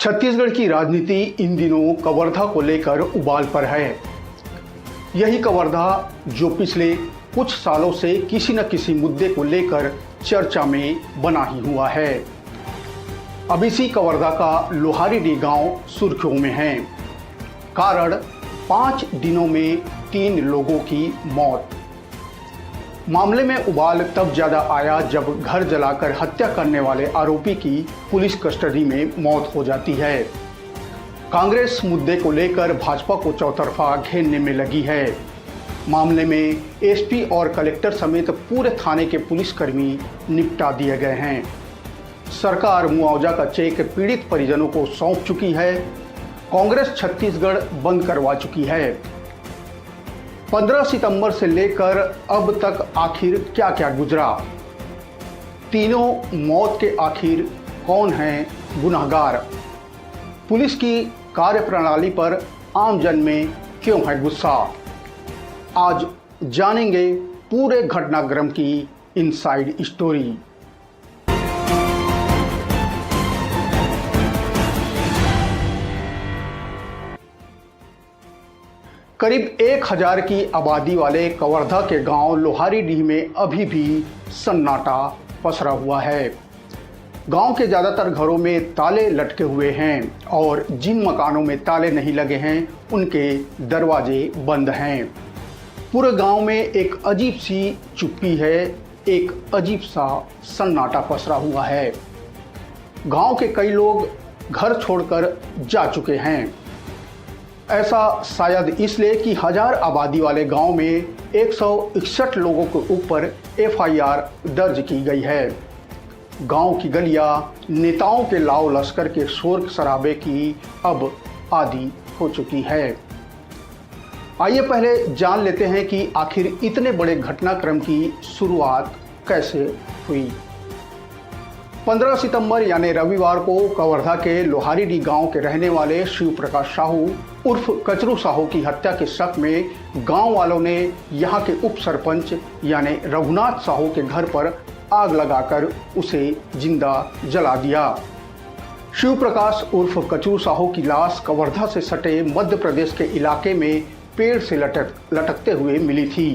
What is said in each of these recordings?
छत्तीसगढ़ की राजनीति इन दिनों कवर्धा को लेकर उबाल पर है। यही कवर्धा जो पिछले कुछ सालों से किसी न किसी मुद्दे को लेकर चर्चा में बना ही हुआ है। अब इसी कवर्धा का लोहारीडीह गांव सुर्खियों में है। कारण 5 दिनों में 3 लोगों की मौत। मामले में उबाल तब ज्यादा आया जब घर जलाकर हत्या करने वाले आरोपी की पुलिस कस्टडी में मौत हो जाती है। कांग्रेस मुद्दे को लेकर भाजपा को चौतरफा घेरने में लगी है। मामले में एसपी और कलेक्टर समेत पूरे थाने के पुलिसकर्मी निपटा दिए गए हैं। सरकार मुआवजा का चेक पीड़ित परिजनों को सौंप चुकी है। कांग्रेस छत्तीसगढ़ बंद करवा चुकी है। 15 सितंबर से लेकर अब तक आखिर क्या क्या गुजरा? तीनों मौत के आखिर कौन हैं गुनहगार? पुलिस की कार्यप्रणाली पर आमजन में क्यों है गुस्सा? आज जानेंगे पूरे घटनाक्रम की इनसाइड स्टोरी। करीब 1000 की आबादी वाले कवर्धा के गांव लोहारीडीह में अभी भी सन्नाटा पसरा हुआ है। गांव के ज़्यादातर घरों में ताले लटके हुए हैं और जिन मकानों में ताले नहीं लगे हैं उनके दरवाजे बंद हैं। पूरे गांव में एक अजीब सी चुप्पी है, एक अजीब सा सन्नाटा पसरा हुआ है। गांव के कई लोग घर छोड़कर जा चुके हैं। ऐसा शायद इसलिए कि 1000 आबादी वाले गांव में 161 लोगों के ऊपर एफआईआर दर्ज की गई है। गांव की गलियां नेताओं के लाव लश्कर के शोर शराबे की अब आदी हो चुकी है। आइए पहले जान लेते हैं कि आखिर इतने बड़े घटनाक्रम की शुरुआत कैसे हुई। 15 सितंबर यानी रविवार को कवर्धा के लोहारीडीह गांव के रहने वाले शिव प्रकाश साहू उर्फ कचरू साहू की हत्या के शक में गांव वालों ने यहां के उप सरपंच यानी रघुनाथ साहू के घर पर आग लगाकर उसे जिंदा जला दिया। शिव प्रकाश उर्फ कचरू साहू की लाश कवर्धा से सटे मध्य प्रदेश के इलाके में पेड़ से लटकते हुए मिली थी।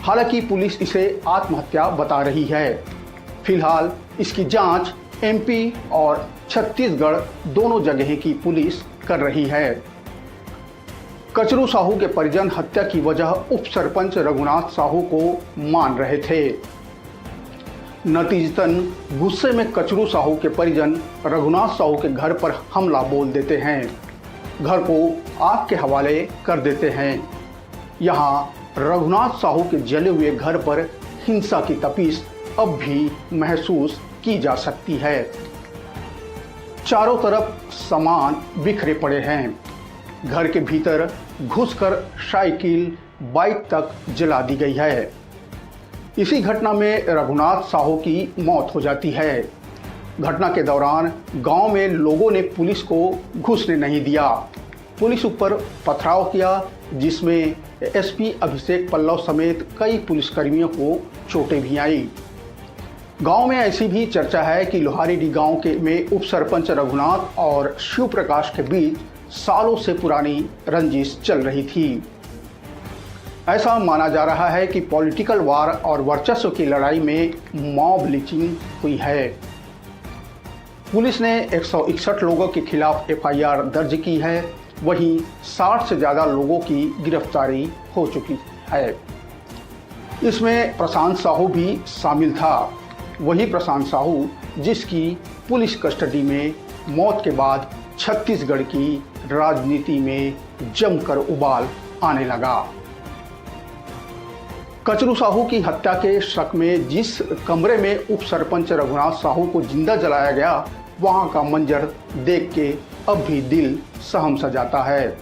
हालांकि पुलिस इसे आत्महत्या बता रही है। फिलहाल इसकी जांच एमपी और छत्तीसगढ़ दोनों जगह की पुलिस कर रही है। कचरू साहू के परिजन हत्या की वजह उप सरपंच रघुनाथ साहू को मान रहे थे। नतीजतन गुस्से में कचरू साहू के परिजन रघुनाथ साहू के घर पर हमला बोल देते हैं। घर को आग के हवाले कर देते हैं। यहाँ रघुनाथ साहू के जले हुए घर पर हिंसा की तपिश अब भी महसूस की जा सकती है। चारों तरफ सामान बिखरे पड़े हैं। घर के भीतर घुसकर साइकिल, बाइक तक जला दी गई है। इसी घटना में रघुनाथ साहू की मौत हो जाती है। घटना के दौरान गांव में लोगों ने पुलिस को घुसने नहीं दिया। पुलिस ऊपर पथराव किया जिसमें एसपी अभिषेक पल्लव समेत कई पुलिसकर्मियों को चोटें भी आईं। गांव में ऐसी भी चर्चा है कि लोहारीडीह गांव के में उप सरपंच रघुनाथ और शिव प्रकाश के बीच सालों से पुरानी रंजिश चल रही थी। ऐसा माना जा रहा है कि पॉलिटिकल वार और वर्चस्व की लड़ाई में मॉब लिंचिंग हुई है। पुलिस ने 161 लोगों के खिलाफ एफआईआर दर्ज की है। वहीं 60 से ज़्यादा लोगों की गिरफ्तारी हो चुकी है। इसमें प्रशांत साहू भी शामिल था। वही प्रशांत साहू जिसकी पुलिस कस्टडी में मौत के बाद छत्तीसगढ़ की राजनीति में जमकर उबाल आने लगा। कचरू साहू की हत्या के शक में जिस कमरे में उप सरपंच रघुनाथ साहू को जिंदा जलाया गया वहां का मंजर देख के अब भी दिल सहम सा जाता है।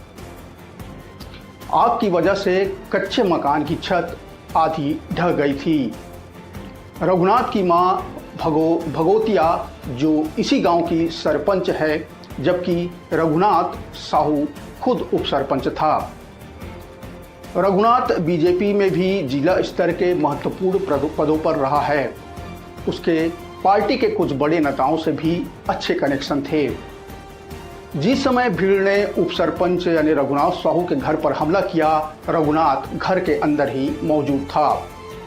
आग की वजह से कच्चे मकान की छत आधी ढह गई थी। रघुनाथ की मां भगोतिया जो इसी गांव की सरपंच है, जबकि रघुनाथ साहू खुद उप सरपंच था। रघुनाथ बीजेपी में भी जिला स्तर के महत्वपूर्ण पदों पर रहा है। उसके पार्टी के कुछ बड़े नेताओं से भी अच्छे कनेक्शन थे। जिस समय भीड़ ने उप सरपंच यानी रघुनाथ साहू के घर पर हमला किया, रघुनाथ घर के अंदर ही मौजूद था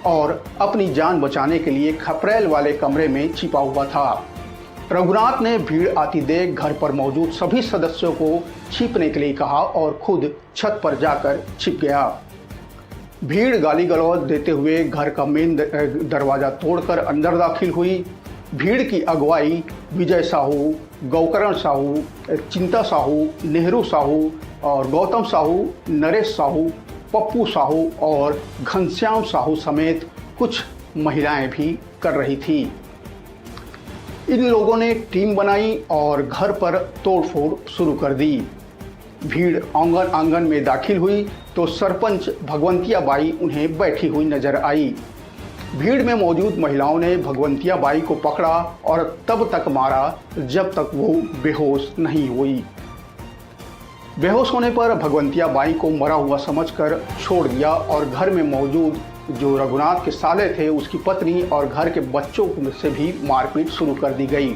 और अपनी जान बचाने के लिए खपरेल वाले कमरे में छिपा हुआ था। रघुनाथ ने भीड़ आती देख घर पर मौजूद सभी सदस्यों को छिपने के लिए कहा और खुद छत पर जाकर छिप गया। भीड़ गाली गलौज देते हुए घर का मेन दरवाजा तोड़कर अंदर दाखिल हुई। भीड़ की अगुवाई विजय साहू, गौकरण साहू, चिंता साहू, नेहरू साहू और गौतम साहू, नरेश साहू, पप्पू साहू और घनश्याम साहू समेत कुछ महिलाएं भी कर रही थी। इन लोगों ने टीम बनाई और घर पर तोड़फोड़ शुरू कर दी। भीड़ आंगन में दाखिल हुई तो सरपंच भगवंतिया बाई उन्हें बैठी हुई नजर आई। भीड़ में मौजूद महिलाओं ने भगवंतिया बाई को पकड़ा और तब तक मारा जब तक वो बेहोश नहीं हुई। बेहोश होने पर भगवंतिया बाई को मरा हुआ समझकर छोड़ दिया और घर में मौजूद जो रघुनाथ के साले थे उसकी पत्नी और घर के बच्चों से भी मारपीट शुरू कर दी गई।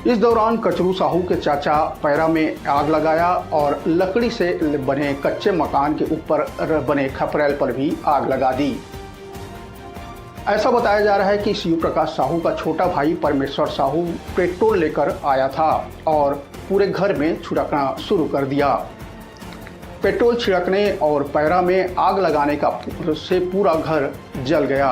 इस दौरान कचरू साहू के चाचा पैरा में आग लगाया और लकड़ी से बने कच्चे मकान के ऊपर बने खपरेल पर भी आग लगा दी। ऐसा बताया जा रहा है कि शिव प्रकाश साहू का छोटा भाई परमेश्वर साहू पेट्रोल लेकर आया था और पूरे घर में छिड़कना शुरू कर दिया। पेट्रोल छिड़कने और पैरा में आग लगाने से पूरा घर जल गया।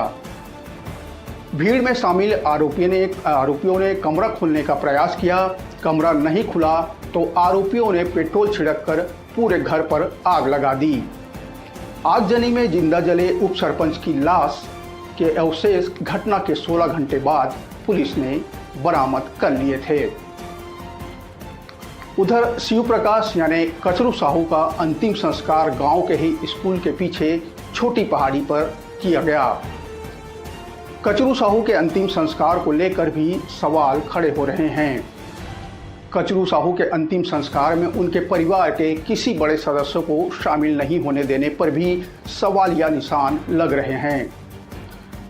भीड़ में शामिल आरोपियों ने कमरा खोलने का प्रयास किया। कमरा नहीं खुला तो आरोपियों ने पेट्रोल छिड़ककर पूरे घर पर आग लगा दी। आगजनी में जिंदा जले उप सरपंच की लाश के अवशेष घटना के 16 घंटे बाद पुलिस ने बरामद कर लिए थे। उधर शिव प्रकाश यानी कचरू साहू का अंतिम संस्कार गांव के ही स्कूल के पीछे छोटी पहाड़ी पर किया गया। कचरू साहू के अंतिम संस्कार को लेकर भी सवाल खड़े हो रहे हैं। कचरू साहू के अंतिम संस्कार में उनके परिवार के किसी बड़े सदस्य को शामिल नहीं होने देने पर भी सवालिया निशान लग रहे हैं।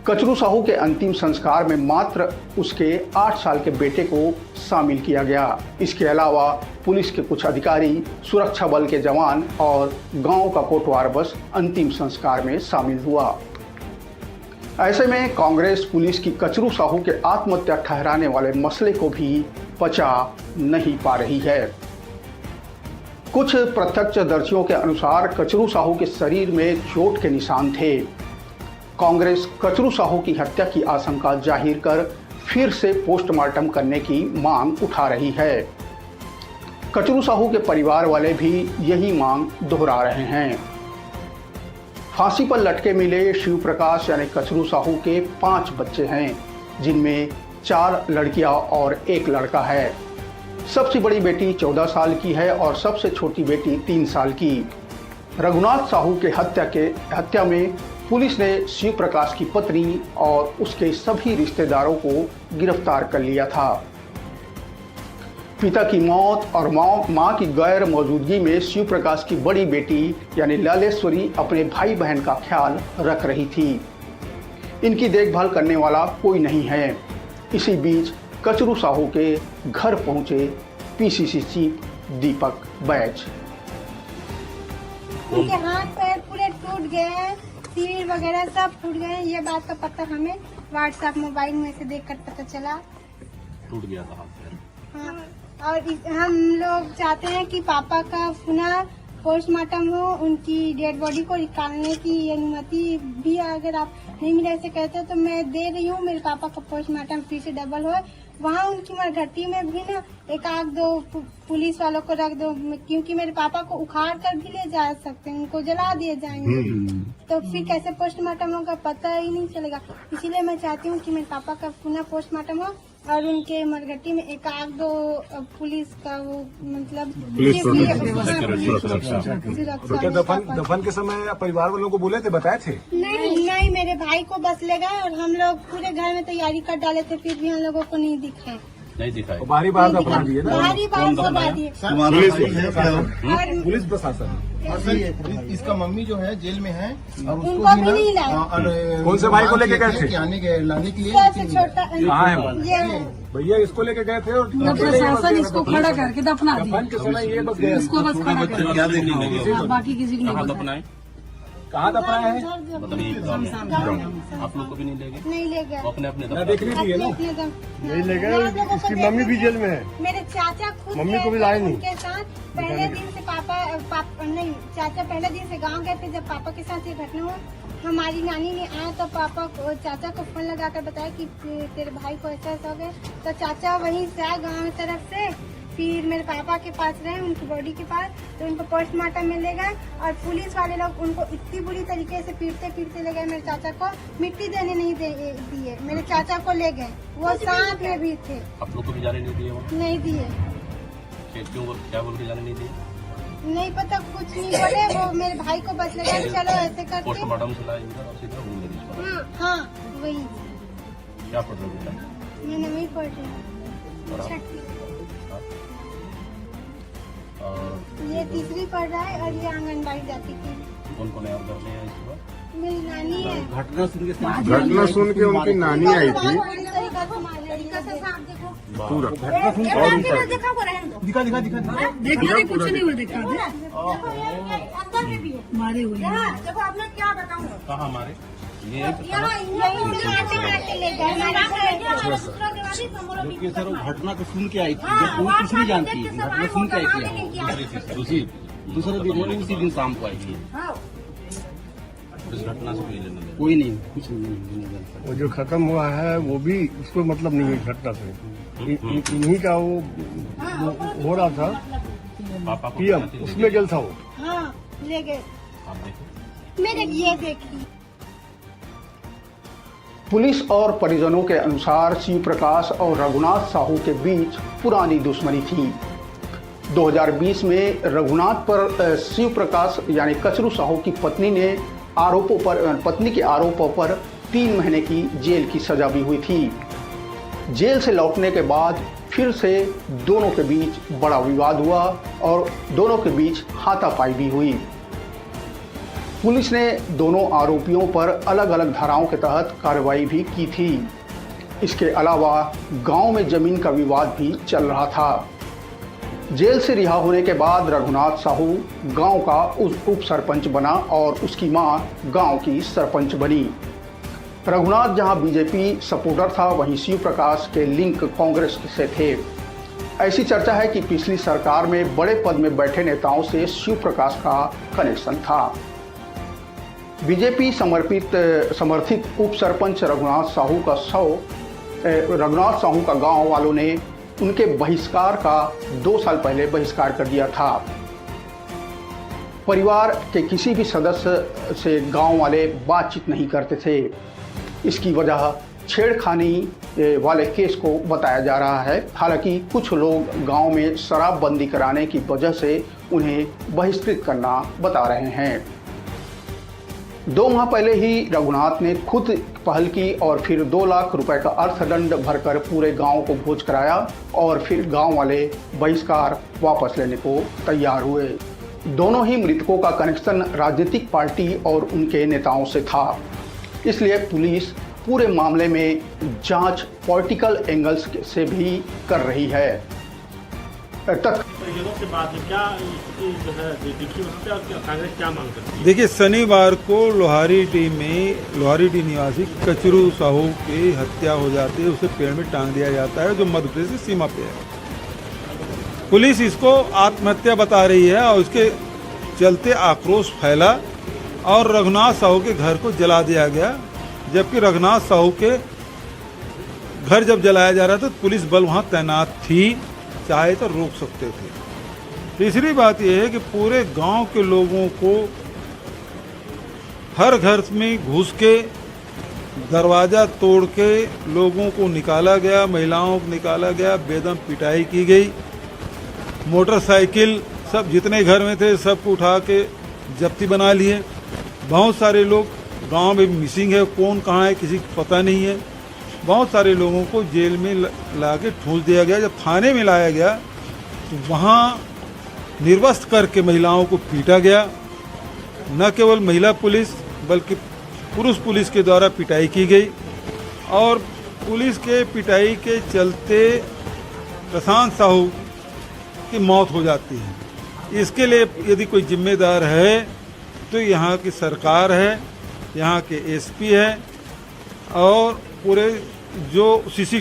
कचरू साहू के अंतिम संस्कार में मात्र उसके 8 साल के बेटे को शामिल किया गया। इसके अलावा पुलिस के कुछ अधिकारी, सुरक्षा बल के जवान और गांव का कोटवार बस अंतिम संस्कार में शामिल हुआ। ऐसे में कांग्रेस पुलिस की कचरू साहू के आत्महत्या ठहराने वाले मसले को भी पचा नहीं पा रही है। कुछ प्रत्यक्षदर्शियों के अनुसार कचरू साहू के शरीर में चोट के निशान थे। कांग्रेस कचरू साहू की हत्या की आशंका जाहिर कर फिर से पोस्टमार्टम करने की मांग उठा रही है। कचरू साहू के परिवार वाले भी यही मांग दोहरा रहे हैं। फांसी पर लटके मिले शिव प्रकाश यानी कचरू साहू के 5 बच्चे हैं, जिनमें 4 लड़कियां और 1 लड़का है। सबसे बड़ी बेटी 14 साल की है और सबसे छोटी बेटी 3 साल की। रघुनाथ साहू के हत्या में पुलिस ने शिव प्रकाश की पत्नी और उसके सभी रिश्तेदारों को गिरफ्तार कर लिया था। पिता की मौत और मां की गैर मौजूदगी में शिव प्रकाश की बड़ी बेटी यानी लालेश्वरी अपने भाई बहन का ख्याल रख रही थी। इनकी देखभाल करने वाला कोई नहीं है। इसी बीच कचरू साहू के घर पहुंचे पीसीसी चीफ दीपक बैज। उनके हाथ पैर पूरे टूट गए हैं, सिर वगैरह सब फूट गए हैं। ये बात का पता हमें व्हाट्सएप मोबाइल में से देखकर पता चला। टूट गया था हाथ पैर। हाँ, और हम लोग चाहते हैं कि पापा का पुनः पोस्टमार्टम हो, उनकी डेड बॉडी को निकालने की अनुमति भी अगर आप नहीं मिले ऐसे कहते हो तो मैं दे रही हूँ। मेरे पापा का पोस्टमार्टम फिर से डबल हो, वहाँ उनकी मरघट्टी में भी ना 1-2 पुलिस वालों को रख दो, क्योंकि मेरे पापा को उखाड़ कर भी ले जा सकते हैं, उनको जला दिए जाएंगे तो फिर कैसे पोस्टमार्टम होगा पता ही नहीं चलेगा। इसीलिए मैं चाहती हूँ कि मेरे पापा का पुनः पोस्टमार्टम हो और उनके मरघट्टी में 1-2 पुलिस का वो मतलब दफन के समय परिवार वालों को बोले थे, बताए थे? नहीं, मेरे भाई को बस ले गए और हम लोग पूरे घर में तैयारी कर डाले थे, फिर भी हम लोगों को नहीं दिखा। नहीं दिखाई। और बाहरी बात अपराधी है ना, बाहरी बात अपराधी है। और पुलिस प्रशासन। और सर इसका मम्मी जो है जेल में है और उसको उनको भी भी नहीं लाए। और कौन से भाई को लेके गए थे? लाने के लिए कैसे छोटा कहाँ है वो? ये भैया इसको लेके गए थे और प्रशासन इसको खड़ा करके दफना दिया। दफन के समय ये बस गए। इसको बस खड़ा कर क्या देखने लगे? बाकी किसी को नहीं कहाँ पता। दफनाए? कहाँ दफनाया है? मतलब ये गाँव में। आप लोग को भी नहीं ले गए? नहीं ले गया। वो अपने अपने ना दफना। देखने दी है ना। नहीं ले गए। इसकी मम्मी भी जेल में है। मेरे चाचा खुद मम्मी को भी लाए नहीं उनके साथ। पहले दिन से पापा नहीं, चाचा पहले दिन से गांव गए थे। जब पापा के साथ ये घटना हुआ, हमारी नानी ने आया तो पापा को चाचा को फोन लगाकर बताया कि तेरे भाई को ऐसा ऐसा हो गया। तो चाचा वहीं से आए गाँव की तरफ से, फिर मेरे पापा के पास रहे, उनकी बॉडी के पास, तो उनको पोस्टमार्टम में ले गए। और पुलिस वाले लोग उनको इतनी बुरी तरीके से पीटते ले गए। मेरे चाचा को मिट्टी देने नहीं दिए, मेरे चाचा को ले गए। वो साथ में भी थे, आप लोग को भी जाने नहीं दिए? वो नहीं दिए। क्यों, क्या बोल के जाने नहीं दिए? नहीं पता, कुछ नहीं बोले। वो मेरे भाई को बस लगा कि चलो ऐसे करके। पोस्टमार्टम से लाए इधर और सीधा घूम गए। हाँ वही। क्या पढ़ रहे हो बेटा? मैं नहीं पढ़ रही और आप? छठी। और ये तीसरी पढ़ रहा है और ये आंगनबाड़ी जाती थी। कौन कौन है और घर में है इस बार? मेरी नानी है। घटना सुन के उनकी नानी आई थी। पूरी तरीका से साफ देखो। पूरा दिखा दिखा दिखा देखा नहीं, कुछ नहीं हुआ। देखा दे अंदर में भी है। मारे हुए हैं। देखो अब मैं क्या बताऊँ। कहाँ हमारे? ये क्योंकि सर वो घटना को सुन के आई थी, जब वो कुछ नहीं जानती, घटना सुन के आई थी। दूसरे दिन उसी दिन शाम को आई थी। इस घटना से कोई लेना देना? कोई नहीं, कुछ नहीं जानता। वो जो खत्म हुआ है वो भी उसको मतलब नहीं है घटना से। इन्हीं का वो हो रहा था पापा को पीएम, बताते थे? उसमें जल था वो। हाँ ले गए। आप देखो। मेरे ये देखी। पुलिस और परिजनों के अनुसार शिव प्रकाश और रघुनाथ साहू के बीच पुरानी दुश्मनी थी। 2020 में रघुनाथ पर शिव प्रकाश यानी कचरू साहू की पत्नी के आरोपों पर 3 महीने की जेल की सजा भी हुई थी। जेल से लौटने के बाद फिर से दोनों के बीच बड़ा विवाद हुआ और दोनों के बीच हाथापाई भी हुई। पुलिस ने दोनों आरोपियों पर अलग अलग धाराओं के तहत कार्रवाई भी की थी। इसके अलावा गांव में जमीन का विवाद भी चल रहा था। जेल से रिहा होने के बाद रघुनाथ साहू गांव का उप सरपंच बना और उसकी मां गांव की सरपंच बनी। रघुनाथ जहां बीजेपी सपोर्टर था, वहीं शिव प्रकाश के लिंक कांग्रेस से थे। ऐसी चर्चा है कि पिछली सरकार में बड़े पद में बैठे नेताओं से शिव प्रकाश का कनेक्शन था। बीजेपी समर्थित उप सरपंच रघुनाथ साहू का गांव वालों ने उनके बहिष्कार का 2 साल पहले बहिष्कार कर दिया था। परिवार के किसी भी सदस्य से गांव वाले बातचीत नहीं करते थे। इसकी वजह छेड़खानी वाले केस को बताया जा रहा है। हालांकि कुछ लोग गांव में शराबबंदी कराने की वजह से उन्हें बहिष्कृत करना बता रहे हैं। 2 माह पहले ही रघुनाथ ने खुद पहल की और फिर 2 लाख रुपए का अर्थदंड भरकर पूरे गांव को भोज कराया और फिर गांव वाले बहिष्कार वापस लेने को तैयार हुए। दोनों ही मृतकों का कनेक्शन राजनीतिक पार्टी और उनके नेताओं से था। इसलिए पुलिस पूरे मामले में जांच पॉलिटिकल एंगल्स से भी कर रही है। परिजनों से बात है, क्या स्थिति जो है देखिए वहाँ पे, और कांग्रेस क्या मांग करती है? देखिए, शनिवार को लोहारीडी निवासी कचरू साहू की हत्या हो जाती है। उसे पेड़ में टांग दिया जाता है जो मध्य प्रदेश की सीमा पे है। पुलिस इसको आत्महत्या बता रही है और उसके चलते आक्रोश फैला और रघुनाथ साहू के घर को जला दिया गया। जबकि रघुनाथ साहू के घर जब जलाया जा रहा था तो पुलिस बल वहाँ तैनात थी, चाहे तो रोक सकते थे। तीसरी बात यह है कि पूरे गांव के लोगों को हर घर में घुस के दरवाज़ा तोड़ के लोगों को निकाला गया, महिलाओं को निकाला गया, बेदम पिटाई की गई। मोटरसाइकिल सब जितने घर में थे सबको उठा के जब्ती बना लिए। बहुत सारे लोग गांव में मिसिंग है, कौन कहाँ है किसी को पता नहीं है। बहुत सारे लोगों को जेल में ला के ठूंस दिया गया। जब थाने में लाया गया तो वहाँ निर्वस्त्र करके महिलाओं को पीटा गया। न केवल महिला पुलिस बल्कि पुरुष पुलिस के द्वारा पिटाई की गई और पुलिस के पिटाई के चलते प्रशांत साहू की मौत हो जाती है। इसके लिए यदि कोई जिम्मेदार है तो यहाँ की सरकार है, यहाँ के एसपी है और पूरे जो सीसी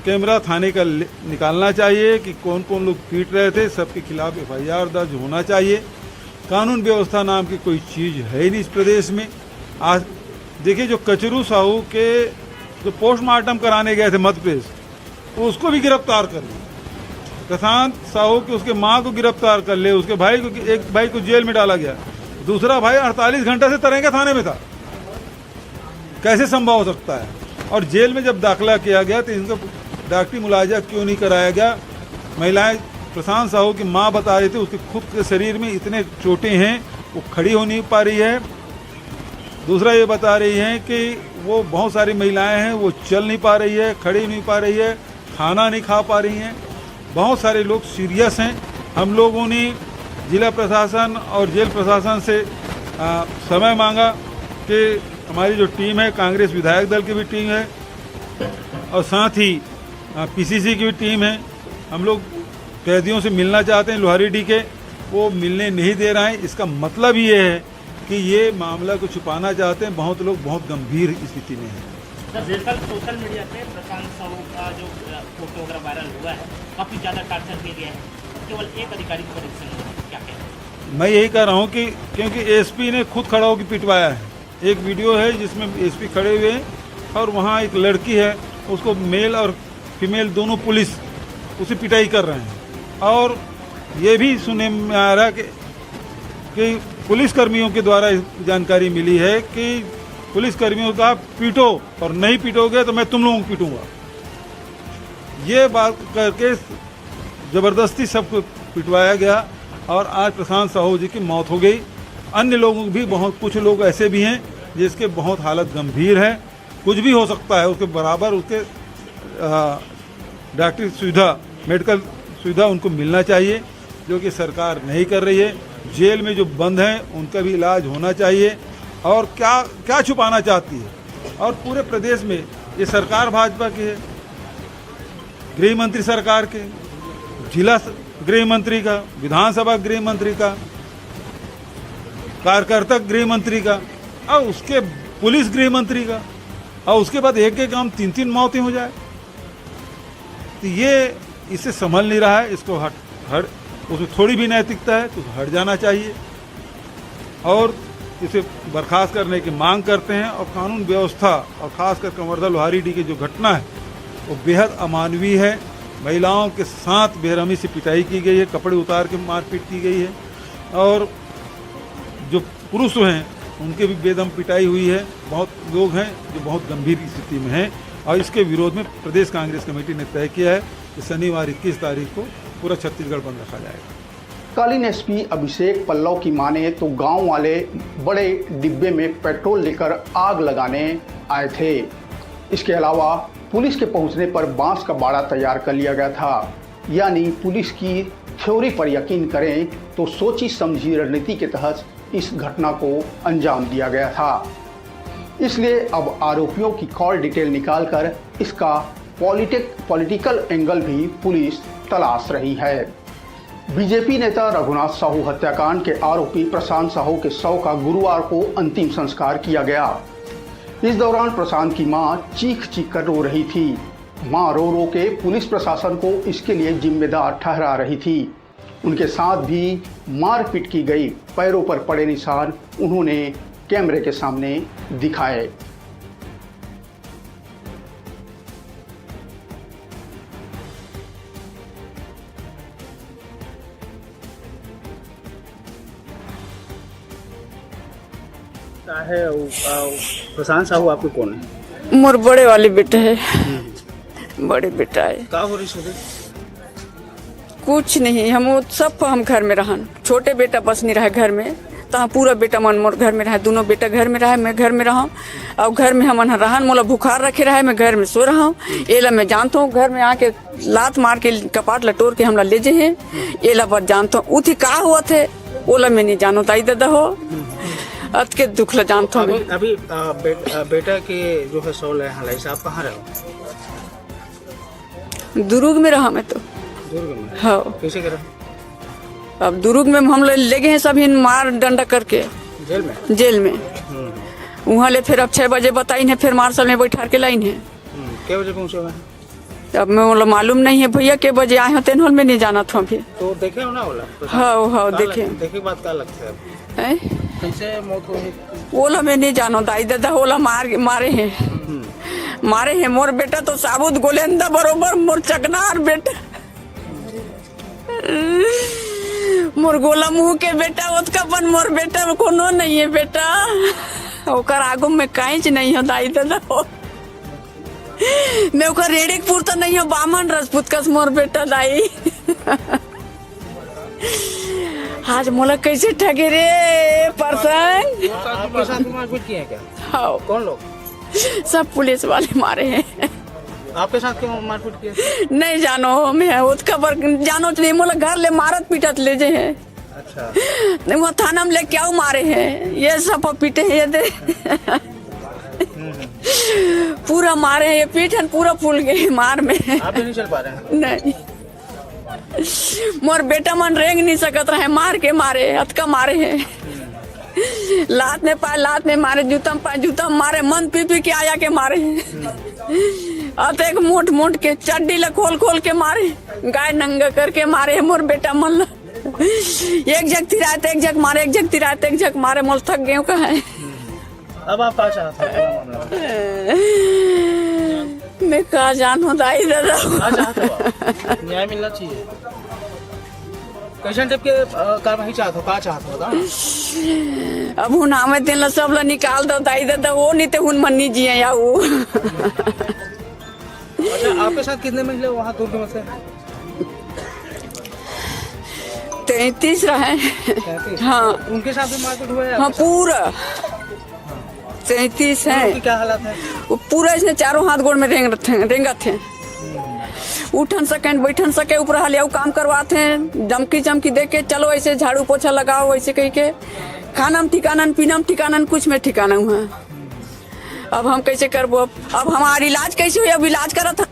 कैमरा थाने का निकालना चाहिए कि कौन कौन लोग पीट रहे थे, सबके खिलाफ एफआईआर दर्ज होना चाहिए। कानून व्यवस्था नाम की कोई चीज़ है ही नहीं इस प्रदेश में। आज देखिए जो कचरू साहू के जो पोस्टमार्टम कराने गए थे मध्य प्रदेश, उसको भी गिरफ्तार कर लिया। प्रशांत साहू की उसके माँ को गिरफ्तार कर ले, उसके भाई को, एक भाई को जेल में डाला गया, दूसरा भाई 48 घंटे से तरंगे थाने में था। कैसे संभव हो सकता है? और जेल में जब दाखिला किया गया तो इनका डॉक्टरी मुलाजा क्यों नहीं कराया गया? महिलाएं प्रशांत साहू की माँ बता रही थी उसके खुद के शरीर में इतने चोटें हैं, वो खड़ी हो नहीं पा रही है। दूसरा ये बता रही हैं कि वो बहुत सारी महिलाएं हैं, वो चल नहीं पा रही है, खड़ी नहीं पा रही है, खाना नहीं खा पा रही हैं। बहुत सारे लोग सीरियस हैं। हम लोगों ने जिला प्रशासन और जेल प्रशासन से समय मांगा कि हमारी जो टीम है, कांग्रेस विधायक दल की भी टीम है और साथ ही पीसीसी की भी टीम है, हम लोग कैदियों से मिलना चाहते हैं लोहारीडीह के, वो मिलने नहीं दे रहे हैं। इसका मतलब ये है कि ये मामला को छुपाना चाहते हैं। बहुत लोग बहुत गंभीर स्थिति में हैं। दरअसल सोशल मीडिया पे प्रशांत साहू का जो फोटो वगैरह वायरल हुआ है, काफ़ी ज़्यादा टार्चर किया गया है। केवल एक अधिकारी को परीक्षण हुआ है, क्या कहें? मैं यही कह रहा हूँ कि क्योंकि एसपी ने खुद खड़ा होकर पिटवाया है। एक वीडियो है जिसमें एसपी खड़े हुए हैं और वहाँ एक लड़की है, उसको मेल और फीमेल दोनों पुलिस उसे पिटाई कर रहे हैं। और ये भी सुनने में आ रहा कि पुलिसकर्मियों के द्वारा जानकारी मिली है कि पुलिसकर्मियों का पीटो और नहीं पीटोगे तो मैं तुम लोगों को पीटूंगा। ये बात करके ज़बरदस्ती सबको पिटवाया गया और आज प्रशांत साहू जी की मौत हो गई। अन्य लोगों भी बहुत कुछ लोग ऐसे भी हैं जिसके बहुत हालत गंभीर है। कुछ भी हो सकता है, उसके बराबर उसके डॉक्टरी सुविधा, मेडिकल सुविधा उनको मिलना चाहिए, जो कि सरकार नहीं कर रही है। जेल में जो बंद हैं उनका भी इलाज होना चाहिए। और क्या क्या छुपाना चाहती है? और पूरे प्रदेश में ये सरकार भाजपा की है, गृह मंत्री सरकार के, जिला गृह मंत्री का, विधानसभा गृह मंत्री का, कार्यकर्ता गृह मंत्री का और उसके पुलिस गृह मंत्री का, और उसके बाद एक एक काम 3-3 मौतें हो जाए। तो ये इससे संभल नहीं रहा है। इसको हट उसमें थोड़ी भी नैतिकता है तो हट जाना चाहिए और इसे बर्खास्त करने की मांग करते हैं। और कानून व्यवस्था और खासकर कवर्धा लोहारीडीह की जो घटना है वो बेहद अमानवीय है। महिलाओं के साथ बेरहमी से पिटाई की गई है, कपड़े उतार के मारपीट की गई है और जो पुरुष हैं उनके भी बेदम पिटाई हुई है। बहुत लोग हैं जो बहुत गंभीर स्थिति में हैं और इसके विरोध में प्रदेश कांग्रेस कमेटी ने तय किया है कि शनिवार 21 तारीख को पूरा छत्तीसगढ़ बंद रखा जाएगा। कालीन एसपी अभिषेक पल्लव की माने तो गांव वाले बड़े डिब्बे में पेट्रोल लेकर आग लगाने आए थे। इसके अलावा पुलिस के पहुंचने पर बांस का बाड़ा तैयार कर लिया गया था। यानी पुलिस की थ्योरी पर यकीन करें तो सोची समझी रणनीति के तहत इस घटना को अंजाम दिया गया था। इसलिए अब आरोपियों की कॉल डिटेल निकालकर इसका पॉलिटिकल एंगल भी पुलिस तलाश रही है। बीजेपी नेता रघुनाथ साहू हत्याकांड के आरोपी प्रशांत साहू के शव का गुरुवार को अंतिम संस्कार किया गया। इस दौरान प्रशांत की मां चीख चीख कर रो रही थी। मां रो रो के पुलिस प्रशासन को इसके लिए जिम्मेदार ठहरा रही थी। उनके साथ भी मारपीट की गई। पैरों पर पड़े निशान उन्होंने कैमरे के सामने दिखाए। है प्रशांत साहू आपके कौन है? मोर बड़े वाले बेटे है, बड़े बेटा है। का हो रही सुबह? कुछ नहीं, हम सब हम घर में रहन, छोटे बेटा बस नहीं रहा घर में, तहाँ पूरा बेटा मन मोर घर में रहा, दोनों बेटा घर में रहा, मैं घर में रहा और घर में हमन रहन मोला बुखार रखे रहा, मैं घर में सो रहा हूँ। एला मैं जानता हूँ घर में आके लात मार के कपाट लटोर के हमला ले जे हैं, एला बात जानता हूँ। उथी का हुआ थे ओला मैं नहीं जानो ताई दादा हो अत के दुख ला जानता हूँ। अभी बेटा के जो है सोल है हालांकि आप कहाँ रहो? दुर्ग में रहा मैं तो। दुर्ग में? हाँ। कैसे करा? अब दुर्ग में हम लोग ले गए हैं सभी मार डंडा करके जेल में? जेल में। वहाँ ले फिर अब 6 बजे बताई है, फिर मार्शल में बैठा के लाई है। क्या बजे पहुँचे वहाँ? अब मैं बोला मालूम नहीं है भैया के बजे आए हो, तेन में नहीं जाना था अभी। तो देखे हो ना बोला? हाँ देखे। देखे बात क्या लगता है? कैसे मौत हुई? ओला मैं नहीं जानो दाई दादा, ओला मारे हैं मोर बेटा तो साबुत गोलेंदा बरोबर मोर चकनार बेटा मोर गोला मुंह के बेटा ओतका बन मोर बेटा कोनो नहीं है बेटा, ओकर आगू में कांच नहीं हो दाई दादा हो। मैं ओकर रेडिकपुर तो नहीं हो, बामन राजपूत का मोर बेटा दाई। आज मोला कैसे ठगे रे परसंग। आपके साथ मारपीट किए क्या? हाँ। कौन लोग? सब पुलिस वाले मारे हैं। आपके साथ क्यों मारपीट किए? नहीं जानो मैं उसका पर जानो तो नहीं, मोला घर ले मारत पीटत ले जे है। अच्छा। नहीं वो थाना में ले क्या मारे हैं, ये सब पीटे हैं ये दे। पूरा मारे हैं, ये पीठन पूरा फूल गए मार में। आप भी नहीं चल पा रहे हैं? नहीं मोर बेटा मन रेंग नहीं सकत रहे, मार के मारे अतका मारे हैं। लात में पाए लात में मारे, जूता में पाए जूता में मारे, मन पी पी के आया के मारे। अब एक मोट मोट के चड्डी ला खोल खोल के मारे, गाय नंगा करके मारे मोर बेटा मन। एक जग तिराते एक जग मारे, एक जग तिराते एक जग मारे, मोल थक गए का है। अब आप क्या चाहते हैं? मैं कहा जानू दाई दादा। न्याय मिलना चाहिए। कैसे टाइप के कार्रवाई चाहते हो? क्या चाहते हो? अब हुन हमें तेल सब ला निकाल दो दाई दादा, वो नहीं तो हुन मन्नी जी या वो। अच्छा, आपके साथ कितने महिला वहाँ दुर्ग में से? 33 रहे। 33? हाँ। उनके साथ भी मारपीट हुआ है? हाँ पूरा 33 है। क्या हालत है? वो पूरा इसने चारों हाथ गोड़ में रेंगा थे। उठन सके बैठन सके, ऊपर हालिया काम करवाते हैं, धमकी चमकी दे के चलो ऐसे झाड़ू पोछा लगाओ ऐसे कह के। खाना में ठिकाना, पीना में ठिकाना, कुछ में ठिकाना हुआ। अब हम कैसे करबो? अब हमारा इलाज कैसे हुआ? अब इलाज करा था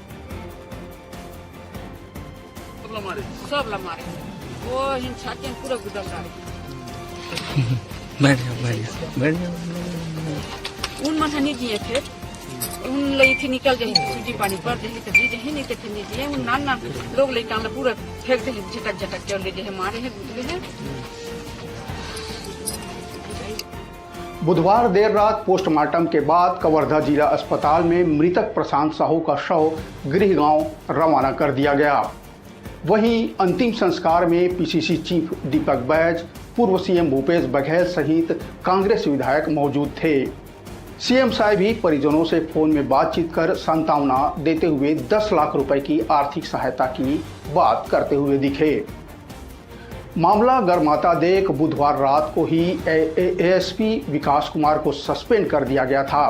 सब ला मारे वो छाती पूरा गुदम बैठ उन मन नहीं दिए थे, उन लई थी निकल जाए सूजी पानी पर दे तो दी नहीं तो फिर नहीं दिए। उन नान नान लोग ले काम पूरा फेंक दे, झटक झटक के ले जे मारे हैं गुजरे हैं। बुधवार देर रात पोस्टमार्टम के बाद कवर्धा जिला अस्पताल में मृतक प्रशांत साहू का शव गृह गांव रवाना कर दिया गया। वहीं अंतिम संस्कार में पीसीसी चीफ दीपक बैज, पूर्व सीएम भूपेश बघेल सहित कांग्रेस विधायक मौजूद थे। सीएम साहब भी परिजनों से फोन में बातचीत कर सांत्वना देते हुए 10 लाख रुपए की आर्थिक सहायता की बात करते हुए दिखे। मामला गर्माता देख बुधवार रात को ही एएसपी विकास कुमार को सस्पेंड कर दिया गया था।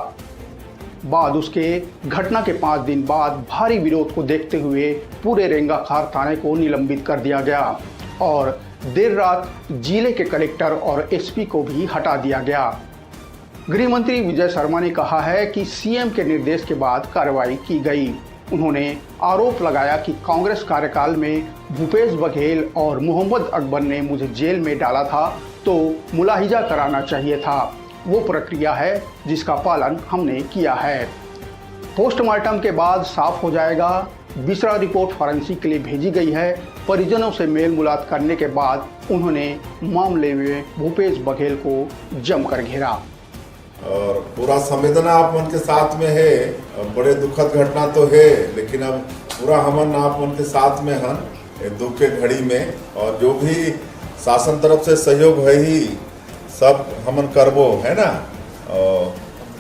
बाद उसके घटना के 5 दिन बाद भारी विरोध को देखते हुए पूरे रेंगाखार थाने को निलंबित कर दिया गया और देर रात जिले के कलेक्टर और एसपी को भी हटा दिया गया। गृह मंत्री विजय शर्मा ने कहा है कि सीएम के निर्देश के बाद कार्रवाई की गई। उन्होंने आरोप लगाया कि कांग्रेस कार्यकाल में भूपेश बघेल और मोहम्मद अकबर ने मुझे जेल में डाला था तो मुलाहिजा कराना चाहिए था। वो प्रक्रिया है जिसका पालन हमने किया है। पोस्टमार्टम के बाद साफ हो जाएगा। बिसरा रिपोर्ट फॉरेंसिक के लिए भेजी गई है। परिजनों से मेल मुलाकात करने के बाद उन्होंने मामले में भूपेश बघेल को जमकर घेरा और पूरा संवेदना आप उनके साथ में है। बड़े दुखद घटना तो है, लेकिन अब पूरा हमन आप उनके साथ में हैं दुख के घड़ी में। और जो भी शासन तरफ से सहयोग है ही सब हमन करबो है ना।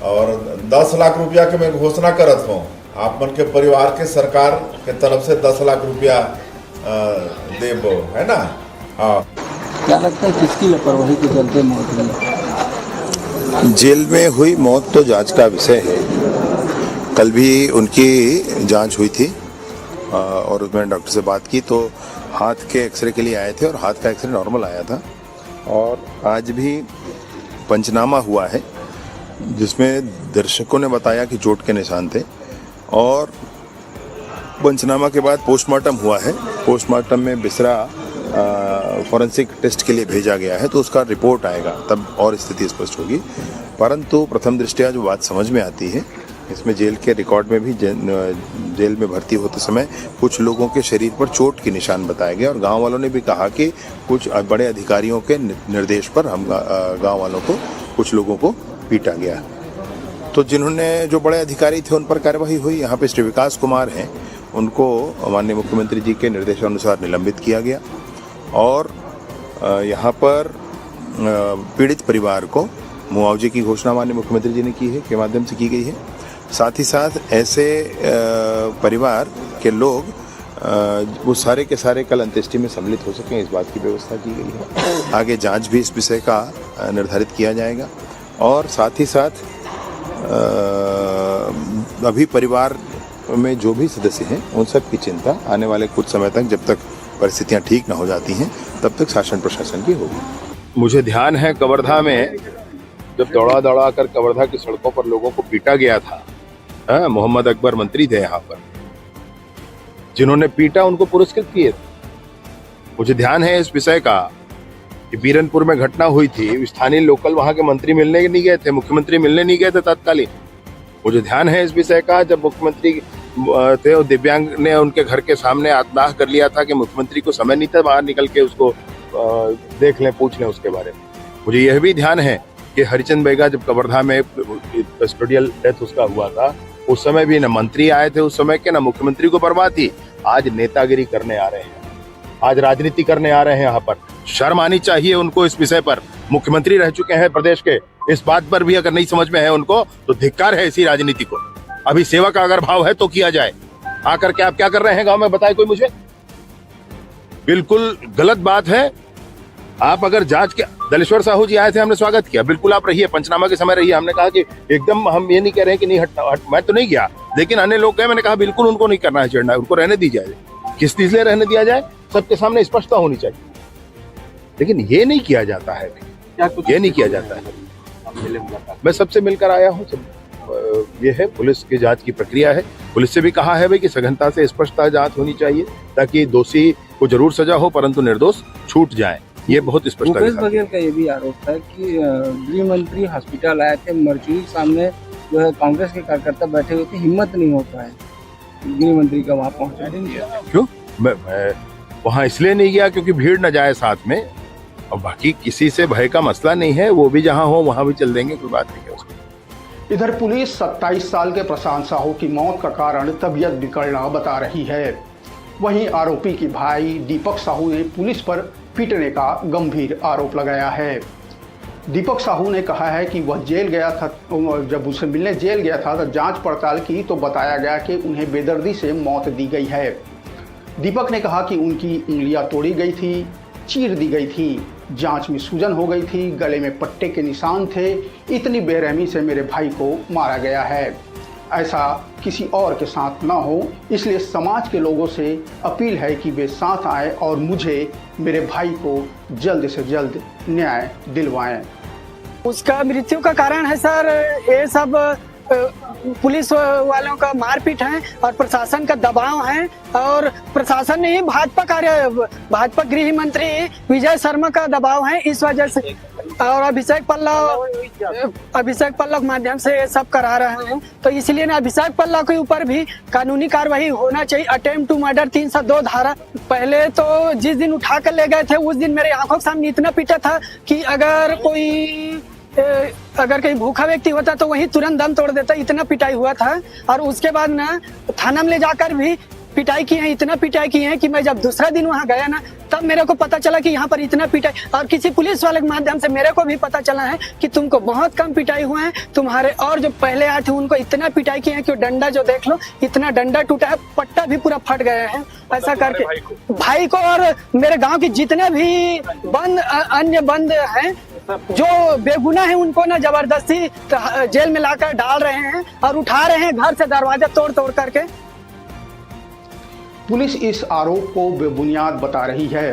और 10 लाख रुपया के मैं घोषणा करत हूँ आप मन के परिवार के सरकार के तरफ से 10 लाख रुपया देबो है ना। हाँ क्या लगता है किसकी लापरवाही के चलते मौत हुई? जेल में हुई मौत तो जांच का विषय है। कल भी उनकी जांच हुई थी और उसमें डॉक्टर से बात की तो हाथ के एक्सरे के लिए आए थे और हाथ का एक्सरे नॉर्मल आया था। और आज भी पंचनामा हुआ है जिसमें दर्शकों ने बताया कि चोट के निशान थे और पंचनामा के बाद पोस्टमार्टम हुआ है। पोस्टमार्टम में बिसरा फॉरेंसिक टेस्ट के लिए भेजा गया है तो उसका रिपोर्ट आएगा तब और स्थिति स्पष्ट होगी। परंतु प्रथम दृष्टया जो बात समझ में आती है इसमें जेल के रिकॉर्ड में भी जेल में भर्ती होते समय कुछ लोगों के शरीर पर चोट के निशान बताए गए और गांव वालों ने भी कहा कि कुछ बड़े अधिकारियों के निर्देश पर हम गांव वालों को कुछ लोगों को पीटा गया। तो जिन्होंने जो बड़े अधिकारी थे उन पर कार्रवाई हुई। यहाँ पे श्री विकास कुमार हैं, उनको माननीय मुख्यमंत्री जी के निर्देशानुसार निलंबित किया गया और यहाँ पर पीड़ित परिवार को मुआवजे की घोषणा माननीय मुख्यमंत्री जी ने की है के माध्यम से की गई है। साथ ही साथ ऐसे परिवार के लोग वो सारे के सारे कल अंत्येष्टि में सम्मिलित हो सकें इस बात की व्यवस्था की गई है। आगे जांच भी इस विषय का निर्धारित किया जाएगा और साथ ही साथ अभी परिवार में जो भी सदस्य हैं उन सब की चिंता आने वाले कुछ समय तक जब तक परिस्थितियां ठीक न हो जाती हैं तब तक शासन प्रशासन की होगी। मुझे ध्यान है कवर्धा में जब दौड़ा दौड़ा कर कवर्धा की सड़कों पर लोगों को पीटा गया था, मोहम्मद अकबर मंत्री थे यहाँ पर, जिन्होंने पीटा उनको पुरस्कृत किए थे। मुझे ध्यान है इस विषय का कि बीरनपुर में घटना हुई थी, स्थानीय लोकल वहां के मंत्री मिलने नहीं गए थे, मुख्यमंत्री मिलने नहीं गए थे तत्कालीन। मुझे ध्यान है इस विषय का जब मुख्यमंत्री थे और दिव्यांग ने उनके घर के सामने आत्मदाह कर लिया था कि मुख्यमंत्री को समय नहीं था बाहर निकल के उसको देख लें पूछ लें उसके बारे में। मुझे यह भी ध्यान है कि हरिचंद बेगा जब कवर्धा में कस्टोडियल डेथ उसका हुआ था उस समय भी न मंत्री आए थे उस समय के, न मुख्यमंत्री को परवाह थी। आज नेतागिरी करने आ रहे हैं, आज राजनीति करने आ रहे हैं। यहाँ पर शर्म आनी चाहिए उनको इस विषय पर। मुख्यमंत्री रह चुके हैं प्रदेश के, इस बात पर भी अगर नहीं समझ में है उनको तो धिक्कार है इसी राजनीति को। अभी सेवा का अगर भाव है तो किया जाए। आकर के आप क्या कर रहे हैं गांव में बताए कोई मुझे? बिल्कुल गलत बात है। आप अगर जांच के दलेश्वर साहू जी आए थे, हमने स्वागत किया, बिल्कुल आप रहिए, पंचनामा के समय रहिए। हमने कहा कि एकदम हम ये नहीं कह रहे हैं कि नहीं हटना, मैं तो नहीं गया, लेकिन अन्य लोग गए, मैंने कहा बिल्कुल उनको नहीं करना है चढ़ना, उनको रहने दी जाए। किस चीज लिए रहने दिया जाए? सबके सामने स्पष्टता होनी चाहिए, लेकिन ये नहीं किया जाता है। ये नहीं किया जाता है। मैं सबसे मिलकर आया हूँ, ये है पुलिस की जांच की प्रक्रिया है। पुलिस से भी कहा है भाई कि सघनता से स्पष्टता जांच होनी चाहिए ताकि दोषी को जरूर सजा हो परंतु निर्दोष छूट जाए। ये बहुत स्पष्ट है। भूपेश बघेल का ये भी आरोप है कि गृह मंत्री हॉस्पिटल आए थे, मर्चुरी सामने जो है कांग्रेस के कार्यकर्ता बैठे हुए थे, हिम्मत नहीं हो पाए गृह मंत्री का वहाँ पहुँचने। क्यों? मैं वहाँ इसलिए नहीं गया क्योंकि भीड़ न जाए साथ में, और बाकी किसी से भय का मसला नहीं है। वो भी जहाँ हो वहाँ भी चल देंगे, कोई बात नहीं है उसमें। इधर पुलिस 27 साल के प्रशांत साहू की मौत का कारण तबीयत बिगड़ना बता रही है। वहीं आरोपी की भाई दीपक साहू ने पुलिस पर पीटने का गंभीर आरोप लगाया है। दीपक साहू ने कहा है कि वह जेल गया था, जब उसे मिलने जेल गया था तो जांच पड़ताल की तो बताया गया कि उन्हें बेदर्दी से मौत दी गई है। दीपक ने कहा कि उनकी उंगलियां तोड़ी गई थी, चीर दी गई थी, जांच में सूजन हो गई थी, गले में पट्टे के निशान थे। इतनी बेरहमी से मेरे भाई को मारा गया है, ऐसा किसी और के साथ ना हो, इसलिए समाज के लोगों से अपील है कि वे साथ आए और मुझे मेरे भाई को जल्द से जल्द न्याय दिलवाएं। उसका मृत्यु का कारण है सर ये सब पुलिस वालों का मारपीट है और प्रशासन का दबाव है, और प्रशासन ने ही भाजपा गृह मंत्री विजय शर्मा का दबाव है इस वजह से, और अभिषेक पल्लव के माध्यम से ये सब करा रहे हैं। तो इसलिए ना अभिषेक पल्लव के ऊपर भी कानूनी कार्रवाई होना चाहिए। अटेम्प्ट टू मर्डर 302 धारा। पहले तो जिस दिन उठा कर ले गए थे उस दिन मेरे आंखों के सामने इतना पीटा था कि अगर कहीं भूखा व्यक्ति होता तो वही तुरंत दम तोड़ देता, इतना पिटाई हुआ था। और उसके बाद ना थाना में ले जाकर भी पिटाई की है, इतना पिटाई की है कि मैं जब दूसरा दिन वहाँ गया ना तब मेरे को पता चला कि यहाँ पर इतना पिटाई, और किसी पुलिस वाले के माध्यम से मेरे को भी पता चला है कि तुमको बहुत कम पिटाई हुआ है, तुम्हारे और जो पहले आए थे उनको इतना पिटाई किए हैं कि डंडा जो देख लो इतना डंडा टूटा है, पट्टा भी पूरा फट गया है। ऐसा करके भाई को और मेरे गांव के जितने भी अन्य बंद हैं जो बेगुनाह है उनको ना जबरदस्ती जेल में लाकर डाल रहे हैं और उठा रहे हैं घर से दरवाजा तोड़ तोड़ करके। पुलिस इस आरोप को बेबुनियाद बता रही है।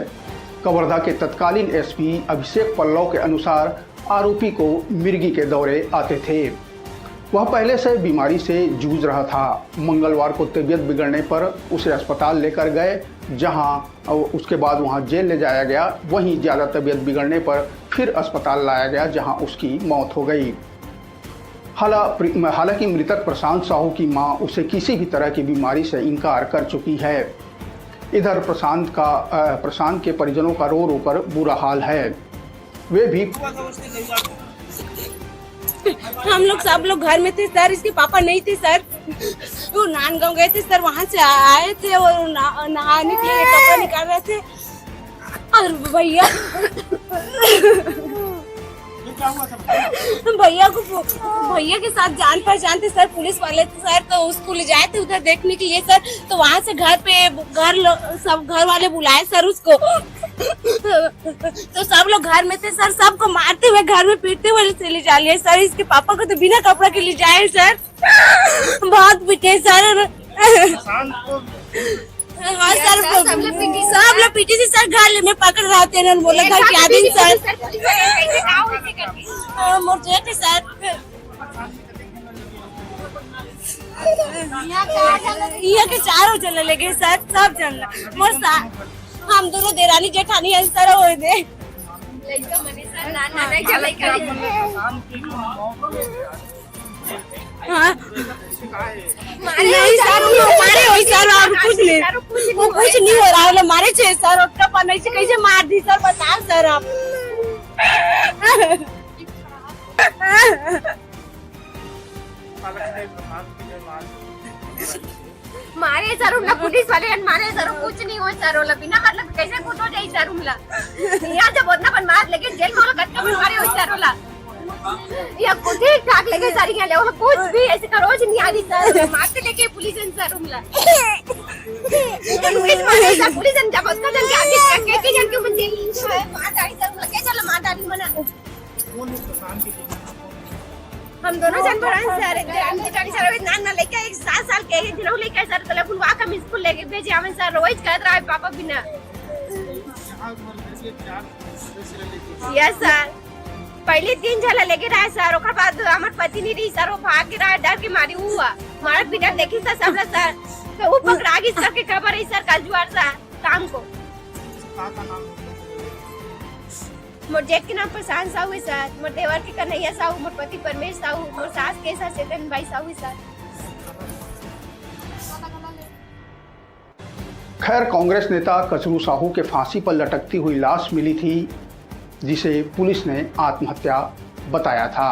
कवर्धा के तत्कालीन एसपी अभिषेक पल्लव के अनुसार आरोपी को मिर्गी के दौरे आते थे। वह पहले से बीमारी से जूझ रहा था। मंगलवार को तबीयत बिगड़ने पर उसे अस्पताल लेकर गए, जहां उसके बाद वहां जेल ले जाया गया। वहीं ज़्यादा तबीयत बिगड़ने पर फिर अस्पताल लाया गया, जहां उसकी मौत हो गई। हालांकि मृतक प्रशांत साहू की मां उसे किसी भी तरह की बीमारी से इनकार कर चुकी है। इधर प्रशांत के परिजनों का रो रो कर बुरा हाल है। वे भी हम लोग सब लोग घर में थे सर, इसके पापा नहीं थे सर, वो नांदगांव गए थे सर, वहाँ से आए थे और नहाने के लिए कपड़ा निकाल रहे थे और भैया के साथ जान पहचान थे सर, पुलिस वाले थे सर, तो उसको ले जाए थे उधर देखने के लिए सर, तो वहाँ से सब घर वाले बुलाए सर उसको, तो सब लोग घर में थे सर, सबको मारते हुए घर में पीटते हुए से ले जा लिए सर। इसके पापा को तो बिना कपड़ा के ले जाए सर, बहुत पीटे सर। हाँ सर, सब लोग पीटे से सर, घर में पकड़ रहे थे, बोला घर के आदमी सर मोटे थे सर। यहाँ के चारों चलने लगे सर, सब चलना मोर हम दोनों देरानी जेठानी है सर, हो दे हाँ नहीं सर, मारे हो सर, और कुछ नहीं, वो कुछ नहीं हो रहा है, मारे छे सर, उसका पन्ने से कैसे मार दी सर, बताओ सर आप। मारे सर उनला पुलिस वाले मारे सर, कुछ नहीं हो सर, ओला बिना मतलब कैसे कुछ हो जाए सर उनला, यहाँ जब उतना बन मार लेकिन जेल में गट्टा में मारे हो सर ओला, या कुछ ठीक ठाक लेके सर यहाँ ले, कुछ भी ऐसे का रोज नहीं आती सर, मारते लेके पुलिस सर उनला, पुलिस जब उसका जन के आगे कहते जन के मन जेल मार डाली सर उनला, कैसे मार डाली मना हम दोनों जन भरान सर, गाड़ी सर नान ना लेके 7 साल के दिनों लेके सर तले फुलवा का स्कूल लेके भेजे हमें सर, रोज कहत रहा है पापा बिना। यस सर, पहले 3 झला लेके रहा सर, ओकर बाद हमार पति नहीं रही सर, वो भाग के रहा, डर के मारी हुआ मारा पीटा देखी सर सब सर, तो वो पकड़ा गई सर के खबर है सर, कल जुआर सर काम को मोर जेठ के नाम प्रशांत साहू है सर, मोर देवर के कन्हैया साहू, मोर पति परमेश साहू, मोर सास के सर चेतन भाई साहू है सर। खैर, कांग्रेस नेता कचरू साहू के फांसी पर लटकती हुई लाश मिली थी, जिसे पुलिस ने आत्महत्या बताया था।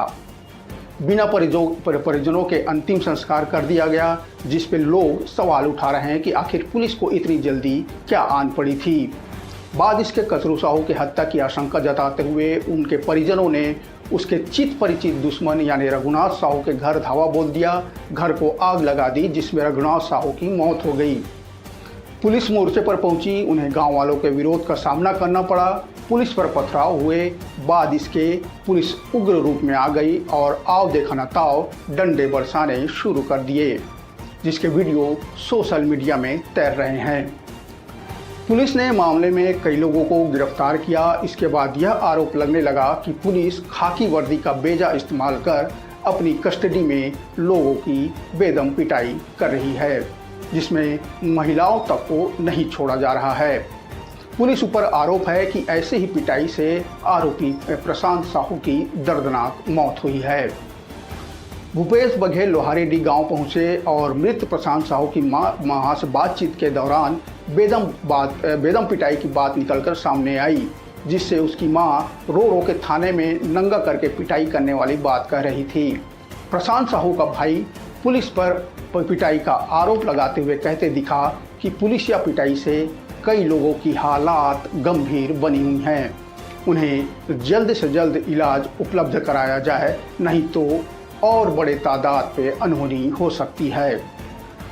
बिना परिजनों के अंतिम संस्कार कर दिया गया, जिस पे लोग सवाल उठा रहे हैं कि आखिर पुलिस को इतनी जल्दी क्या आन पड़ी थी। बाद इसके कचरू साहू की हत्या की आशंका जताते हुए उनके परिजनों ने उसके चित परिचित दुश्मन यानी रघुनाथ साहू के घर धावा बोल दिया, घर को आग लगा दी, जिसमें रघुनाथ साहू की मौत हो गई। पुलिस मोर्चे पर पहुंची, उन्हें गांव वालों के विरोध का सामना करना पड़ा, पुलिस पर पथराव हुए। बाद इसके पुलिस उग्र रूप में आ गई और आओ देखा ना ताओ डंडे बरसाने शुरू कर दिए, जिसके वीडियो सोशल मीडिया में तैर रहे हैं। पुलिस ने मामले में कई लोगों को गिरफ्तार किया। इसके बाद यह आरोप लगने लगा कि पुलिस खाकी वर्दी का बेजा इस्तेमाल कर अपनी कस्टडी में लोगों की बेदम पिटाई कर रही है, जिसमें महिलाओं तक को नहीं छोड़ा जा रहा है। पुलिस ऊपर आरोप है कि ऐसे ही पिटाई से आरोपी प्रशांत साहू की दर्दनाक मौत हुई है। भूपेश बघेल लोहारीडीह गांव पहुंचे और मृत प्रशांत साहू की मां से बातचीत के दौरान बेदम पिटाई की बात निकलकर सामने आई, जिससे उसकी मां रो रो के थाने में नंगा करके पिटाई करने वाली बात कह रही थी। प्रशांत साहू का भाई पुलिस पर पिटाई का आरोप लगाते हुए कहते दिखा कि पुलिस या पिटाई से कई लोगों की हालात गंभीर बनी हुई हैं। उन्हें जल्द से जल्द इलाज उपलब्ध कराया जाए, नहीं तो और बड़े तादाद पे अनहोनी हो सकती है।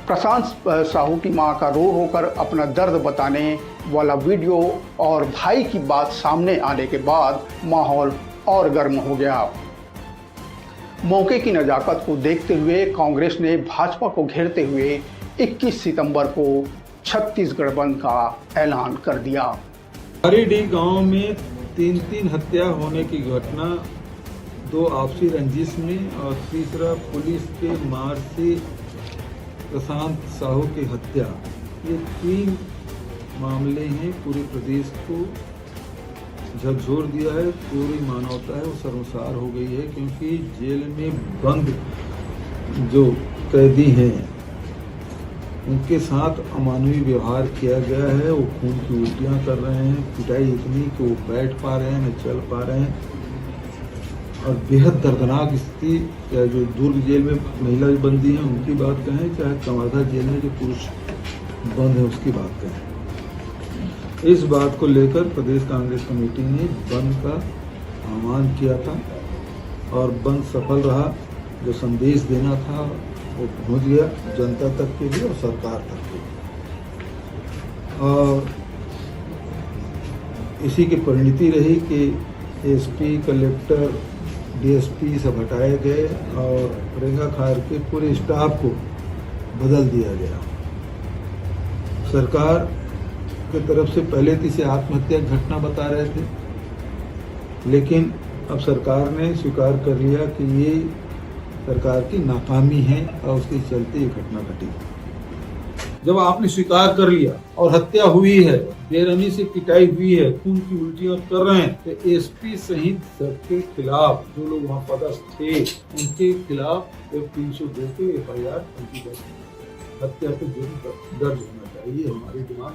प्रशांत साहू की मां का रो रो कर अपना दर्द बताने वाला वीडियो और भाई की बात सामने आने के बाद माहौल और गर्म हो गया। मौके की नज़ाकत को देखते हुए कांग्रेस ने भाजपा को घेरते हुए 21 सितंबर को छत्तीसगढ़ बंद का ऐलान कर दिया। हरिडीह गांव में 3 हत्या होने की घटना, 2 आपसी रंजिश में और तीसरा पुलिस के मार से प्रशांत साहू की हत्या, ये 3 मामले हैं पूरे प्रदेश को झकझोर दिया है। पूरी मानवता है वो शर्मसार हो गई है, क्योंकि जेल में बंद जो कैदी हैं उनके साथ अमानवीय व्यवहार किया गया है। वो खून की उल्टियाँ कर रहे हैं, पिटाई इतनी कि वो बैठ पा रहे हैं, न चल पा रहे हैं, और बेहद दर्दनाक स्थिति। चाहे जो दुर्ग जेल में महिला बंदी हैं उनकी बात कहें, चाहे कवर्धा जेल में जो पुरुष बंद है उसकी बात कहें। इस बात को लेकर प्रदेश कांग्रेस कमेटी ने बंद का आह्वान किया था और बंद सफल रहा। जो संदेश देना था वो पहुंच गया जनता तक के लिए और सरकार तक के लिए। और इसी की परिणति रही कि एसपी, कलेक्टर, डीएसपी सब हटाए गए और रेंगा खार के पूरे स्टाफ को बदल दिया गया। सरकार की तरफ से पहले तो इसे आत्महत्या घटना बता रहे थे, लेकिन अब सरकार ने स्वीकार कर लिया कि ये सरकार की नाकामी है और उसके चलते ये घटना घटी। जब आपने स्वीकार कर लिया और हत्या हुई है, बेरहमी से पिटाई हुई है, खून की उल्टियां कर रहे हैं, तो एसपी सहित सबके खिलाफ, जो लोग वहाँ पदस्थ थे उनके खिलाफ 302 के FIR हत्या पे जुर्म दर्ज होना चाहिए। हमारी डिमांड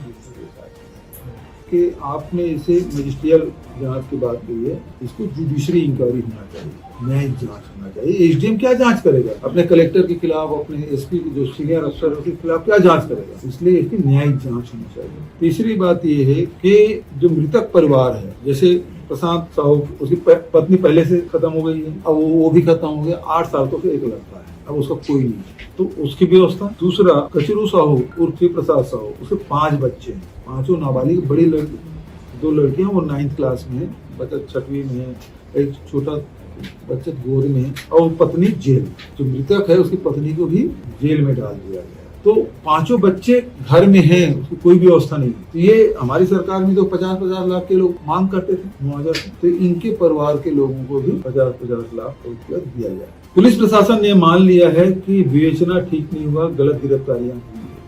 कि आपने इसे मजिस्ट्रियल जांच की बात की है, इसको जुडिशरी इंक्वायरी होना चाहिए, न्यायिक जांच होना चाहिए। एसडीएम क्या जांच करेगा? अपने कलेक्टर के खिलाफ, अपने एसपी जो सीनियर अफसर के खिलाफ क्या जांच करेगा? इसलिए इसकी न्यायिक जांच होनी चाहिए। तीसरी बात ये है कि जो मृतक परिवार है, जैसे प्रशांत साहू, उसकी पत्नी पहले से खत्म हो गई है, अब वो भी खत्म हो गया, 8 साल तो एक लड़का है, अब उसका कोई नहीं, तो उसकी व्यवस्था। दूसरा, कचरू साहू उर्फ प्रसाद साहू, उसके 5 बच्चे हैं, 5 नाबालिग, बड़ी लड़की, 2 लड़कियां, वो 9th क्लास में है, बच्चा 6वीं में है, एक छोटा बच्चा गोद में है, और पत्नी जेल। जो मृतक है उसकी पत्नी को भी जेल में डाल दिया गया। तो 5 बच्चे घर में हैं, उसकी कोई व्यवस्था नहीं। तो ये हमारी सरकार में तो 50-50 लाख के लोग मांग करते थे मुआवजा, तो इनके परिवार के लोगों को भी 50-50 लाख रुपया दिया जाए। पुलिस प्रशासन ने मान लिया है कि विवेचना ठीक नहीं हुआ, गलत गिरफ्तारियां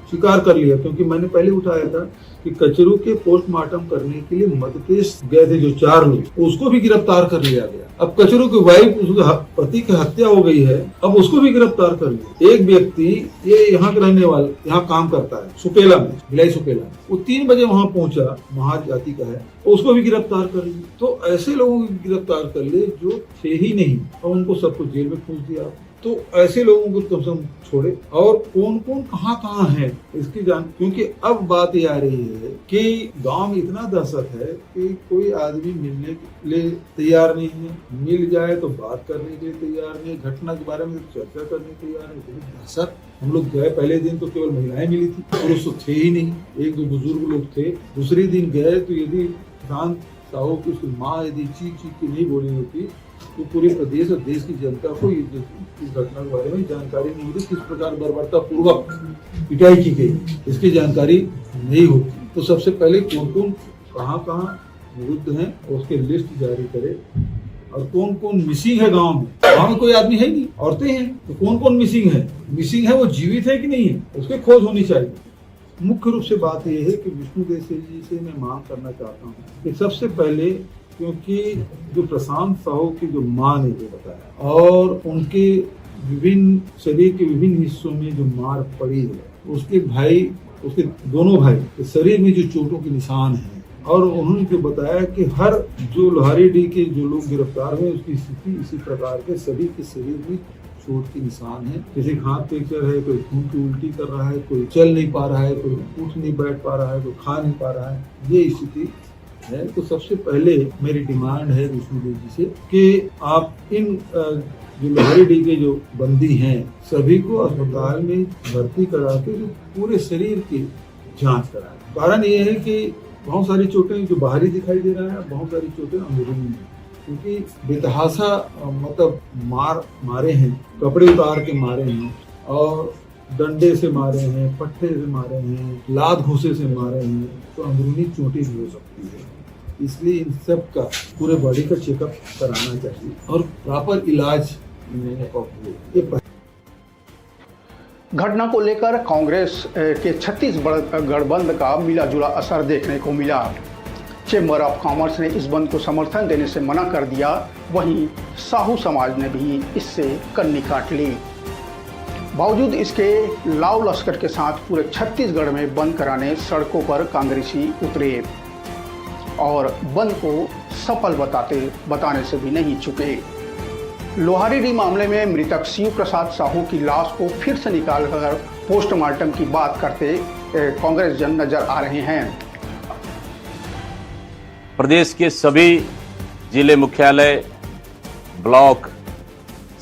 स्वीकार कर लिया, क्योंकि मैंने पहले उठाया था कि कचरू के पोस्टमार्टम करने के लिए मध्य प्रदेश गए थे जो 4 लोग, उसको भी गिरफ्तार कर लिया गया। अब कचरू की वाइफ, उसके पति की हत्या हो गई है, अब उसको भी गिरफ्तार कर लिया। एक व्यक्ति, ये यहाँ के रहने वाला, यहाँ काम करता है सुकेला में, भिलाई सुकेला में, वो 3 बजे वहाँ पहुंचा, महार जाति का है, उसको भी गिरफ्तार कर लिया। तो ऐसे लोगों को गिरफ्तार कर ले जो थे ही नहीं, और उनको सबको जेल में पूछ दिया। तो ऐसे लोगों को कम से कम छोड़े, और कौन कौन कहाँ है इसकी जान, क्योंकि अब बात ये आ रही है कि गांव में इतना दहशत है कि कोई आदमी मिलने के लिए तैयार नहीं है, मिल जाए तो बात करने के लिए तैयार नहीं, घटना के बारे में चर्चा करने के तैयार नहीं। दहशत। हम लोग गए पहले दिन तो केवल महिलाएं मिली थी, पुरुष तो थे ही नहीं, 1-2 बुजुर्ग लोग थे। दूसरे दिन गए तो यदि प्रशांत साहू की उसकी माँ यदि चीख के नहीं बोली होती तो पूरे प्रदेश और देश की जनता को इस घटना के बारे में जानकारी नहीं होती, किस प्रकार बर्बरता पूर्वक पिटाई की गई, इसकी जानकारी नहीं होती। तो सबसे पहले कौन कौन कहाँ विरुद्ध हैं उसके लिस्ट जारी करे, और कौन कौन मिसिंग है गांव में कोई आदमी है नहीं, औरतें हैं, तो कौन कौन मिसिंग है, वो जीवित है कि नहीं है, उसकी खोज होनी चाहिए। मुख्य रूप से बात यह है कि विष्णुदेव जी से मैं मांग करना चाहता हूँ कि सबसे पहले, क्योंकि जो प्रशांत साहू की जो मां ने जो बताया और उनके विभिन्न शरीर के विभिन्न हिस्सों में जो मार पड़ी है, उसके भाई, उसके दोनों भाई के शरीर में जो चोटों के निशान हैं, और उन्होंने जो बताया कि हर जो लोहारीडीह के जो लोग गिरफ्तार हुए उसकी स्थिति इसी प्रकार के सभी के शरीर में चोट के निशान है। किसी का हाथ फ्रैक्चर है, कोई खून की उल्टी कर रहा है, कोई चल नहीं पा रहा है, कोई उठ नहीं बैठ पा रहा है, कोई खा नहीं पा रहा है, ये स्थिति है। तो सबसे पहले मेरी डिमांड है विष्णुदेव जी से कि आप इन जो लोहारीडीह के जो बंदी हैं सभी को अस्पताल में भर्ती करा के पूरे शरीर की जांच कराएं। कारण ये है कि बहुत सारी चोटें जो बाहरी दिखाई दे रहा है, बहुत सारी चोटें अंदरूनी हैं, क्योंकि बेतहाशा मतलब मारे हैं, कपड़े उतार के मारे हैं और डंडे से मारे हैं, पट्टे से मारे हैं, लात घूसे से मारे हैं, तो अंदरूनी चोटें भी हो सकती है। इसलिए इन सब का पूरे बॉडी का चेकअप कराना चाहिए और प्रॉपर इलाज ये घटना को लेकर कांग्रेस के छत्तीसगढ़ बंद का मिला जुला असर देखने को मिला। चेंबर ऑफ कॉमर्स ने इस बंद को समर्थन देने से मना कर दिया, वहीं साहू समाज ने भी इससे कन्नी काट ली। बावजूद इसके लाव लश्कर के साथ पूरे छत्तीसगढ़ में बंद कराने सड़कों पर कांग्रेसी उतरे और बंद को सफल बताने से भी नहीं चुके। लोहारीडीह मामले में मृतक शिव प्रसाद साहू की लाश को फिर से निकालकर पोस्टमार्टम की बात करते कांग्रेस जन नजर आ रहे हैं। प्रदेश के सभी जिले मुख्यालय, ब्लॉक,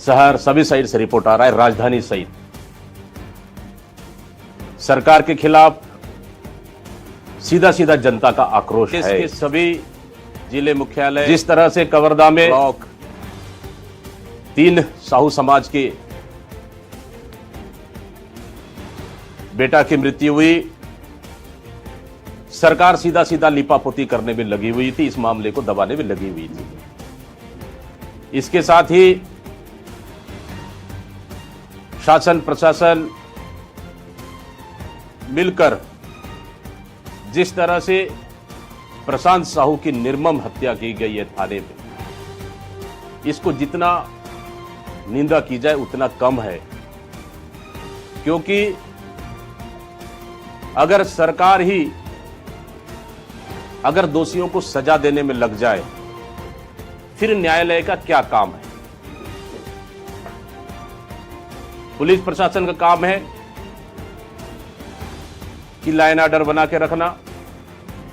शहर सभी साइड से रिपोर्ट आ रहा है, राजधानी सहित सरकार के खिलाफ सीधा सीधा जनता का आक्रोश है। इसके सभी जिले मुख्यालय, जिस तरह से कवर्धा में ब्लॉक 3 साहू समाज के बेटा की मृत्यु हुई, सरकार सीधा सीधा लिपापोती करने में लगी हुई थी, इस मामले को दबाने में लगी हुई थी। इसके साथ ही शासन प्रशासन मिलकर जिस तरह से प्रशांत साहू की निर्मम हत्या की गई है थाने में, इसको जितना निंदा की जाए उतना कम है, क्योंकि अगर सरकार ही अगर दोषियों को सजा देने में लग जाए फिर न्यायालय का क्या काम है। पुलिस प्रशासन का काम है कि लाइन ऑर्डर बना के रखना,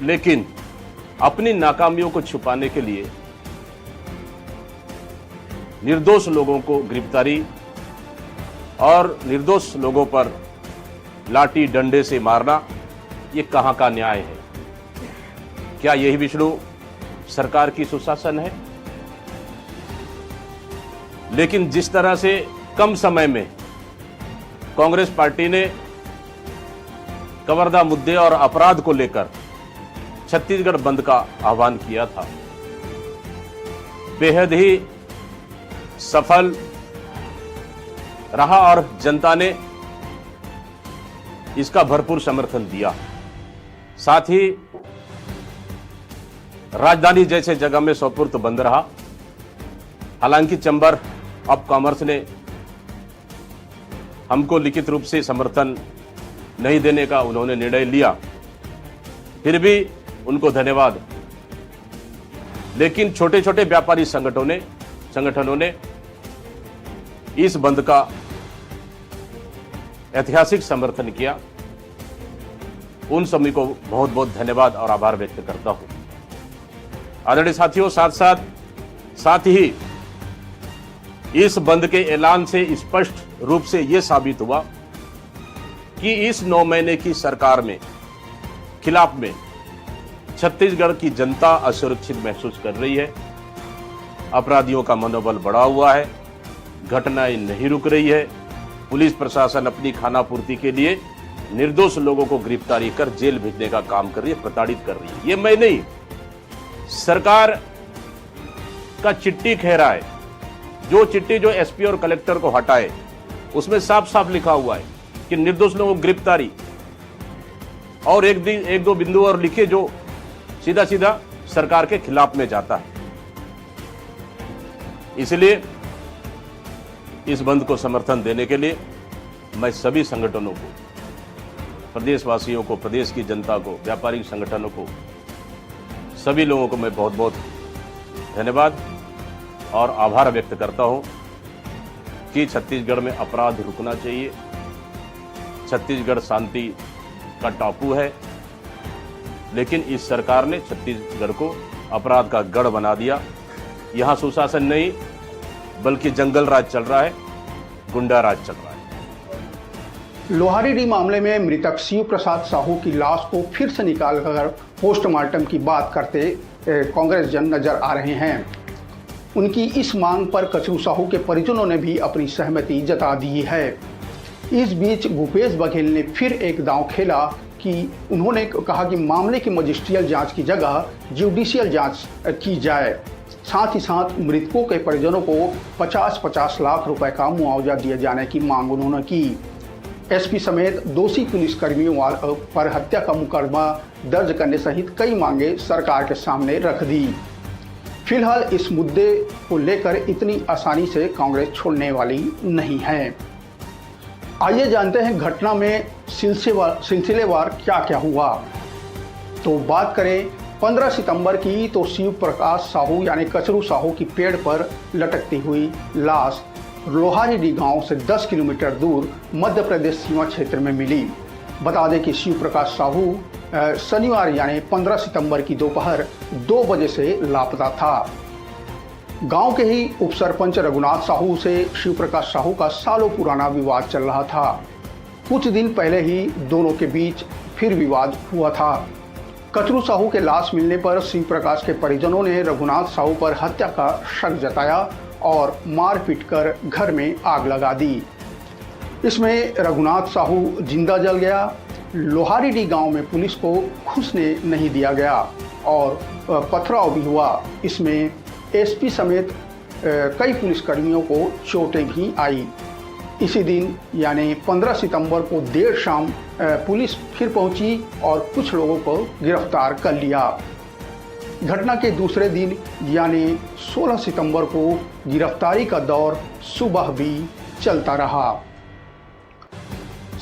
लेकिन अपनी नाकामियों को छुपाने के लिए निर्दोष लोगों को गिरफ्तारी और निर्दोष लोगों पर लाठी डंडे से मारना, ये कहां का न्याय है? क्या यही विष्णु सरकार की सुशासन है? लेकिन जिस तरह से कम समय में कांग्रेस पार्टी ने कवर्धा मुद्दे और अपराध को लेकर छत्तीसगढ़ बंद का आह्वान किया था, बेहद ही सफल रहा और जनता ने इसका भरपूर समर्थन दिया। साथ ही राजधानी जैसे जगह में सोपुर बंद रहा। हालांकि चैम्बर ऑफ कॉमर्स ने हमको लिखित रूप से समर्थन नहीं देने का उन्होंने निर्णय लिया, फिर भी उनको धन्यवाद। लेकिन छोटे छोटे व्यापारी संगठनों ने इस बंद का ऐतिहासिक समर्थन किया। उन सभी को बहुत बहुत धन्यवाद और आभार व्यक्त करता हूं। आदरणीय साथियों, साथ ही इस बंद के ऐलान से स्पष्ट रूप से यह साबित हुआ कि इस 9 महीने की सरकार में खिलाफ में छत्तीसगढ़ की जनता असुरक्षित महसूस कर रही है। अपराधियों का मनोबल बढ़ा हुआ है, घटनाएं नहीं रुक रही है। पुलिस प्रशासन अपनी खानापूर्ति के लिए निर्दोष लोगों को गिरफ्तारी कर जेल भेजने का काम कर रही है, प्रताड़ित कर रही है। ये मैं नहीं, सरकार का चिट्ठी कह रहा है। जो चिट्ठी जो एसपी और कलेक्टर को हटाए उसमें साफ साफ लिखा हुआ है कि निर्दोष लोगों को गिरफ्तारी, और एक दो बिंदु और लिखे जो सीधा सीधा सरकार के खिलाफ में जाता है। इसलिए इस बंद को समर्थन देने के लिए मैं सभी संगठनों को, प्रदेशवासियों को, प्रदेश की जनता को, व्यापारिक संगठनों को, सभी लोगों को मैं बहुत बहुत धन्यवाद और आभार व्यक्त करता हूं कि छत्तीसगढ़ में अपराध रुकना चाहिए। छत्तीसगढ़ शांति का टापू है, लेकिन इस सरकार ने छत्तीसगढ़ को अपराध का गढ़ बना दिया। यहाँ सुशासन नहीं बल्कि जंगल राज चल रहा है, गुंडा राज चल रहा है। लोहारीडीह मामले में मृतक शिव प्रसाद साहू की लाश को फिर से निकालकर पोस्टमार्टम की बात करते कांग्रेस जन नजर आ रहे हैं। उनकी इस मांग पर कचरू साहू के परिजनों ने भी अपनी सहमति जता दी है। इस बीच भूपेश बघेल ने फिर एक दांव खेला कि उन्होंने कहा कि मामले की मजिस्ट्रियल जांच की जगह जुडिशियल जांच की जाए। साथ ही साथ मृतकों के परिजनों को 50-50 लाख रुपए का मुआवजा दिए जाने की मांग उन्होंने की। एसपी समेत दोषी पुलिसकर्मियों पर हत्या का मुकदमा दर्ज करने सहित कई मांगे सरकार के सामने रख दी। फिलहाल इस मुद्दे को लेकर इतनी आसानी से कांग्रेस छोड़ने वाली नहीं है। आइए जानते हैं घटना में सिलसिलेवार क्या क्या हुआ। तो बात करें 15 सितंबर की, तो शिव प्रकाश साहू यानी कचरू साहू की पेड़ पर लटकती हुई लाश लोहारीडीह गांव से 10 किलोमीटर दूर मध्य प्रदेश सीमा क्षेत्र में मिली। बता दें कि शिव प्रकाश साहू शनिवार यानी 15 सितंबर की दोपहर 2 बजे से लापता था। गांव के ही उप सरपंच रघुनाथ साहू से शिव प्रकाश साहू का सालों पुराना विवाद चल रहा था। कुछ दिन पहले ही दोनों के बीच फिर विवाद हुआ था। कचरू साहू के लाश मिलने पर शिव प्रकाश के परिजनों ने रघुनाथ साहू पर हत्या का शक जताया और मारपीट कर घर में आग लगा दी। इसमें रघुनाथ साहू जिंदा जल गया। लोहारीडीह गांव में पुलिस को घुसने नहीं दिया गया और पथराव भी हुआ। इसमें एसपी समेत कई पुलिसकर्मियों को चोटें भी आई। इसी दिन यानी 15 सितंबर को देर शाम पुलिस फिर पहुंची और कुछ लोगों को गिरफ्तार कर लिया। घटना के दूसरे दिन यानी 16 सितंबर को गिरफ्तारी का दौर सुबह भी चलता रहा।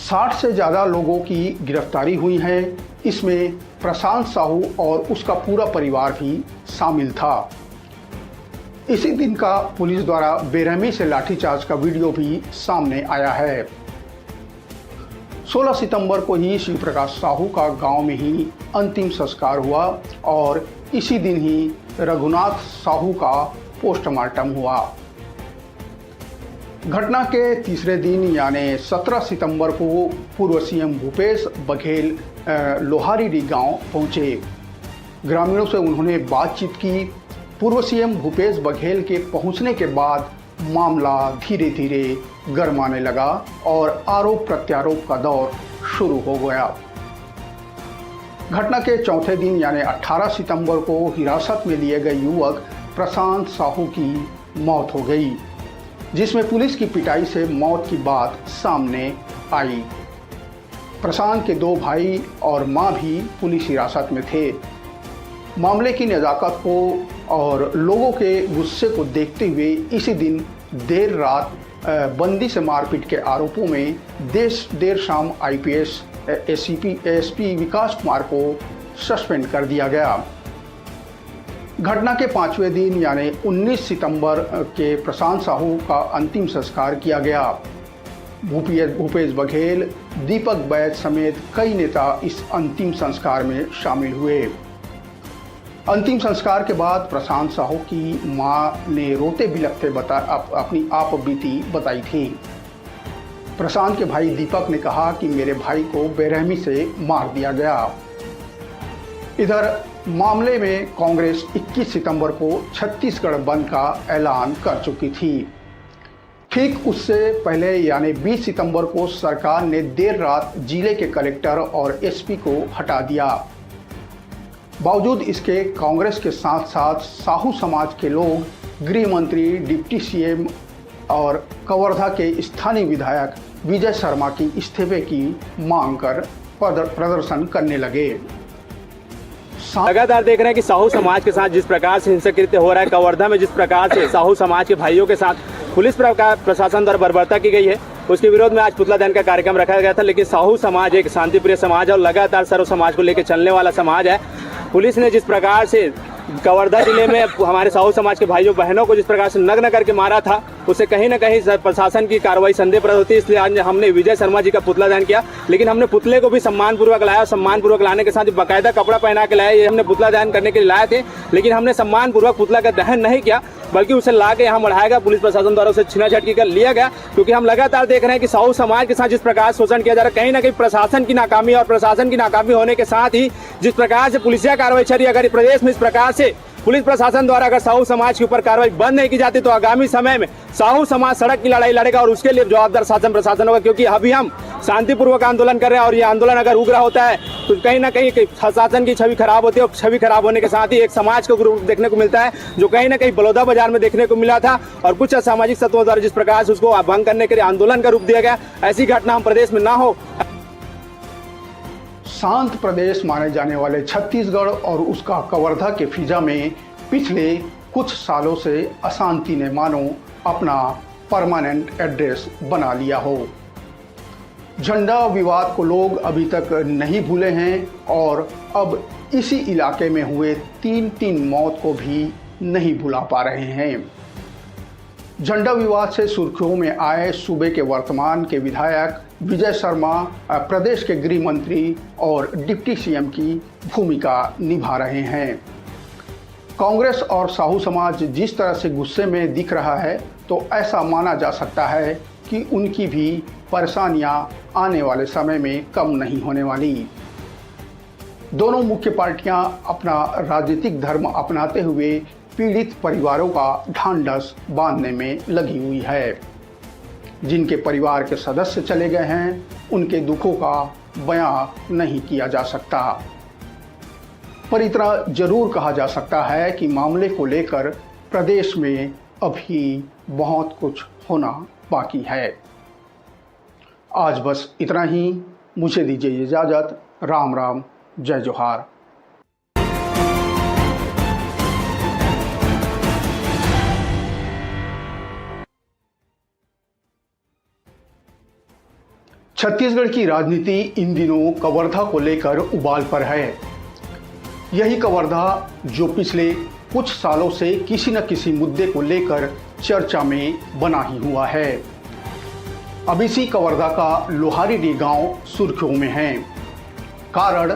60 से ज़्यादा लोगों की गिरफ्तारी हुई है। इसमें प्रशांत साहू और उसका पूरा परिवार भी शामिल था। इसी दिन का पुलिस द्वारा बेरहमी से लाठीचार्ज का वीडियो भी सामने आया है। 16 सितंबर को ही शिव प्रकाश साहू का गांव में ही अंतिम संस्कार हुआ और इसी दिन ही रघुनाथ साहू का पोस्टमार्टम हुआ। घटना के तीसरे दिन यानी 17 सितंबर को पूर्व सीएम भूपेश बघेल लोहारीडीह गांव पहुंचे। ग्रामीणों से उन्होंने बातचीत की। पूर्व सीएम भूपेश बघेल के पहुंचने के बाद मामला धीरे धीरे गरमाने लगा और आरोप प्रत्यारोप का दौर शुरू हो गया। घटना के चौथे दिन यानी 18 सितंबर को हिरासत में लिए गए युवक प्रशांत साहू की मौत हो गई, जिसमें पुलिस की पिटाई से मौत की बात सामने आई। प्रशांत के 2 भाई और मां भी पुलिस हिरासत में थे। मामले की नज़ाकत को और लोगों के गुस्से को देखते हुए इसी दिन देर रात बंदी से मारपीट के आरोपों में देर शाम आईपीएस एसपी विकास कुमार को सस्पेंड कर दिया गया। घटना के 5वें दिन यानी 19 सितंबर के प्रशांत साहू का अंतिम संस्कार किया गया। भूपेश बघेल, दीपक बैद समेत कई नेता इस अंतिम संस्कार में शामिल हुए। अंतिम संस्कार के बाद प्रशांत साहू की मां ने रोते बिलखते अपनी आप बीती बताई थी। प्रशांत के भाई दीपक ने कहा कि मेरे भाई को बेरहमी से मार दिया गया। इधर मामले में कांग्रेस 21 सितंबर को छत्तीसगढ़ बंद का ऐलान कर चुकी थी। ठीक उससे पहले यानी 20 सितंबर को सरकार ने देर रात जिले के कलेक्टर और एसपी को हटा दिया। बावजूद इसके कांग्रेस के साथ साथ साहू समाज के लोग गृह मंत्री, डिप्टी सीएम और कवर्धा के स्थानीय विधायक विजय शर्मा की इस्तीफे की मांग कर प्रदर्शन करने लगे। लगातार देख रहे हैं कि साहू समाज के साथ जिस प्रकार से हिंसक कृत्य हो रहा है, कवर्धा में जिस प्रकार से साहू समाज के भाइयों के साथ पुलिस प्रशासन द्वारा बर्बरता की गई है, उसके विरोध में आज पुतला दहन का कार्यक्रम रखा गया था। लेकिन साहू समाज एक शांतिप्रिय समाज है और लगातार सर्व समाज को लेकर चलने वाला समाज है। पुलिस ने जिस प्रकार से कवर्धा जिले में हमारे साहू समाज के भाइयों बहनों को जिस प्रकार से नग्न करके मारा था, उससे कहीं ना कहीं प्रशासन की कार्रवाई संदेहप्रद होती है। इसलिए आज हमने विजय शर्मा जी का पुतला दहन किया, लेकिन हमने पुतले को भी सम्मानपूर्वक लाया और सम्मानपूर्वक लाने के साथ बाकायदा कपड़ा पहना के लाया। ये हमने पुतला दहन करने के लिए लाए थे, लेकिन हमने सम्मानपूर्वक पुतला का दहन नहीं किया, बल्कि उसे ला के यहाँ बढ़ाया गया। पुलिस प्रशासन द्वारा उसे छीना झटकी कर लिया गया, क्योंकि हम लगातार देख रहे हैं कि साहू समाज के साथ जिस प्रकार शोषण किया जा रहा है, कहीं ना कहीं प्रशासन की नाकामी और प्रशासन की नाकामी होने के साथ ही जिस प्रकार से पुलिसिया कार्रवाई चल रही है, अगर प्रदेश में इस प्रकार से पुलिस प्रशासन द्वारा अगर साहू समाज के ऊपर कार्रवाई बंद नहीं की जाती तो आगामी समय में साहू समाज सड़क की लड़ाई लड़ेगा और उसके लिए जवाबदार शासन प्रशासन होगा। क्योंकि अभी हम शांतिपूर्वक आंदोलन कर रहे हैं और ये आंदोलन अगर उग्र होता है तो कहीं ना कहीं शासन की छवि खराब होती है और छवि खराब होने के साथ ही एक समाज को ग्रुप देखने को मिलता है, जो कहीं ना कहीं बलौदा बाजार में देखने को मिला था और कुछ असामाजिक तत्वों द्वारा जिस प्रकार से उसको भंग करने के लिए आंदोलन का रूप दिया गया, ऐसी घटना हम प्रदेश में ना हो। शांत प्रदेश माने जाने वाले छत्तीसगढ़ और उसका कवर्धा के फिजा में पिछले कुछ सालों से अशांति ने मानो अपना परमानेंट एड्रेस बना लिया हो। झंडा विवाद को लोग अभी तक नहीं भूले हैं और अब इसी इलाके में हुए 3 मौत को भी नहीं भुला पा रहे हैं। झंडा विवाद से सुर्खियों में आए सूबे के वर्तमान के विधायक विजय शर्मा प्रदेश के गृह मंत्री और डिप्टी सीएम की भूमिका निभा रहे हैं। कांग्रेस और साहू समाज जिस तरह से गुस्से में दिख रहा है तो ऐसा माना जा सकता है कि उनकी भी परेशानियां आने वाले समय में कम नहीं होने वाली। दोनों मुख्य पार्टियां अपना राजनीतिक धर्म अपनाते हुए पीड़ित परिवारों का ढांढस बांधने में लगी हुई है। जिनके परिवार के सदस्य चले गए हैं उनके दुखों का बयां नहीं किया जा सकता, पर इतना जरूर कहा जा सकता है कि मामले को लेकर प्रदेश में अभी बहुत कुछ होना बाकी है। आज बस इतना ही, मुझे दीजिए इजाज़त। राम राम, जय जोहार। छत्तीसगढ़ की राजनीति इन दिनों कवर्धा को लेकर उबाल पर है। यही कवर्धा जो पिछले कुछ सालों से किसी न किसी मुद्दे को लेकर चर्चा में बना ही हुआ है। अब इसी कवर्धा का लोहारीडीह गांव सुर्खियों में है। कारण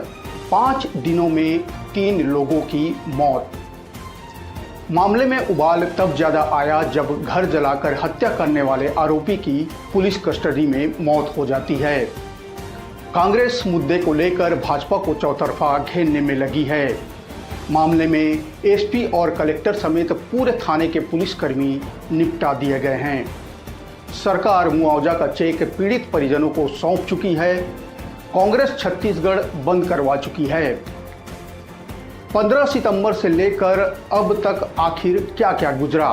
5 दिनों में 3 लोगों की मौत। मामले में उबाल तब ज्यादा आया जब घर जलाकर हत्या करने वाले आरोपी की पुलिस कस्टडी में मौत हो जाती है। कांग्रेस मुद्दे को लेकर भाजपा को चौतरफा घेरने में लगी है। मामले में एसपी और कलेक्टर समेत पूरे थाने के पुलिसकर्मी निपटा दिए गए हैं। सरकार मुआवजा का चेक पीड़ित परिजनों को सौंप चुकी है। कांग्रेस छत्तीसगढ़ बंद करवा चुकी है। 15 सितंबर से लेकर अब तक आखिर क्या क्या गुजरा?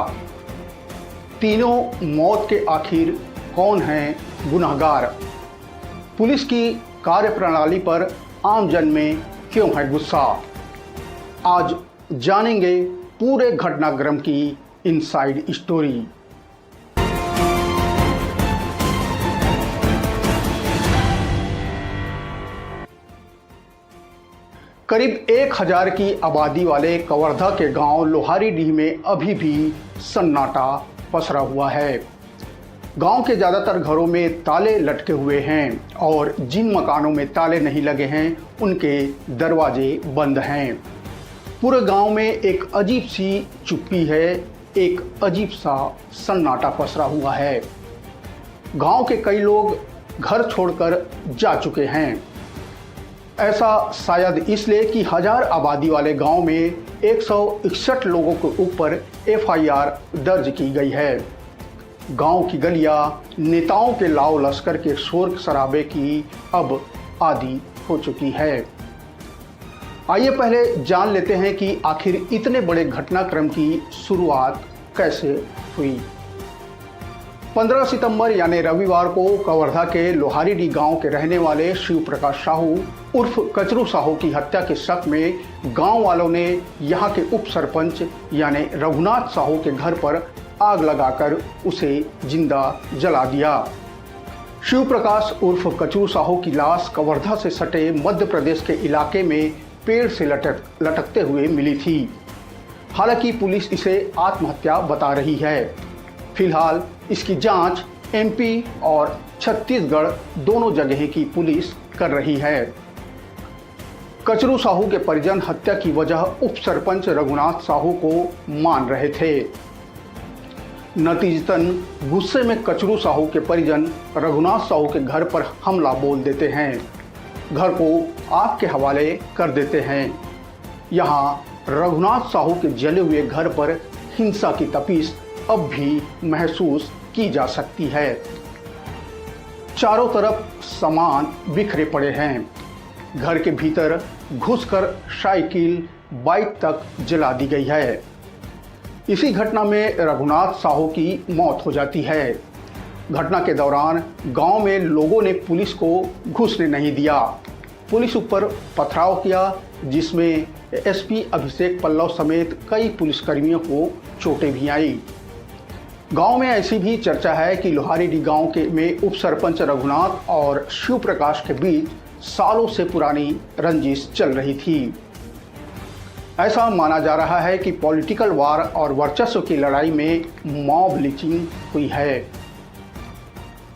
तीनों मौत के आखिर कौन है गुनहगार? पुलिस की कार्यप्रणाली पर आम जन में क्यों है गुस्सा? आज जानेंगे पूरे घटनाक्रम की इनसाइड स्टोरी। करीब 1000 की आबादी वाले कवर्धा के गांव लोहारीडीह में अभी भी सन्नाटा पसरा हुआ है। गांव के ज़्यादातर घरों में ताले लटके हुए हैं और जिन मकानों में ताले नहीं लगे हैं उनके दरवाजे बंद हैं। पूरे गांव में एक अजीब सी चुप्पी है, एक अजीब सा सन्नाटा पसरा हुआ है। गांव के कई लोग घर छोड़कर जा चुके हैं। ऐसा शायद इसलिए कि 1000 आबादी वाले गांव में 161 लोगों के ऊपर एफआईआर दर्ज की गई है। गांव की गलियां नेताओं के लाव लश्कर के शोर शराबे की अब आदी हो चुकी है। आइए पहले जान लेते हैं कि आखिर इतने बड़े घटनाक्रम की शुरुआत कैसे हुई। 15 सितंबर यानी रविवार को कवर्धा के लोहारीडीह गांव के रहने वाले शिव प्रकाश साहू उर्फ कचरू साहू की हत्या के शक में गांव वालों ने यहां के उप सरपंच यानी रघुनाथ साहू के घर पर आग लगाकर उसे जिंदा जला दिया। शिव प्रकाश उर्फ कचरू साहू की लाश कवर्धा से सटे मध्य प्रदेश के इलाके में पेड़ से लटकते हुए मिली थी। हालांकि पुलिस इसे आत्महत्या बता रही है। फिलहाल इसकी जांच एमपी और छत्तीसगढ़ दोनों जगह की पुलिस कर रही है। कचरू साहू के परिजन हत्या की वजह उप सरपंच रघुनाथ साहू को मान रहे थे। नतीजतन गुस्से में कचरू साहू के परिजन रघुनाथ साहू के घर पर हमला बोल देते हैं, घर को आग के हवाले कर देते हैं। यहाँ रघुनाथ साहू के जले हुए घर पर हिंसा की तपिश अब भी महसूस की जा सकती है। चारों तरफ सामान बिखरे पड़े हैं। घर के भीतर घुसकर साइकिल, बाइक तक जला दी गई है। इसी घटना में रघुनाथ साहू की मौत हो जाती है। घटना के दौरान गांव में लोगों ने पुलिस को घुसने नहीं दिया। पुलिस ऊपर पथराव किया, जिसमें एसपी अभिषेक पल्लव समेत कई पुलिसकर्मियों को चोटें भी आई। गांव में ऐसी भी चर्चा है कि लोहारीडीह गांव में उप सरपंच रघुनाथ और शिव प्रकाश के बीच सालों से पुरानी रंजिश चल रही थी। ऐसा माना जा रहा है कि पॉलिटिकल वार और वर्चस्व की लड़ाई में मॉब लिंचिंग हुई है।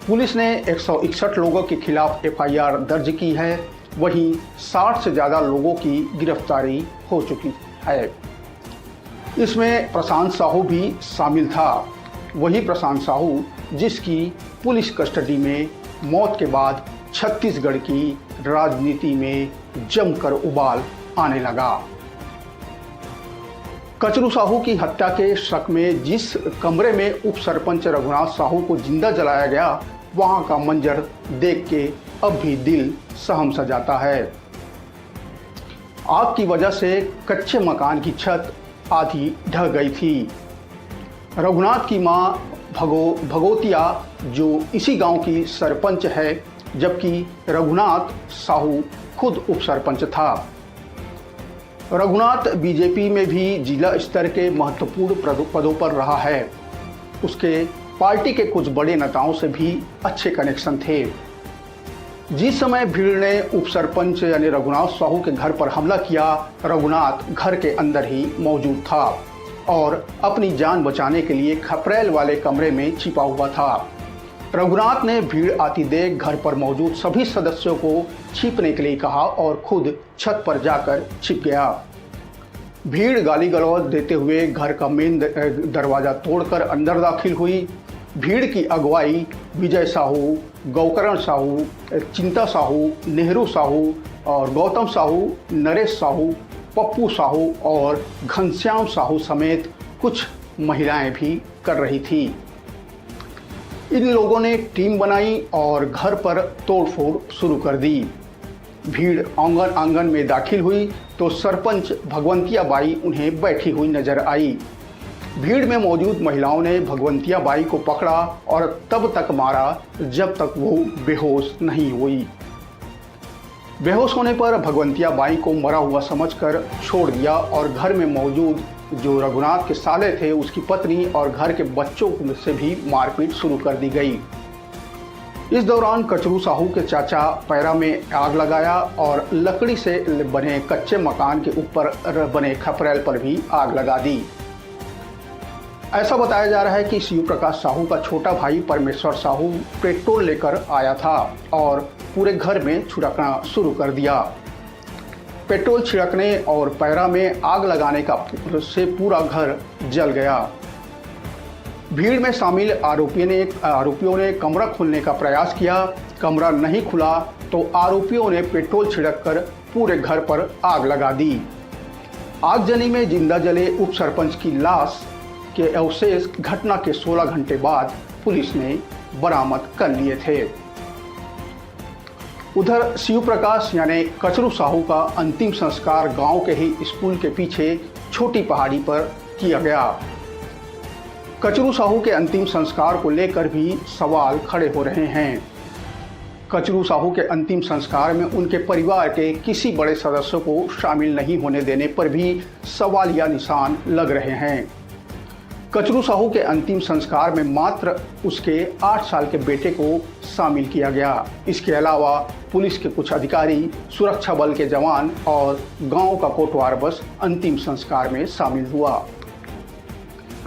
पुलिस ने 161 लोगों के खिलाफ एफआईआर दर्ज की है। वहीं 60 से ज़्यादा लोगों की गिरफ्तारी हो चुकी है। इसमें प्रशांत साहू भी शामिल था। वही प्रशांत साहू जिसकी पुलिस कस्टडी में मौत के बाद छत्तीसगढ़ की राजनीति में जमकर उबाल आने लगा। कचरू साहू की हत्या के शक में जिस कमरे में उप सरपंच रघुनाथ साहू को जिंदा जलाया गया, वहां का मंजर देख के अब भी दिल सहम सा जाता है। आग की वजह से कच्चे मकान की छत आधी ढह गई थी। रघुनाथ की मां भगोतिया जो इसी गांव की सरपंच है, जबकि रघुनाथ साहू खुद उप सरपंच था। रघुनाथ बीजेपी में भी जिला स्तर के महत्वपूर्ण पदों पर रहा है। उसके पार्टी के कुछ बड़े नेताओं से भी अच्छे कनेक्शन थे। जिस समय भीड़ ने उप सरपंच यानी रघुनाथ साहू के घर पर हमला किया, रघुनाथ घर के अंदर ही मौजूद था और अपनी जान बचाने के लिए खपरेल वाले कमरे में छिपा हुआ था। रघुनाथ ने भीड़ आती देख घर पर मौजूद सभी सदस्यों को छिपने के लिए कहा और खुद छत पर जाकर छिप गया। भीड़ गाली गलौज देते हुए घर का मेन दरवाजा तोड़कर अंदर दाखिल हुई। भीड़ की अगुवाई विजय साहू, गौकरण साहू, चिंता साहू, नेहरू साहू और गौतम साहू, नरेश साहू, पप्पू साहू और घनश्याम साहू समेत कुछ महिलाएं भी कर रही थी। इन लोगों ने टीम बनाई और घर पर तोड़फोड़ शुरू कर दी। भीड़ आंगन में दाखिल हुई तो सरपंच भगवंतिया बाई उन्हें बैठी हुई नजर आई। भीड़ में मौजूद महिलाओं ने भगवंतिया बाई को पकड़ा और तब तक मारा जब तक वो बेहोश नहीं हुई। बेहोश होने पर भगवंतिया बाई को मरा हुआ समझकर छोड़ दिया और घर में मौजूद जो रघुनाथ के साले थे, उसकी पत्नी और घर के बच्चों से भी मारपीट शुरू कर दी गई। इस दौरान कचरू साहू के चाचा पैरा में आग लगाया और लकड़ी से बने कच्चे मकान के ऊपर बने खपरेल पर भी आग लगा दी। ऐसा बताया जा रहा है कि शिव प्रकाश साहू का छोटा भाई परमेश्वर साहू पेट्रोल लेकर आया था और पूरे घर में छिड़कना शुरू कर दिया। पेट्रोल छिड़कने और पैरा में आग लगाने से पूरा घर जल गया। भीड़ में शामिल आरोपियों ने कमरा खोलने का प्रयास किया। कमरा नहीं खुला तो आरोपियों ने पेट्रोल छिड़ककर पूरे घर पर आग लगा दी। आगजनी में जिंदा जले उप सरपंच की लाश के अवशेष घटना के 16 घंटे बाद पुलिस ने बरामद कर लिए थे। उधर शिव प्रकाश यानी कचरू साहू का अंतिम संस्कार गांव के ही स्कूल के पीछे छोटी पहाड़ी पर किया गया। कचरू साहू के अंतिम संस्कार को लेकर भी सवाल खड़े हो रहे हैं। कचरू साहू के अंतिम संस्कार में उनके परिवार के किसी बड़े सदस्य को शामिल नहीं होने देने पर भी सवालिया निशान लग रहे हैं। कचरू साहू के अंतिम संस्कार में मात्र उसके 8 साल के बेटे को शामिल किया गया। इसके अलावा पुलिस के कुछ अधिकारी, सुरक्षा बल के जवान और गांव का कोटवार बस अंतिम संस्कार में शामिल हुआ।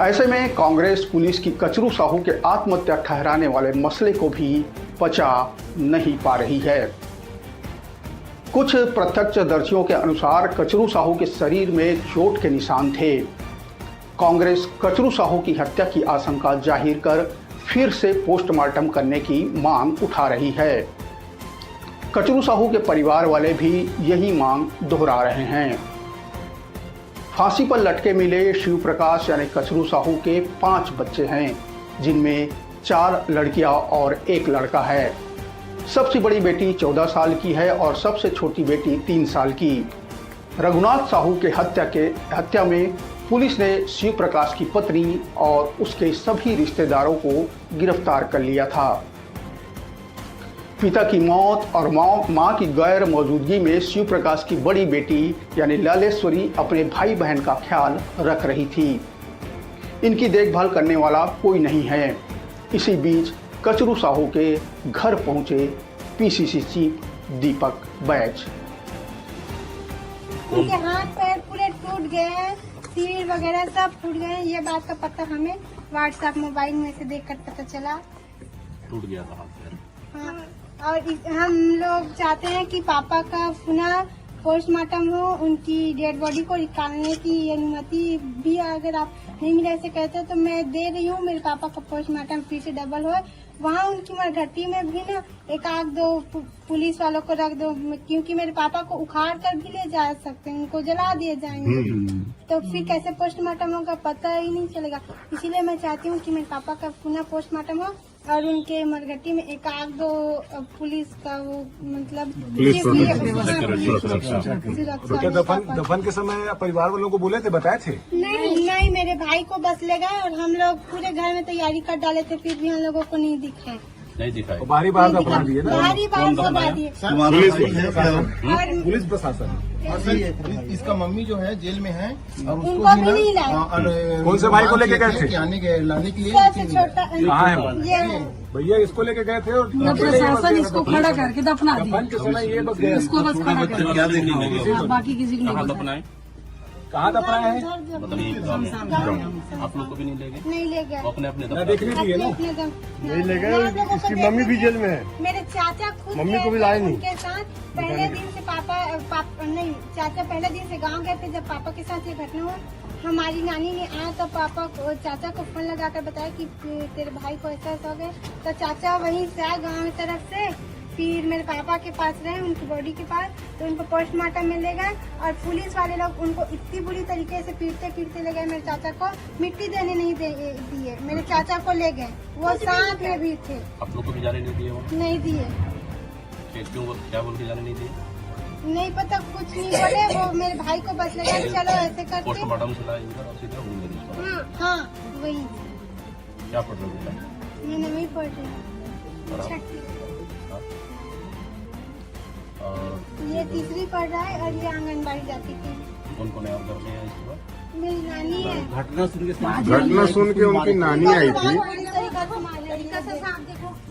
ऐसे में कांग्रेस पुलिस की कचरू साहू के आत्महत्या ठहराने वाले मसले को भी पचा नहीं पा रही है। कुछ प्रत्यक्षदर्शियों के अनुसार कचरू साहू के शरीर में चोट के निशान थे। कांग्रेस कचरू साहू की हत्या की आशंका जाहिर कर फिर से पोस्टमार्टम करने की मांग उठा रही है। कचरू साहू के परिवार वाले भी यही मांग दोहरा रहे हैं। फांसी पर लटके मिले शिव प्रकाश यानी कचरू साहू के 5 बच्चे हैं, जिनमें 4 लड़कियां और 1 लड़का है। सबसे बड़ी बेटी 14 साल की है और सबसे छोटी बेटी 3 साल की। रघुनाथ साहू के हत्या में पुलिस ने शिव प्रकाश की पत्नी और उसके सभी रिश्तेदारों को गिरफ्तार कर लिया था। पिता की मौत और मां की गैर मौजूदगी में शिव प्रकाश की बड़ी बेटी यानी लालेश्वरी अपने भाई बहन का ख्याल रख रही थी। इनकी देखभाल करने वाला कोई नहीं है। इसी बीच कचरू साहू के घर पहुंचे पीसीसी चीफ दीपक बैज। उनके हाथ पैर पूरे टूट गए हैं, सिर वगैरह सब फूट गए हैं। ये बात का पता हमें व्हाट्सएप मोबाइल में से देखकर पता चला। टूट गया था हाथ पैर। हाँ, और हम लोग चाहते हैं कि पापा का पुनः पोस्टमार्टम हो, उनकी डेड बॉडी को निकालने की अनुमति भी अगर आप नहीं मिले ऐसे कहते तो मैं दे रही हूँ। मेरे पापा का पोस्टमार्टम फिर से डबल हो। वहाँ उनकी मरघट्टी में भी ना 1-2 पुलिस वालों को रख दो, क्योंकि मेरे पापा को उखाड़ कर भी ले जा सकते हैं, उनको जला दिए जाएंगे। तो फिर कैसे पोस्टमार्टम होगा पता ही नहीं चलेगा। इसीलिए मैं चाहती हूँ कि मेरे पापा का पुनः पोस्टमार्टम हो और उनके मरघट्टी में 1-2 पुलिस का वो मतलब दफन के समय परिवार वालों को बोले थे, बताए थे? नहीं, मेरे भाई को बस ले गए और हम लोग पूरे घर में तैयारी कर डाले थे, फिर भी हम लोगों को नहीं दिखा। बारी बार दफना दिए ना, बारी बार दफना दिए पुलिस प्रशासन। इसका मम्मी जो है जेल में है और उनको भी नहीं लाए। कौन से भाई को लेके गए थे? लाने के लिए सबसे छोटा कहाँ है भैया? इसको लेके गए थे और प्रशासन इसको खड़ा करके दफना दिया। दफन के समय ये लोग गए, इसको बस खड़ा करके, बाकी किसी को नहीं। कहाँ दफनाया है? आप लोग को भी नहीं ले गए? नहीं ले गए, अपने देखने दिए ना, नहीं ले गए। इसकी मम्मी भी जेल में है। मेरे चाचा खुद मम्मी को भी लाए नहीं। उनके साथ पहले दिन से पापा नहीं, चाचा पहले दिन से गांव गए थे। जब पापा के साथ ये घटना हुआ, हमारी नानी ने आया तो पापा को चाचा को फोन लगाकर बताया कि तेरे भाई को ऐसा हो गया। तो चाचा वहीं से आए गाँव की तरफ से, फिर मेरे पापा के पास रहे, उनकी बॉडी के पास, तो उनको पोस्टमार्टम में ले गए और पुलिस वाले लोग उनको इतनी बुरी तरीके से पीटते ले गए। मेरे चाचा को मिट्टी देने नहीं दिए, मेरे चाचा को ले गए, वो साथ में भी थे। आप लोग को भी जाने नहीं दिए? वो नहीं दिए। क्यों, क्या बोल के जाने नहीं दिए? नहीं पता, कुछ नहीं बोले। वो मेरे भाई को बस लगा चलो ऐसे करके पोस्टमार्टम से लाए इधर और सीधा घूम गए। हाँ वही। क्या पढ़ रहे हो? मैं नहीं पढ़ रही, ये 3री पढ़ रहा है और ये आंगनबाड़ी जाती थी। कौन कौन है और घर में है इसके बाद? मेरी नानी है। घटना सुन के उनकी नानी आई थी।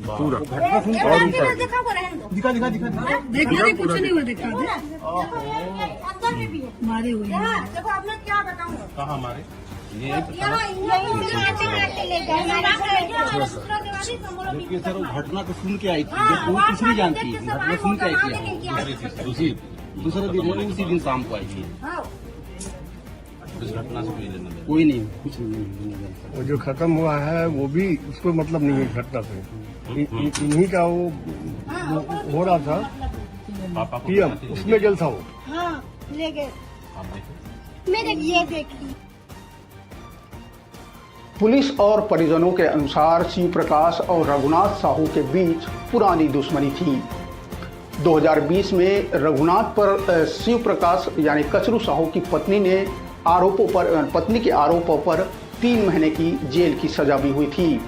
पूरा घटना सुन के दिखा कुछ नहीं हुआ, दिखा मारे हुए। देखो अब मैं क्या बताऊँ? कहाँ मारे? सर वो घटना तो सुन के आई थी, वो कुछ नहीं जानती, घटना सुन के आई थी। दूसरे दिन उसी दिन शाम को आई थी। इस घटना से कोई नहीं, कुछ नहीं। वो जो खत्म हुआ है वो भी उसको मतलब नहीं है घटना से। इन्हीं का वो हो रहा था पापा को पीएम, उसमें जल था वो। हाँ ले गए, मेरे ये देखी। पुलिस और परिजनों के अनुसार शिव प्रकाश और रघुनाथ साहू के बीच पुरानी दुश्मनी थी। 2020 में रघुनाथ पर शिव प्रकाश यानी कचरू साहू की पत्नी के आरोपों पर 3 महीने की जेल की सजा भी हुई थी।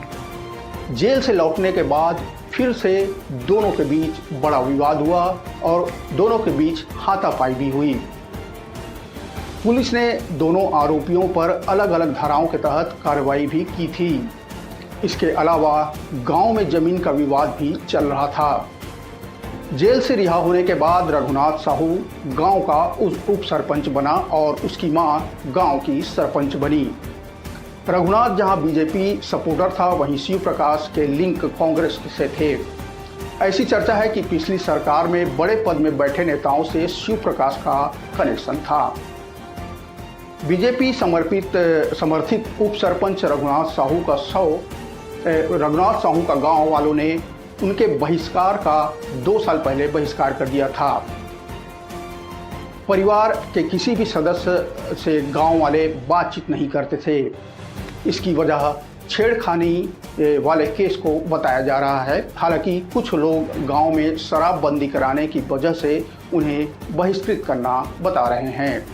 जेल से लौटने के बाद फिर से दोनों के बीच बड़ा विवाद हुआ और दोनों के बीच हाथापाई भी हुई। पुलिस ने दोनों आरोपियों पर अलग अलग धाराओं के तहत कार्रवाई भी की थी। इसके अलावा गांव में जमीन का विवाद भी चल रहा था। जेल से रिहा होने के बाद रघुनाथ साहू गांव का उप सरपंच बना और उसकी मां गांव की सरपंच बनी। रघुनाथ जहां बीजेपी सपोर्टर था, वहीं शिव प्रकाश के लिंक कांग्रेस से थे। ऐसी चर्चा है कि पिछली सरकार में बड़े पद में बैठे नेताओं से शिव प्रकाश का कनेक्शन था। बीजेपी समर्थित उप सरपंच रघुनाथ साहू का गांव वालों ने उनके बहिष्कार का 2 साल पहले बहिष्कार कर दिया था। परिवार के किसी भी सदस्य से गांव वाले बातचीत नहीं करते थे। इसकी वजह छेड़खानी वाले केस को बताया जा रहा है। हालांकि कुछ लोग गांव में शराबबंदी कराने की वजह से उन्हें बहिष्कृत करना बता रहे हैं।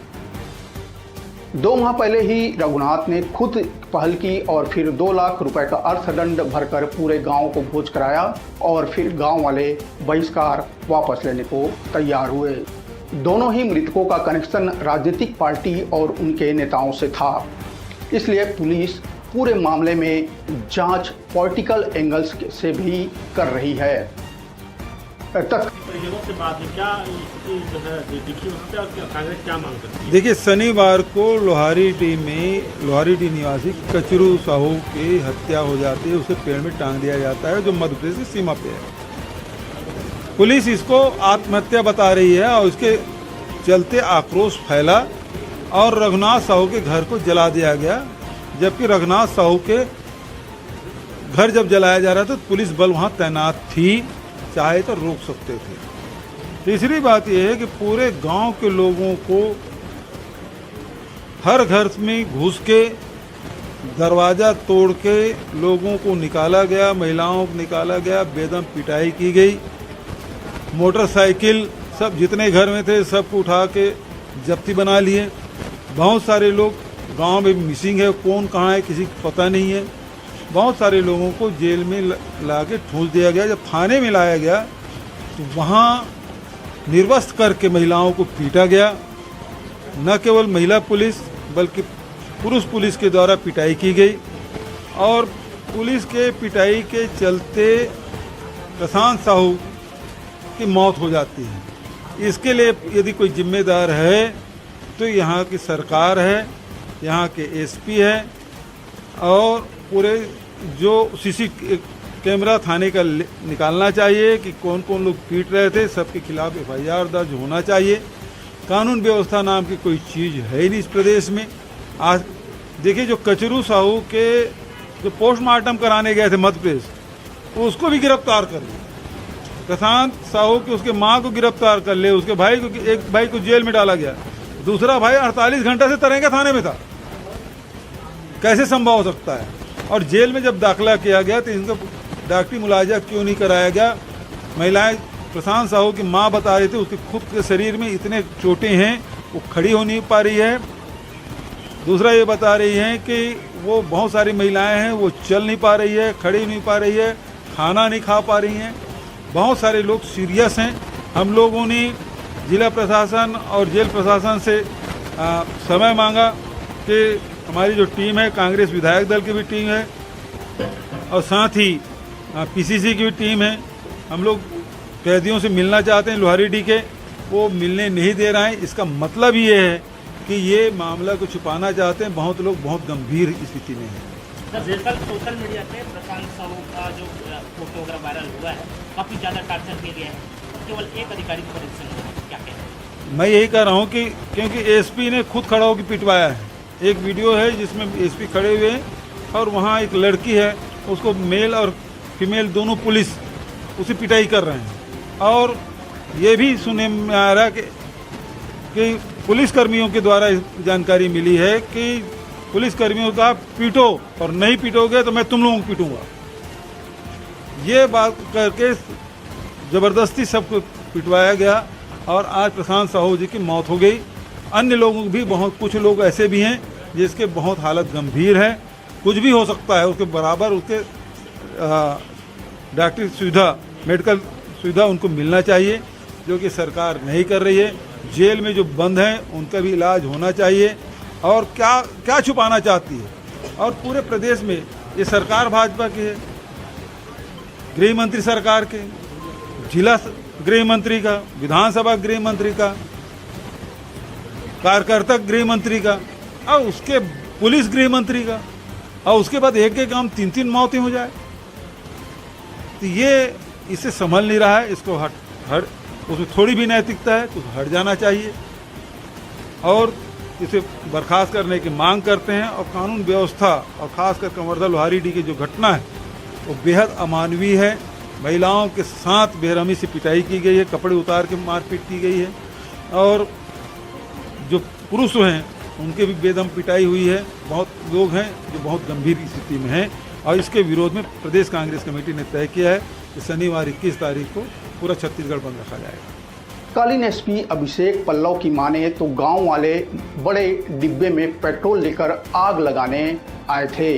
2 माह पहले ही रघुनाथ ने खुद पहल की और फिर 2 लाख रुपए का अर्थदंड भरकर पूरे गांव को भोज कराया और फिर गांव वाले बहिष्कार वापस लेने को तैयार हुए। दोनों ही मृतकों का कनेक्शन राजनीतिक पार्टी और उनके नेताओं से था। इसलिए पुलिस पूरे मामले में जांच पॉलिटिकल एंगल्स से भी कर रही है। देखिए, शनिवार को लोहारीडीह में लोहारीडीह निवासी कचरू साहू की हत्या हो जाती है। उसे पेड़ में टांग दिया जाता है, जो मध्य प्रदेश की सीमा पे है। पुलिस इसको आत्महत्या बता रही है और उसके चलते आक्रोश फैला और रघुनाथ साहू के घर को जला दिया गया। जबकि रघुनाथ साहू के घर जब जलाया जा रहा था तो पुलिस बल वहां तैनात थी, चाहे तो रोक सकते थे। तीसरी बात यह है कि पूरे गांव के लोगों को हर घर में घुस के दरवाजा तोड़ के लोगों को निकाला गया, महिलाओं को निकाला गया, बेदम पिटाई की गई। मोटरसाइकिल सब जितने घर में थे सबको उठा के जब्ती बना लिए। बहुत सारे लोग गांव में मिसिंग है, कौन कहाँ है किसी को पता नहीं है। बहुत सारे लोगों को जेल में ला के ठूंस दिया गया। जब थाने में लाया गया तो वहाँ निर्वस्त्र करके महिलाओं को पीटा गया। न केवल महिला पुलिस बल्कि पुरुष पुलिस के द्वारा पिटाई की गई और पुलिस के पिटाई के चलते प्रशांत साहू की मौत हो जाती है। इसके लिए यदि कोई जिम्मेदार है तो यहाँ की सरकार है, यहाँ के एसपी है और पूरे जो सीसी कैमरा थाने का निकालना चाहिए कि कौन कौन लोग पीट रहे थे, सबके खिलाफ एफआईआर दर्ज होना चाहिए। कानून व्यवस्था नाम की कोई चीज़ है ही नहीं इस प्रदेश में। आज देखिए, जो कचरू साहू के जो पोस्टमार्टम कराने गए थे मध्य प्रदेश, उसको भी गिरफ्तार कर लिया। प्रशांत साहू के उसके माँ को गिरफ्तार कर ले, उसके भाई को, एक भाई को जेल में डाला गया, दूसरा भाई 48 घंटे से तरंगे थाने में था। कैसे संभव हो सकता है? और जेल में जब दाखिला किया गया तो इनका डॉक्टरी मुलाजा क्यों नहीं कराया गया? महिलाएं प्रशांत साहू की मां बता रही थी उसके खुद के शरीर में इतने चोटें हैं, वो खड़ी हो नहीं पा रही है। दूसरा ये बता रही हैं कि वो बहुत सारी महिलाएं हैं, वो चल नहीं पा रही है, खड़ी नहीं पा रही है, खाना नहीं खा पा रही हैं। बहुत सारे लोग सीरियस हैं। हम लोगों ने जिला प्रशासन और जेल प्रशासन से समय मांगा कि हमारी जो टीम है, कांग्रेस विधायक दल की भी टीम है और साथ ही पीसीसी की भी टीम है। हम लोग कैदियों से मिलना चाहते हैं लोहारीडीह के, वो मिलने नहीं दे रहे हैं। इसका मतलब ये है कि ये मामला को छुपाना चाहते हैं। बहुत लोग बहुत गंभीर स्थिति में हैं। दरअसल सोशल मीडिया पे प्रशांत साहू का जो फोटो वगैरह वायरल हुआ है, काफी ज्यादा टार्चर किया गया है, केवल एक अधिकारी को कनेक्शन हुआ है, क्या कहते हैं? मैं यही कह रहा हूँ कि क्योंकि एसपी ने खुद खड़ा होकर पिटवाया है। एक वीडियो है जिसमें एसपी खड़े हुए हैं और वहाँ एक लड़की है, उसको मेल और फीमेल दोनों पुलिस उसे पिटाई कर रहे हैं। और ये भी सुनने में आ रहा कि पुलिसकर्मियों के द्वारा जानकारी मिली है कि पुलिसकर्मियों का पीटो और नहीं पीटोगे तो मैं तुम लोगों को पीटूंगा। ये बात करके ज़बरदस्ती सबको पिटवाया गया और आज प्रशांत साहू जी की मौत हो गई। अन्य लोगों भी बहुत कुछ लोग ऐसे भी हैं जिसके बहुत हालत गंभीर है, कुछ भी हो सकता है। उसके बराबर उसके डॉक्टरी सुविधा, मेडिकल सुविधा उनको मिलना चाहिए, जो कि सरकार नहीं कर रही है। जेल में जो बंद हैं उनका भी इलाज होना चाहिए। और क्या क्या छुपाना चाहती है। और पूरे प्रदेश में ये सरकार भाजपा की है, गृह मंत्री सरकार के, जिला गृह मंत्री का, विधानसभा गृह मंत्री का, कार्यकर्ता गृह मंत्री का और उसके पुलिस गृह मंत्री का, और उसके बाद एक एक काम 3-3 मौतें हो जाए। तो ये इसे संभल नहीं रहा है। इसको हट उसमें थोड़ी भी नैतिकता है तो हट जाना चाहिए और इसे बर्खास्त करने की मांग करते हैं। और कानून व्यवस्था और खासकर कवर्धा लोहारीडीह की जो घटना है वो बेहद अमानवीय है। महिलाओं के साथ बेरहमी से पिटाई की गई है, कपड़े उतार के मारपीट की गई है और जो पुरुष हैं उनके भी बेदम पिटाई हुई है। बहुत लोग हैं जो बहुत गंभीर स्थिति में हैं और इसके विरोध में प्रदेश कांग्रेस कमेटी ने तय किया है कि शनिवार 21 तारीख को पूरा छत्तीसगढ़ बंद रखा जाएगा। कालीन एसपी अभिषेक पल्लव की माने तो गांव वाले बड़े डिब्बे में पेट्रोल लेकर आग लगाने आए थे।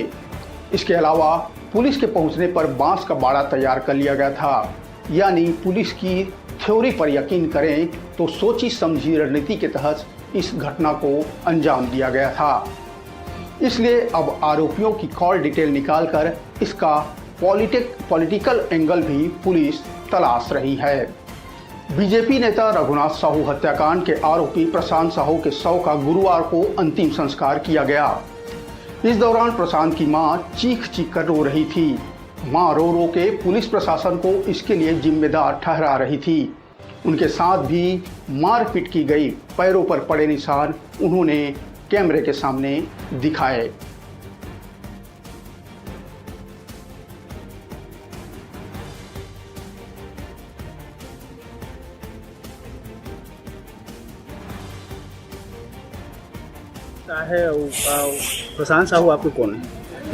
इसके अलावा पुलिस के पहुंचने पर बांस का बाड़ा तैयार कर लिया गया था। यानी पुलिस की थ्योरी पर यकीन करें तो सोची समझी रणनीति के तहत इस घटना को अंजाम दिया गया था। इसलिए अब आरोपियों की कॉल डिटेल निकालकर इसका पॉलिटिकल एंगल भी पुलिस तलाश रही है। बीजेपी नेता रघुनाथ साहू हत्याकांड के आरोपी प्रशांत साहू के शव का गुरुवार को अंतिम संस्कार किया गया। इस दौरान प्रशांत की मां चीख चीख कर रो रही थी। मां रो रो के पुलिस प्रशासन को इसके लिए जिम्मेदार ठहरा रही थी। उनके साथ भी मारपीट की गई। पैरों पर पड़े निशान उन्होंने कैमरे के सामने दिखाए। है प्रशांत साहू आपके कौन है?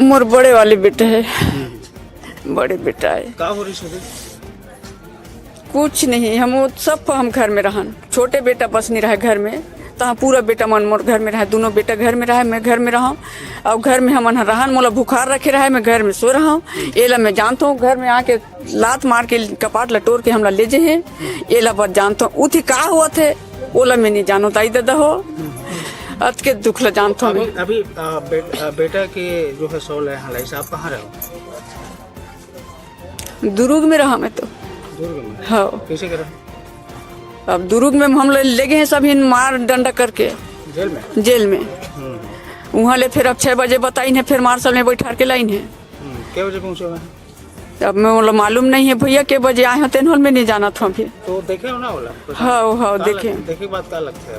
मोर बड़े वाले बेटे है, बड़े बेटा है। का हो रही है? कुछ नहीं, हम सब हम घर में रहन। छोटे बेटा बस नहीं रहा घर में, तो पूरा बेटा मन मोर घर में रहा। दोनों बेटा घर में रहा, मैं घर में रहा और घर में हम रहन। मोला बुखार रखे रहा है, मैं घर में सो रहा हूँ। एला मैं जानता हूँ घर में आके लात मार के कपाट लटोर के हमला ले जे हैं। एला बात जानता हूँ उठी का हुआ थे ओला मैं नहीं जानो। ताई दादा हो अत के दुख ला जानता हूँ। अभी बेटा के जो है सोल है हालांकि साहब कहाँ रहो? दुर्ग में रहा मैं तो। दुर्ग में? हाँ। कैसे करा? अब दुर्ग में हम लोग ले गए हैं सभी मार डंडा करके जेल में। जेल में वहाँ ले फिर अब 6 बजे बताई है, फिर मार्शल में बैठा के लाइन है। क्या बजे पहुँचे हुए? अब मैं बोला मालूम नहीं है भैया के बजे आए हैं, तेन में नहीं जाना था फिर। तो देखे हो ना बोला? हाँ हाँ देखे। देखे बात क्या लगता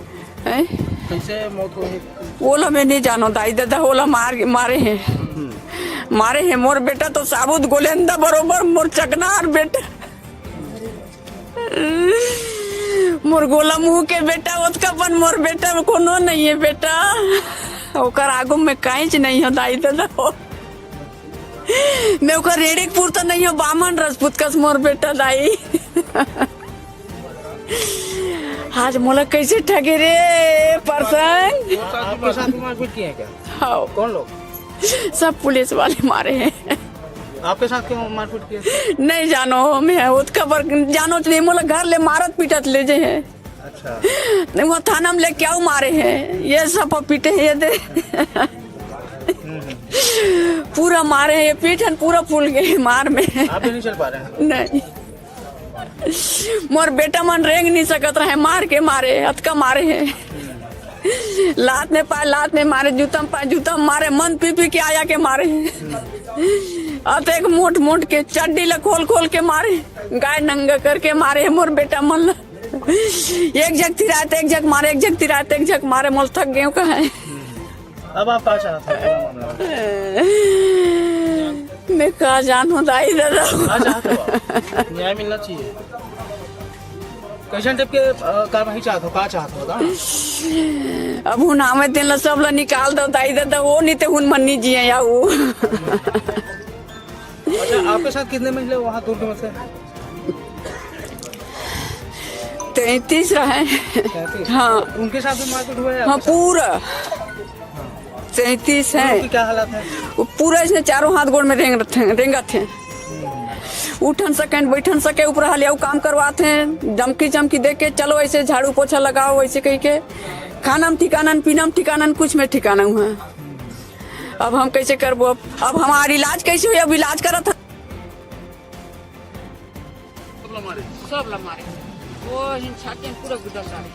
है? कैसे मौत हुई? ओला मैं नहीं जानो। दाई दादा ओला मारे हैं, मारे हैं। मोर बेटा तो साबुत गोलेंदा बरोबर मोर चकनार बेटा, मोर गोला मुंह के बेटा उसका पन मोर बेटा में कोनो नहीं है बेटा। ओकर आगू में कांच नहीं हो दाई दादा हो। मैं ओकर रेडिकपुर तो नहीं हो, बामन राजपूत का मोर बेटा दाई। आज मोला कैसे ठगे रे परसंग। आपके साथ मारपीट किए हैं क्या? हाँ। कौन लोग? सब पुलिस वाले मारे हैं। आपके साथ क्यों मारपीट किए? नहीं जानो, मैं उसका पर जानो नहीं। मोला घर ले मारत पीटत ले जे है। अच्छा। नहीं वो थाना में ले क्या मारे हैं, ये सब पीटे हैं। ये दे पूरा मारे हैं, ये पीठन पूरा फूल गए मार में। आप भी नहीं चल पा रहे हैं? नहीं, मोर बेटा मन रेंग नहीं सकत रहे, मार के मारे अतका मारे हैं। लात में पाए लात में मारे, जूता में पाए जूता में मारे, मन पी पी के आया के मारे। अब एक मोट मोट के चड्डी ला खोल खोल के मारे, गाय नंगा करके मारे मोर बेटा मन। एक जग तिराते एक जग मारे, एक जग तिराते एक जग मारे। मोल थक गए कहा है। अब आप क्या चाहते हैं? मैं कहा जानू दाई दादा। न्याय मिलना चाहिए। कैसे टाइप के कार्रवाई चाहते हो? क्या चाहते हो बताओ? अब हूँ नामे दिन सब ला निकाल दो दाई दादा। वो नहीं तो हूँ मन्नी जी है या वो। अच्छा, आपके साथ कितने महिला वहाँ दुर्ग में से? 33 रहे। 33? हाँ। उनके साथ भी मारपीट हुआ है? हाँ पूरा 33 है। क्या हालत है? वो पूरा इसने चारों हाथ गोड़ में रेंगा थे। उठन सके बैठन सके, ऊपर हालिया काम करवाते हैं, धमकी दे के चलो ऐसे झाड़ू पोछा लगाओ ऐसे कह के। खाना में ठिकाना, पीना में ठिकाना, कुछ में ठिकाना हुआ। अब हम कैसे करबो? अब हमारा इलाज कैसे हुई? अब इलाज करा था सब लमारे वो छाते पूरा गुदा सारे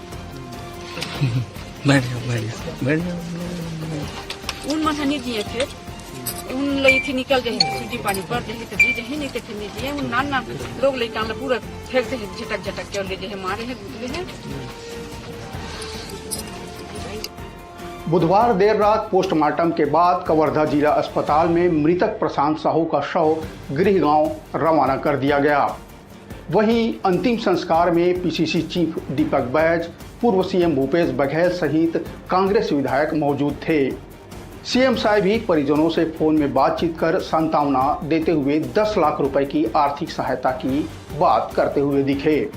उन मसानी दिए थे, उन लई थी निकल जाए सूजी पानी पड़ जाए तो दी जाए, नहीं तो फिर नहीं दिए। उन नान लोग ले काम पूरा फेंक दे, झटक के ले जाए, मारे हैं गुदले हैं। बुधवार देर रात पोस्टमार्टम के बाद कवर्धा जिला अस्पताल में मृतक प्रशांत साहू का शव गृह गांव रवाना कर दिया गया। वहीं अंतिम संस्कार में पीसीसी चीफ दीपक बैज, पूर्व सीएम भूपेश बघेल सहित कांग्रेस विधायक मौजूद थे। सीएम साहब भी परिजनों से फोन में बातचीत कर सांत्वना देते हुए 10 लाख रुपए की आर्थिक सहायता की बात करते हुए दिखे।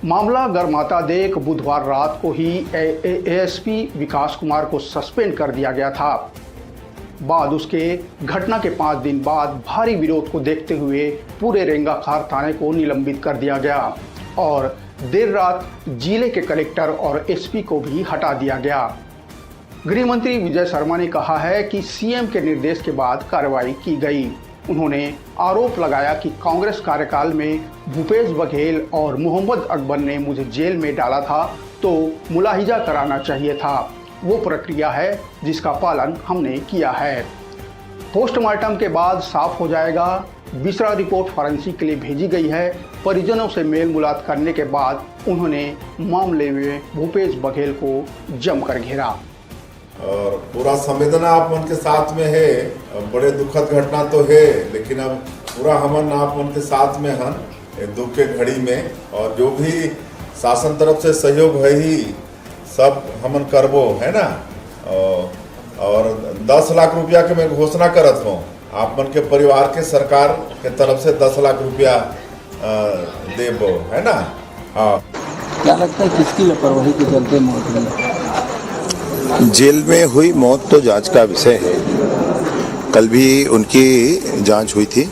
मामला गर्माता देख बुधवार रात को ही एएसपी विकास कुमार को सस्पेंड कर दिया गया था। बाद उसके घटना के 5 दिन बाद भारी विरोध को देखते हुए पूरे रेंगाखार थाने को निलंबित कर दिया गया और देर रात जिले के कलेक्टर और एसपी को भी हटा दिया गया। गृह मंत्री विजय शर्मा ने कहा है कि सीएम के निर्देश के बाद कार्रवाई की गई। उन्होंने आरोप लगाया कि कांग्रेस कार्यकाल में भूपेश बघेल और मोहम्मद अकबर ने मुझे जेल में डाला था तो मुलाहिजा कराना चाहिए था। वो प्रक्रिया है जिसका पालन हमने किया है। पोस्टमार्टम के बाद साफ हो जाएगा। विसरा रिपोर्ट फॉरेंसिक के लिए भेजी गई है। परिजनों से मेल मुलाकात करने के बाद उन्होंने मामले में भूपेश बघेल को जमकर घेरा और पूरा संवेदना आप उनके साथ में है। बड़े दुखद घटना तो है, लेकिन अब पूरा हमन आप उनके साथ में हन दुख के घड़ी में, और जो भी शासन तरफ से सहयोग है ही सब हमन करबो, है ना। और 10 लाख रुपया के मैं घोषणा करत हूँ आप मन के परिवार के सरकार के तरफ से 10 लाख रुपया देबो, है ना। हाँ, क्या लगता है किसकी लापरवाही के चलते मौत हुई? जेल में हुई मौत तो जांच का विषय है। कल भी उनकी जांच हुई थी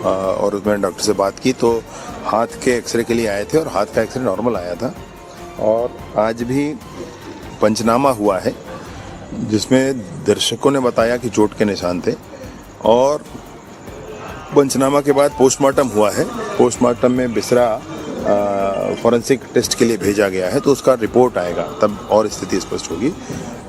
और उसमें डॉक्टर से बात की तो हाथ के एक्सरे के लिए आए थे और हाथ का एक्सरे नॉर्मल आया था। और आज भी पंचनामा हुआ है जिसमें दर्शकों ने बताया कि चोट के निशान थे और पंचनामा के बाद पोस्टमार्टम हुआ है। पोस्टमार्टम में बिसरा फॉरेंसिक टेस्ट के लिए भेजा गया है तो उसका रिपोर्ट आएगा तब और स्थिति स्पष्ट होगी।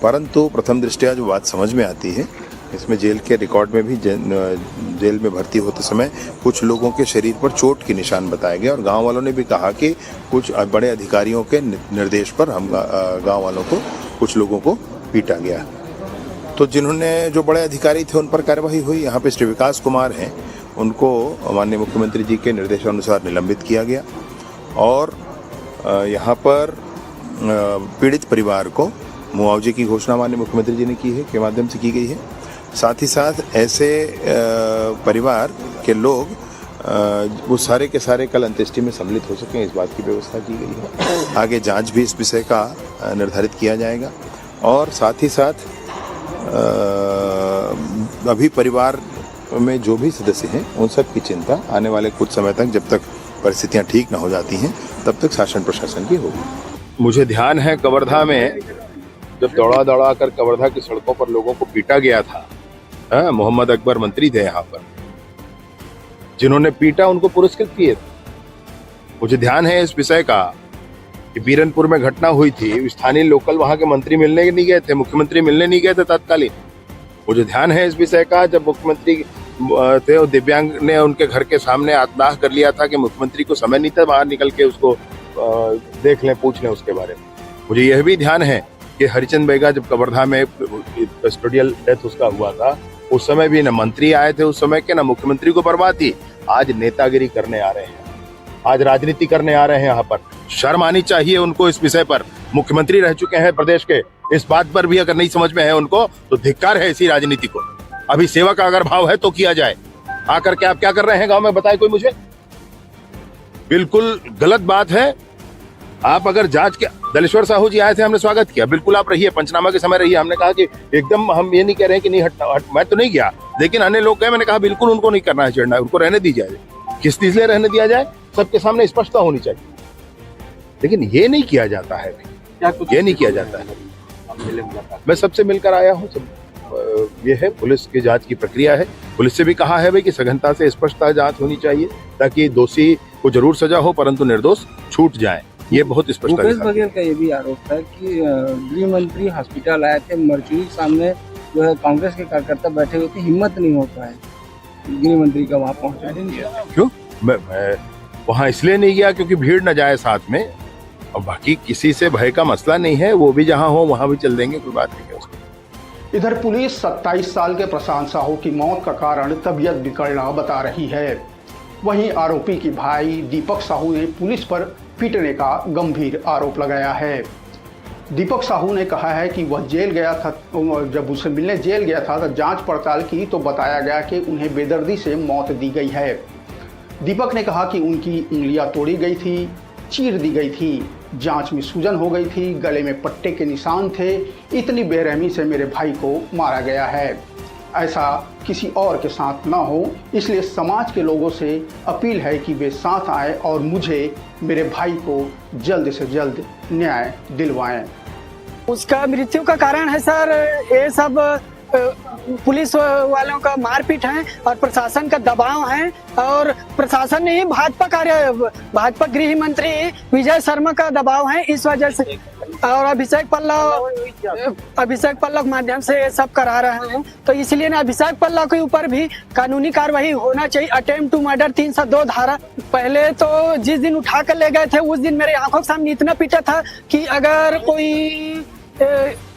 परंतु प्रथम दृष्टया जो बात समझ में आती है, इसमें जेल के रिकॉर्ड में भी जेल में भर्ती होते समय कुछ लोगों के शरीर पर चोट के निशान बताए गए और गांव वालों ने भी कहा कि कुछ बड़े अधिकारियों के निर्देश पर हम गांव वालों को कुछ लोगों को पीटा गया। तो जिन्होंने जो बड़े अधिकारी थे उन पर कार्यवाही हुई। यहाँ पे श्री विकास कुमार हैं, उनको माननीय मुख्यमंत्री जी के निर्देशानुसार निलंबित किया गया और यहाँ पर पीड़ित परिवार को मुआवजे की घोषणा माननीय मुख्यमंत्री जी ने की है के माध्यम से की गई है। साथ ही साथ ऐसे परिवार के लोग वो सारे के सारे कल अंत्येष्टि में सम्मिलित हो सकें, इस बात की व्यवस्था की गई है। आगे जांच भी इस विषय का निर्धारित किया जाएगा और साथ ही साथ अभी परिवार में जो भी सदस्य हैं उन सब की चिंता आने वाले कुछ समय तक, जब तक परिस्थितियां ठीक न हो जाती हैं, तब तक शासन प्रशासन की होगी। मुझे ध्यान है कवर्धा में जब दौड़ा कर कवर्धा की सड़कों पर लोगों को पीटा गया था, मोहम्मद अकबर मंत्री थे यहाँ पर, जिन्होंने पीटा उनको पुरस्कृत किए थे। मुझे ध्यान है इस विषय का कि बीरनपुर में घटना हुई थी, स्थानीय लोकल वहां के मंत्री मिलने नहीं गए थे, मुख्यमंत्री मिलने नहीं गए थे तत्कालीन। मुझे ध्यान है इस विषय का जब मुख्यमंत्री थे और दिव्यांग ने उनके घर के सामने आत्मदाह कर लिया था कि मुख्यमंत्री को समय नहीं था बाहर निकल के उसको देख लें, पूछ लें उसके बारे में। मुझे यह भी ध्यान है कि हरिचंद बेगा जब कवर्धा में कस्टोडियल डेथ उसका हुआ था, उस समय भी न मंत्री आए थे उस समय के, न मुख्यमंत्री को परवाह थी। आज नेतागिरी करने आ रहे हैं, आज राजनीति करने आ रहे हैं। यहाँ पर शर्म आनी चाहिए उनको इस विषय पर। मुख्यमंत्री रह चुके हैं प्रदेश के, इस बात पर भी अगर नहीं समझ में है उनको तो धिक्कार है इसी राजनीति को। अभी सेवा का अगर भाव है तो किया जाए। आकर के आप क्या कर रहे हैं गांव में, बताए कोई मुझे। बिल्कुल गलत बात है आप अगर जांच के दलेश्वर साहू जी आए थे, हमने स्वागत किया, बिल्कुल आप रहिए, पंचनामा के समय रहिए। हमने कहा कि एकदम हम ये नहीं कह रहे हैं कि नहीं हटना, मैं तो नहीं गया, लेकिन अन्य लोग गए, मैंने कहा बिल्कुल उनको नहीं करना है चढ़ना, उनको रहने दी जाए। किस चीज रहने दिया जाए, सबके सामने स्पष्टता होनी चाहिए, लेकिन ये नहीं किया जाता है, ये नहीं किया जाता है। मैं सबसे मिलकर आया हूँ, ये है पुलिस की जांच की प्रक्रिया है। पुलिस से भी कहा है भाई कि सघनता से स्पष्टता जांच होनी चाहिए, ताकि दोषी को जरूर सजा हो परंतु निर्दोष छूट जाए। ये बहुत स्पष्ट भूपेश बघेल का ये भी आरोप है कि गृह मंत्री हॉस्पिटल आए थे, मर्चुरी सामने जो है कांग्रेस के कार्यकर्ता बैठे हुए थे, हिम्मत नहीं हो पाए गृह मंत्री का वहाँ पहुँचा। क्यों? मैं वहाँ इसलिए नहीं गया क्योंकि भीड़ न जाए साथ में, और बाकी किसी से भय का मसला नहीं है, वो भी जहाँ हो वहाँ भी चल देंगे, कोई बात नहीं है उसको। इधर पुलिस 27 साल के प्रशांत साहू की मौत का कारण तबीयत बिगड़ना बता रही है। वहीं आरोपी की भाई दीपक साहू ने पुलिस पर पीटने का गंभीर आरोप लगाया है। दीपक साहू ने कहा है कि वह जेल गया था, जब उसे मिलने जेल गया था तो जांच पड़ताल की तो बताया गया कि उन्हें बेदर्दी से मौत दी गई है। दीपक ने कहा कि उनकी उंगलियां तोड़ी गई थी, चीर दी गई थी, जांच में सूजन हो गई थी, गले में पट्टे के निशान थे, इतनी बेरहमी से मेरे भाई को मारा गया है। ऐसा किसी और के साथ ना हो, इसलिए समाज के लोगों से अपील है कि वे साथ आए और मुझे मेरे भाई को जल्द से जल्द न्याय दिलवाएं। उसका मृत्यु का कारण है सर ये सब पुलिस वालों का मारपीट है और प्रशासन का दबाव है, और प्रशासन ने ही भाजपा गृह मंत्री विजय शर्मा का दबाव है, इस वजह से, और अभिषेक पल्लव माध्यम से ये सब करा रहे हैं। तो इसलिए ना अभिषेक पल्लव के ऊपर भी कानूनी कार्रवाई होना चाहिए। अटेम्प्ट टू मर्डर 302 धारा, पहले तो जिस दिन उठा कर ले गए थे उस दिन मेरे आंखों के सामने इतना पीटा था कि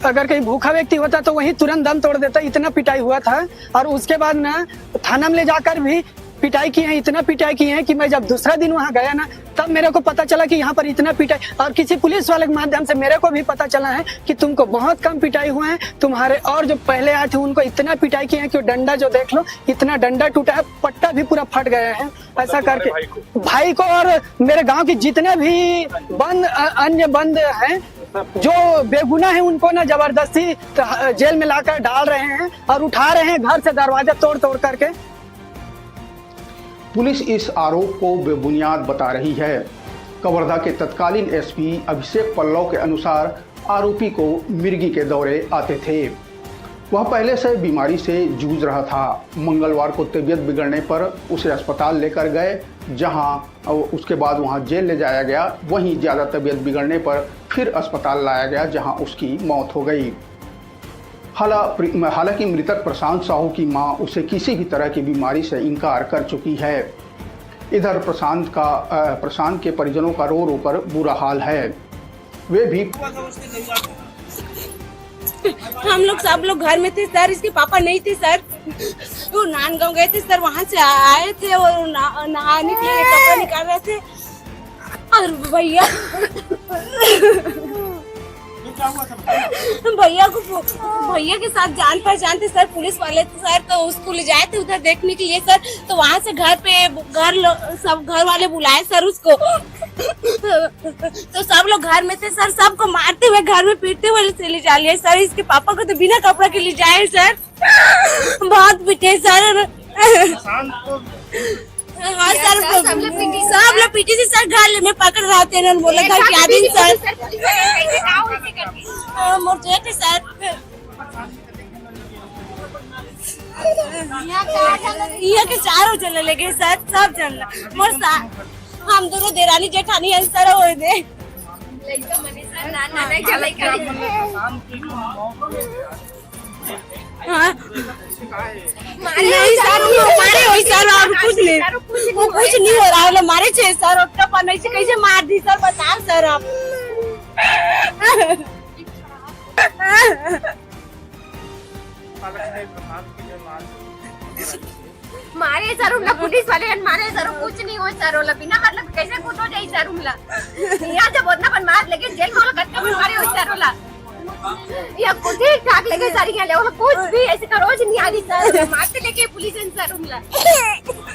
अगर कहीं भूखा व्यक्ति होता तो वहीं तुरंत दम तोड़ देता, इतना पिटाई हुआ था। और उसके बाद ना थाना में ले जाकर भी पिटाई की है, इतना पिटाई की है कि मैं जब दूसरा दिन वहां गया ना तब मेरे को पता चला कि यहाँ पर इतना पिटाई, और किसी पुलिस वाले के माध्यम से मेरे को भी पता चला है कि तुमको बहुत कम पिटाई हुआ है, तुम्हारे और जो पहले आए थे उनको इतना पिटाई की है कि डंडा जो देख लो इतना डंडा टूटा है, पट्टा भी पूरा फट गया है। ऐसा करके भाई को और मेरे गाँव के जितने भी अन्य बंद हैं जो बेगुनाह है उनको ना जबरदस्ती जेल में लाकर डाल रहे हैं और उठा रहे हैं घर से दरवाजा तोड़ करके। पुलिस इस आरोप को बेबुनियाद बता रही है। कवर्धा के तत्कालीन एसपी अभिषेक पल्लव के अनुसार आरोपी को मिर्गी के दौरे आते थे। वह पहले से बीमारी से जूझ रहा था। मंगलवार को तबीयत बिगड़ने पर उसे अस्पताल लेकर गए, जहां उसके बाद वहां जेल ले जाया गया। वहीं ज़्यादा तबीयत बिगड़ने पर फिर अस्पताल लाया गया, जहां उसकी मौत हो गई। हालांकि मृतक प्रशांत साहू की मां उसे किसी भी तरह की बीमारी से इनकार कर चुकी है। इधर प्रशांत के परिजनों का रो कर बुरा हाल है। वे भी हम लोग सब लोग घर में थे सर, इसके पापा नहीं थे सर, वो नांदगांव गए थे सर, वहाँ से आए थे और नहाने के लिए कपड़ा निकाल रहे थे और भैया के साथ जान पहचान थे सर, पुलिस वाले थे सर, तो उसको ले जाए थे उधर देखने के लिए सर, तो वहाँ से सब घर वाले बुलाए सर उसको तो सब लोग घर में थे सर, सबको मारते हुए घर में पीटते हुए से ले जा लिए सर। इसके पापा को तो बिना कपड़ा के ले जाए सर, बहुत पीटे सर। हाँ सर, सब लोग पीटे थे सर, घर में पकड़ रहे थे, उन्होंने बोला घर के आदमी सर मुझे थे सर। यहाँ के चारों जन लगे सर, सब जन मोर हम दोनों देरानी जेठानी है सर, वो दे नहीं सर, मारे हो सर, और कुछ नहीं हो रहा है, मारे छे सर, नहीं से कैसे मार दी सर, बताओ सर आप। मारे सर उनला पुलिस वाले मारे सर, कुछ नहीं हो सर, ओला बिना मतलब कैसे कुछ हो जाए सर उनला, यहाँ जब उतना पर मार लेके जेल में कटके में मारे हो सर ओला, या कुछ ठीक ठाक लगे सर, यहाँ कुछ भी ऐसे का रोज नहीं आ रही सर, मारते लेके पुलिस सर उनला।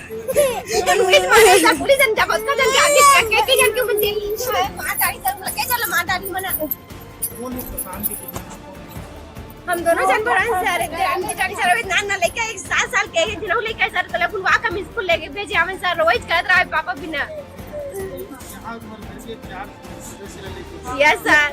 पुलिस वाले सर पुलिस जब उसका जन के आगे के जन क्यों बंदी मार डाली सर लगे चल मार डाली मना हम दोनों जन बरान सर अंदर जाके सर नान ना लेके 7 साल के जिन्हों लेके सर टेलीफोन वाका में स्कूल लेके भेजे हमें सर रोज कहत रहा है पापा बिना यस सर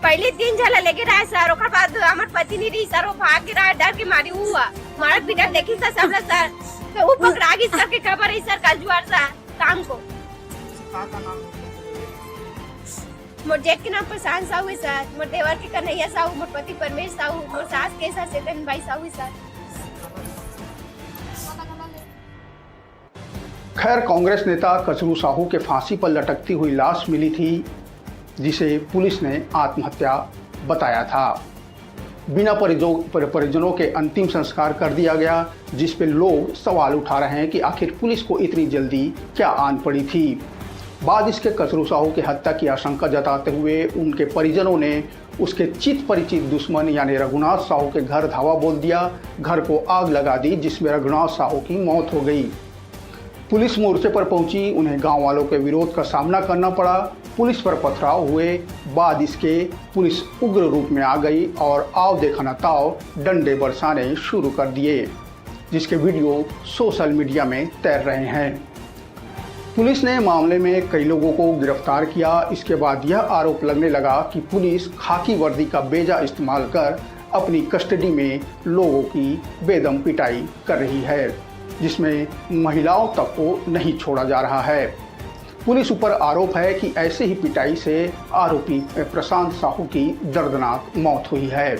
पहले 3 झला लेके रहा सर ओकर बाद हमार पति नहीं रही सर वो भाग के रहा डर के मारी हुआ मारत बिना देखी सर सब सर तो वो पकड़ा गई सर के खबर है सर कल जुआर सर शाम को मोर जेठ के नाम पर शान साहू है सर मोर देवर के कन्हैया साहू मोर पति परमेश साहू मोर सास के सर चेतन भाई साहू है सर। खैर कांग्रेस नेता कचरू साहू के फांसी पर लटकती हुई लाश मिली थी जिसे पुलिस ने आत्महत्या बताया था। बिना परिजनों के अंतिम संस्कार कर दिया गया, जिस पे लोग सवाल उठा रहे हैं कि आखिर पुलिस को इतनी जल्दी क्या आन पड़ी थी। बाद इसके कचरू साहू की हत्या की आशंका जताते हुए उनके परिजनों ने उसके चित परिचित दुश्मन यानी रघुनाथ साहू के घर धावा बोल दिया, घर को आग लगा दी, जिसमें रघुनाथ साहू की मौत हो गई। पुलिस मोर्चे पर पहुंची, उन्हें गांव वालों के विरोध का सामना करना पड़ा, पुलिस पर पथराव हुए। बाद इसके पुलिस उग्र रूप में आ गई और आओ देखा न ताओ डंडे बरसाने शुरू कर दिए, जिसके वीडियो सोशल मीडिया में तैर रहे हैं। पुलिस ने मामले में कई लोगों को गिरफ्तार किया। इसके बाद यह आरोप लगने लगा कि पुलिस खाकी वर्दी का बेजा इस्तेमाल कर अपनी कस्टडी में लोगों की बेदम पिटाई कर रही है, जिसमें महिलाओं तक को नहीं छोड़ा जा रहा है। पुलिस ऊपर आरोप है कि ऐसे ही पिटाई से आरोपी प्रशांत साहू की दर्दनाक मौत हुई है।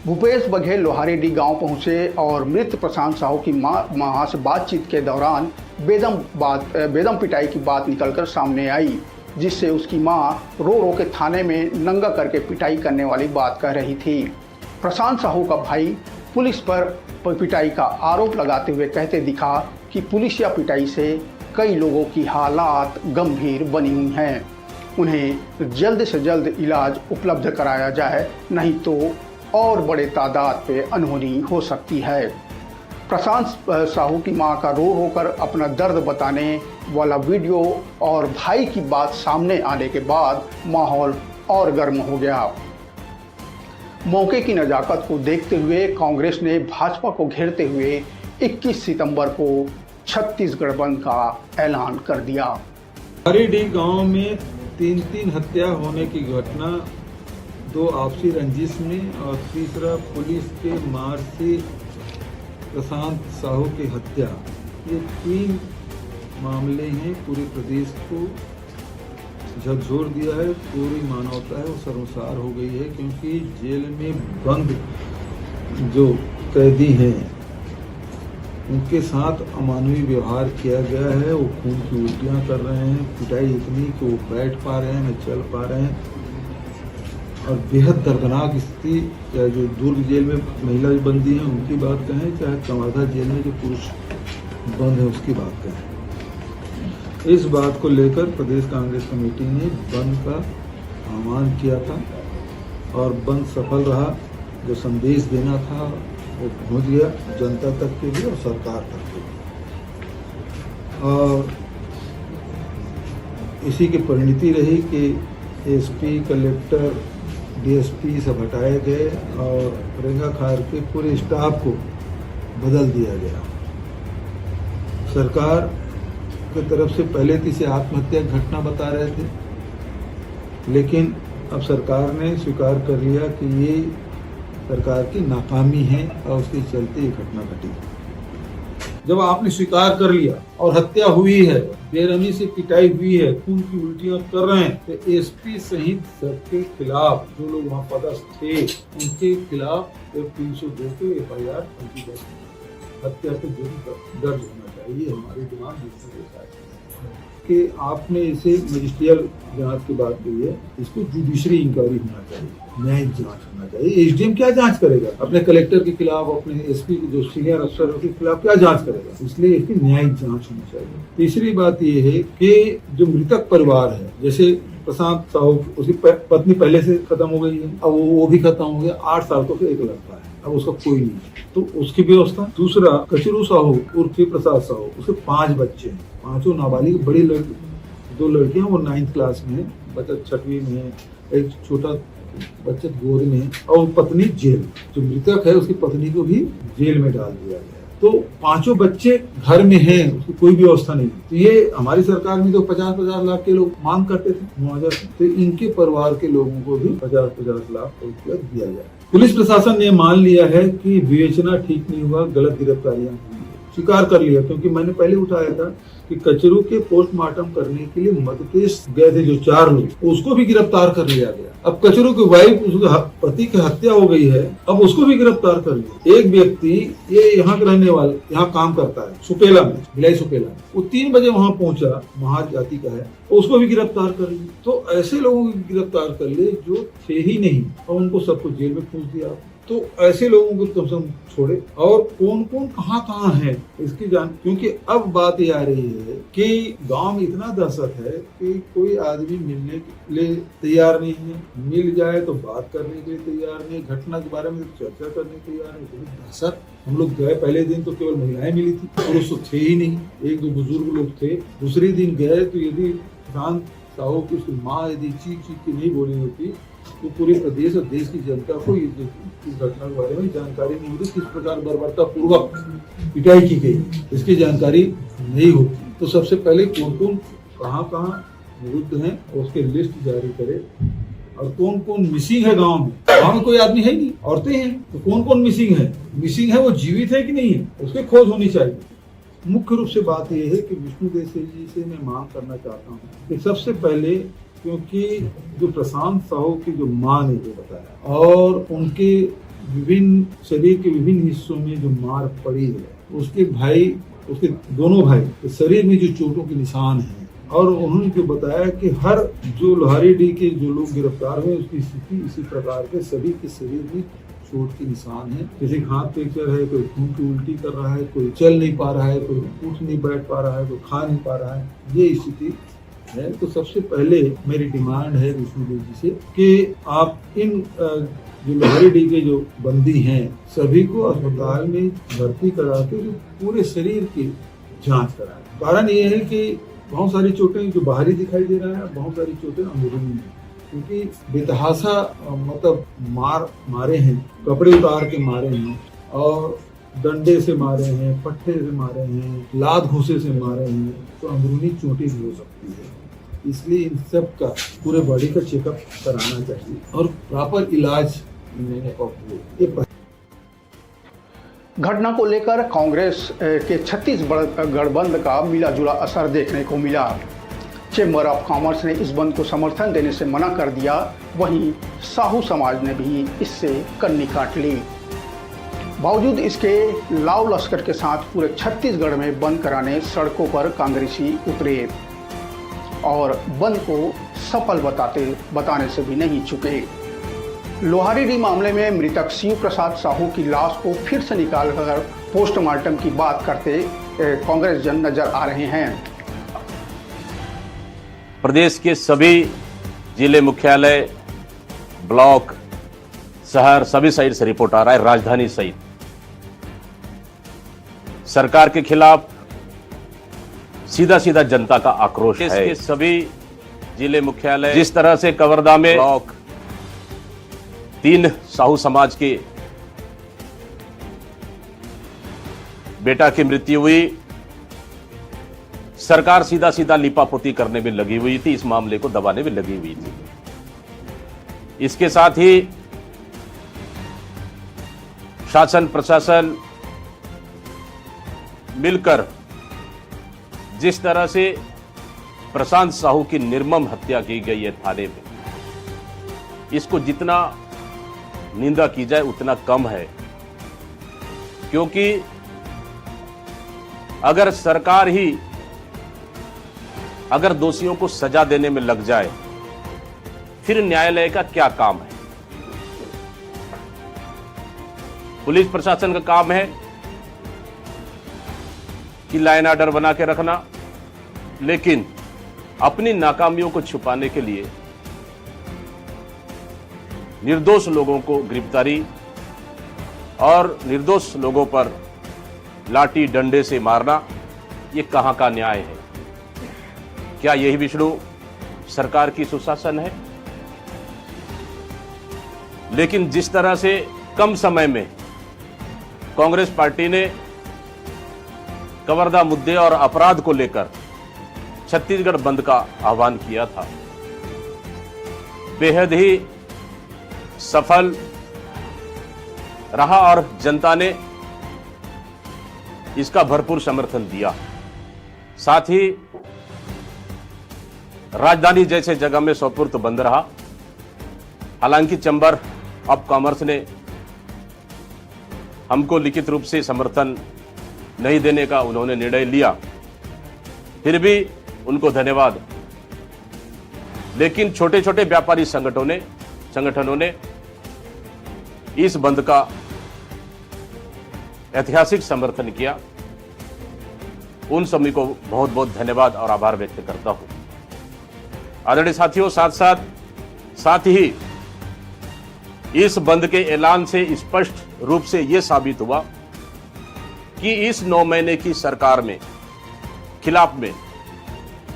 भूपेश बघेल लोहारीडीह गांव पहुंचे और मृत प्रशांत साहू की मां से बातचीत के दौरान बेदम पिटाई की बात निकलकर सामने आई, जिससे उसकी मां रो रो के थाने में नंगा करके पिटाई करने वाली बात कह रही थी। प्रशांत साहू का भाई पुलिस पर पिटाई का आरोप लगाते हुए कहते दिखा कि पुलिस या पिटाई से कई लोगों की हालात गंभीर बनी हुई हैं, उन्हें जल्द से जल्द इलाज उपलब्ध कराया जाए, नहीं तो और बड़े तादाद पे अनहोनी हो सकती है। प्रशांत साहू की मां का रो रो कर अपना दर्द बताने वाला वीडियो और भाई की बात सामने आने के बाद माहौल और गर्म हो गया। मौके की नज़ाकत को देखते हुए कांग्रेस ने भाजपा को घेरते हुए 21 सितंबर को छत्तीसगढ़ बंद का ऐलान कर दिया। लोहारीडीह गांव में 3 हत्या होने की घटना, 2 आपसी रंजिश में और तीसरा पुलिस के मार से प्रशांत साहू की हत्या, ये 3 मामले हैं। पूरे प्रदेश को झकझोर दिया है, पूरी मानवता है वो शर्मसार हो गई है, क्योंकि जेल में बंद जो कैदी हैं उनके साथ अमानवीय व्यवहार किया गया है। वो खून की उल्टियाँ कर रहे हैं, पिटाई इतनी कि वो बैठ पा रहे हैं, न चल पा रहे हैं, और बेहद दर्दनाक स्थिति। चाहे जो दुर्ग जेल में महिला बंदी हैं उनकी बात कहें, चाहे कवर्धा जेल में जो पुरुष बंद है उसकी बात कहें। इस बात को लेकर प्रदेश कांग्रेस कमेटी ने बंद का आह्वान किया था और बंद सफल रहा। जो संदेश देना था वो पहुंच गया जनता तक के लिए और सरकार तक के लिए, और इसी की परिणति रही कि एसपी, कलेक्टर, डीएसपी सब हटाए गए और रेंगाखार के पूरे स्टाफ को बदल दिया गया। सरकार की तरफ से पहले तो इसे आत्महत्या घटना बता रहे थे, लेकिन अब सरकार ने स्वीकार कर लिया कि ये सरकार की नाकामी है और उसके चलते ये घटना घटी। जब आपने स्वीकार कर लिया और हत्या हुई है, बेरहमी से पिटाई हुई है, खून की उल्टियां कर रहे हैं, तो एसपी सहित सबके खिलाफ, जो लोग वहाँ पदस्थ थे उनके खिलाफ 302 के FIR हत्या के जुर्म दर्ज होना चाहिए। हमारी डिमांड कि आपने इसे मजिस्ट्रियल जांच की बात कही है, इसको जुडिशरी इंक्वायरी होना चाहिए, न्यायिक जांच होना चाहिए। एसडीएम क्या जांच करेगा? अपने कलेक्टर के खिलाफ, अपने एसपी जो सीनियर अफसर के खिलाफ क्या जांच करेगा? इसलिए इसकी न्यायिक जांच होनी चाहिए। तीसरी बात ये है कि जो मृतक परिवार है, जैसे प्रशांत साहू, उसकी पत्नी पहले से खत्म हो गई है, अब वो भी खत्म हो गया। 8 साल तो एक लड़का है, अब उसका कोई नहीं, तो उसकी व्यवस्था। दूसरा कचरू साहू उर्फ प्रसाद साहू, उसके 5 बच्चे हैं, 5 नाबालिग, बड़ी लड़की, 2 लड़कियां, वो 9th क्लास में है, बच्चा 6वीं में है, एक छोटा बच्चा गोद में है, और पत्नी जेल। जो मृतक है उसकी पत्नी को भी जेल में डाल दिया गया। तो 5 बच्चे घर में हैं, उसकी कोई व्यवस्था नहीं। तो ये हमारी सरकार में तो 50-50 लाख के लोग मांग करते थे मुआवजा, तो इनके परिवार के लोगों को भी 50-50 लाख रुपया दिया जाए। पुलिस प्रशासन ने मान लिया है कि विवेचना ठीक नहीं हुआ, गलत गिरफ्तारियां स्वीकार कर लिया, क्योंकि मैंने पहले उठाया था कि कचरू के पोस्टमार्टम करने के लिए मध्य प्रदेश गए थे जो 4 लोग, उसको भी गिरफ्तार कर लिया गया। अब कचरू की वाइफ, उसके पति की हत्या हो गई है, अब उसको भी गिरफ्तार कर लिया। एक व्यक्ति, ये यहाँ के रहने वाले, यहाँ काम करता है सुपेला में, भिलाई सुपेला में, वो 3 बजे वहाँ पहुंचा, महार जाति का है, उसको भी गिरफ्तार कर लिया। तो ऐसे लोगों को गिरफ्तार कर ले जो थे ही नहीं, और उनको सबको जेल में पूछ दिया। तो ऐसे लोगों को कम से कम छोड़े, और कौन कौन कहाँ है इसकी जान, क्योंकि अब बात ये आ रही है कि गांव में इतना दहशत है कि कोई आदमी मिलने के लिए तैयार नहीं है, मिल जाए तो बात करने के लिए तैयार नहीं, घटना के बारे में चर्चा करने के तैयार नहीं। दहशत। हम लोग गए पहले दिन तो केवल महिलाएं मिली थी, पुरुष तो थे ही नहीं, 1-2 बुजुर्ग लोग थे। दूसरे दिन गए तो यदि प्रशांत साहू की उसकी माँ यदि चीख के नहीं बोली होती तो पूरे प्रदेश और देश की जनता को इस घटना के बारे में जानकारी नहीं होती, किस प्रकार बर्बरता पूर्वक पिटाई की गई, इसकी जानकारी नहीं होती। तो सबसे पहले कौन कौन कहाँ विरुद्ध हैं उसके लिस्ट जारी करे, और कौन कौन मिसिंग है गांव में कोई आदमी है नहीं, औरतें हैं, तो कौन कौन मिसिंग है, वो जीवित है कि नहीं है, उसकी खोज होनी चाहिए। मुख्य रूप से बात यह है कि विष्णुदेव जी से मैं मांग करना चाहता हूँ कि सबसे पहले, क्योंकि जो प्रशांत साहू की जो मां ने जो बताया, और उनके विभिन्न शरीर के विभिन्न हिस्सों में जो मार पड़ी है, उसके दोनों भाई के शरीर में जो चोटों के निशान हैं, और उन्होंने जो बताया कि हर जो लोहारीडीह के जो लोग गिरफ्तार हुए उसकी स्थिति इसी प्रकार के सभी के शरीर में चोट के निशान है। किसी का हाथ फ्रैक्चर है, कोई खून की उल्टी कर रहा है, कोई चल नहीं पा रहा है, कोई उठ नहीं बैठ पा रहा है, कोई खा नहीं पा रहा है, ये स्थिति है। तो सबसे पहले मेरी डिमांड है विष्णुदेव जी से कि आप इन जो लोहारीडीह के जो बंदी हैं सभी को अस्पताल में भर्ती करा के जो पूरे शरीर की जांच कराएं। कारण ये है कि बहुत सारी चोटें जो बाहरी दिखाई दे रहा है, बहुत सारी चोटें अंदरूनी हैं, क्योंकि बेतहाशा मतलब मारे हैं, कपड़े उतार के मारे हैं, और डंडे से मारे हैं, पट्टे से मारे हैं, लात घूसे से मारे हैं, तो अंदरूनी चोटें भी हो सकती है। इसलिए इन सब का पूरे बॉडी का चेकअप कराना चाहिए और प्रॉपर इलाज घटना को लेकर कांग्रेस के छत्तीसगढ़ बंद का मिला जुला असर देखने को मिला। चेंबर ऑफ कॉमर्स ने इस बंद को समर्थन देने से मना कर दिया, वहीं साहू समाज ने भी इससे कन्नी काट ली। बावजूद इसके लाव लश्कर के साथ पूरे छत्तीसगढ़ में बंद कराने सड़कों पर कांग्रेसी उतरे और बंद को सफल बताने से भी नहीं चुके। लोहारीडीह मामले में मृतक शिव प्रसाद साहू की लाश को फिर से निकालकर पोस्टमार्टम की बात करते कांग्रेस जन नजर आ रहे हैं। प्रदेश के सभी जिले मुख्यालय, ब्लॉक, शहर सभी साइड से रिपोर्ट आ रहा है, राजधानी सहित सरकार के खिलाफ सीधा सीधा जनता का आक्रोश है। इसके सभी जिले मुख्यालय, जिस तरह से कवर्धा में ब्लॉक 3 साहू समाज के बेटा की मृत्यु हुई, सरकार सीधा सीधा लिपापोती करने में लगी हुई थी, इस मामले को दबाने में लगी हुई थी। इसके साथ ही शासन प्रशासन मिलकर जिस तरह से प्रशांत साहू की निर्मम हत्या की गई है थाने में, इसको जितना निंदा की जाए उतना कम है, क्योंकि अगर सरकार ही अगर दोषियों को सजा देने में लग जाए फिर न्यायालय का क्या काम है। पुलिस प्रशासन का काम है कि लाइन ऑर्डर बना के रखना, लेकिन अपनी नाकामियों को छुपाने के लिए निर्दोष लोगों को गिरफ्तारी और निर्दोष लोगों पर लाठी डंडे से मारना, ये कहां का न्याय है? क्या यही विष्णु सरकार की सुशासन है? लेकिन जिस तरह से कम समय में कांग्रेस पार्टी ने कवर्धा मुद्दे और अपराध को लेकर छत्तीसगढ़ बंद का आह्वान किया था, बेहद ही सफल रहा और जनता ने इसका भरपूर समर्थन दिया। साथ ही राजधानी जैसे जगह में सोपुर तो बंद रहा। हालांकि चैम्बर ऑफ कॉमर्स ने हमको लिखित रूप से समर्थन नहीं देने का उन्होंने निर्णय लिया, फिर भी उनको धन्यवाद। लेकिन छोटे छोटे व्यापारी संगठनों ने इस बंद का ऐतिहासिक समर्थन किया। उन सभी को बहुत बहुत धन्यवाद और आभार व्यक्त करता हूं। आदरणीय साथियों, साथ ही इस बंद के ऐलान से स्पष्ट रूप से यह साबित हुआ कि इस 9 महीने की सरकार में खिलाफ में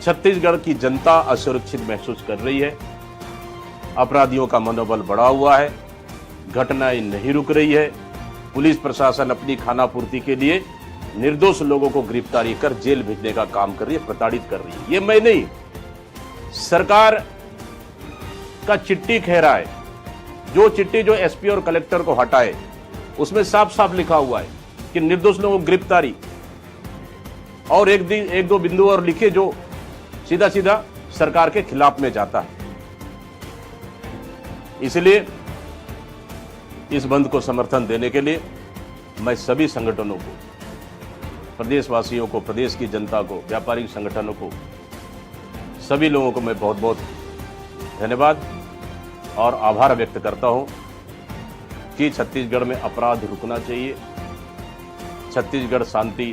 छत्तीसगढ़ की जनता असुरक्षित महसूस कर रही है। अपराधियों का मनोबल बढ़ा हुआ है, घटनाएं नहीं रुक रही है। पुलिस प्रशासन अपनी खानापूर्ति के लिए निर्दोष लोगों को गिरफ्तारी कर जेल भेजने का काम कर रही है, प्रताड़ित कर रही है। ये मैं नहीं, सरकार का चिट्ठी कह रहा है। जो चिट्ठी जो एसपी और कलेक्टर को हटाए उसमें साफ साफ लिखा हुआ है कि निर्दोष लोगों को गिरफ्तारी, और एक दो बिंदु और लिखे जो सीधा सीधा सरकार के खिलाफ में जाता है। इसलिए इस बंद को समर्थन देने के लिए मैं सभी संगठनों को, प्रदेशवासियों को, प्रदेश की जनता को, व्यापारिक संगठनों को, सभी लोगों को मैं बहुत बहुत धन्यवाद और आभार व्यक्त करता हूं कि छत्तीसगढ़ में अपराध रुकना चाहिए। छत्तीसगढ़ शांति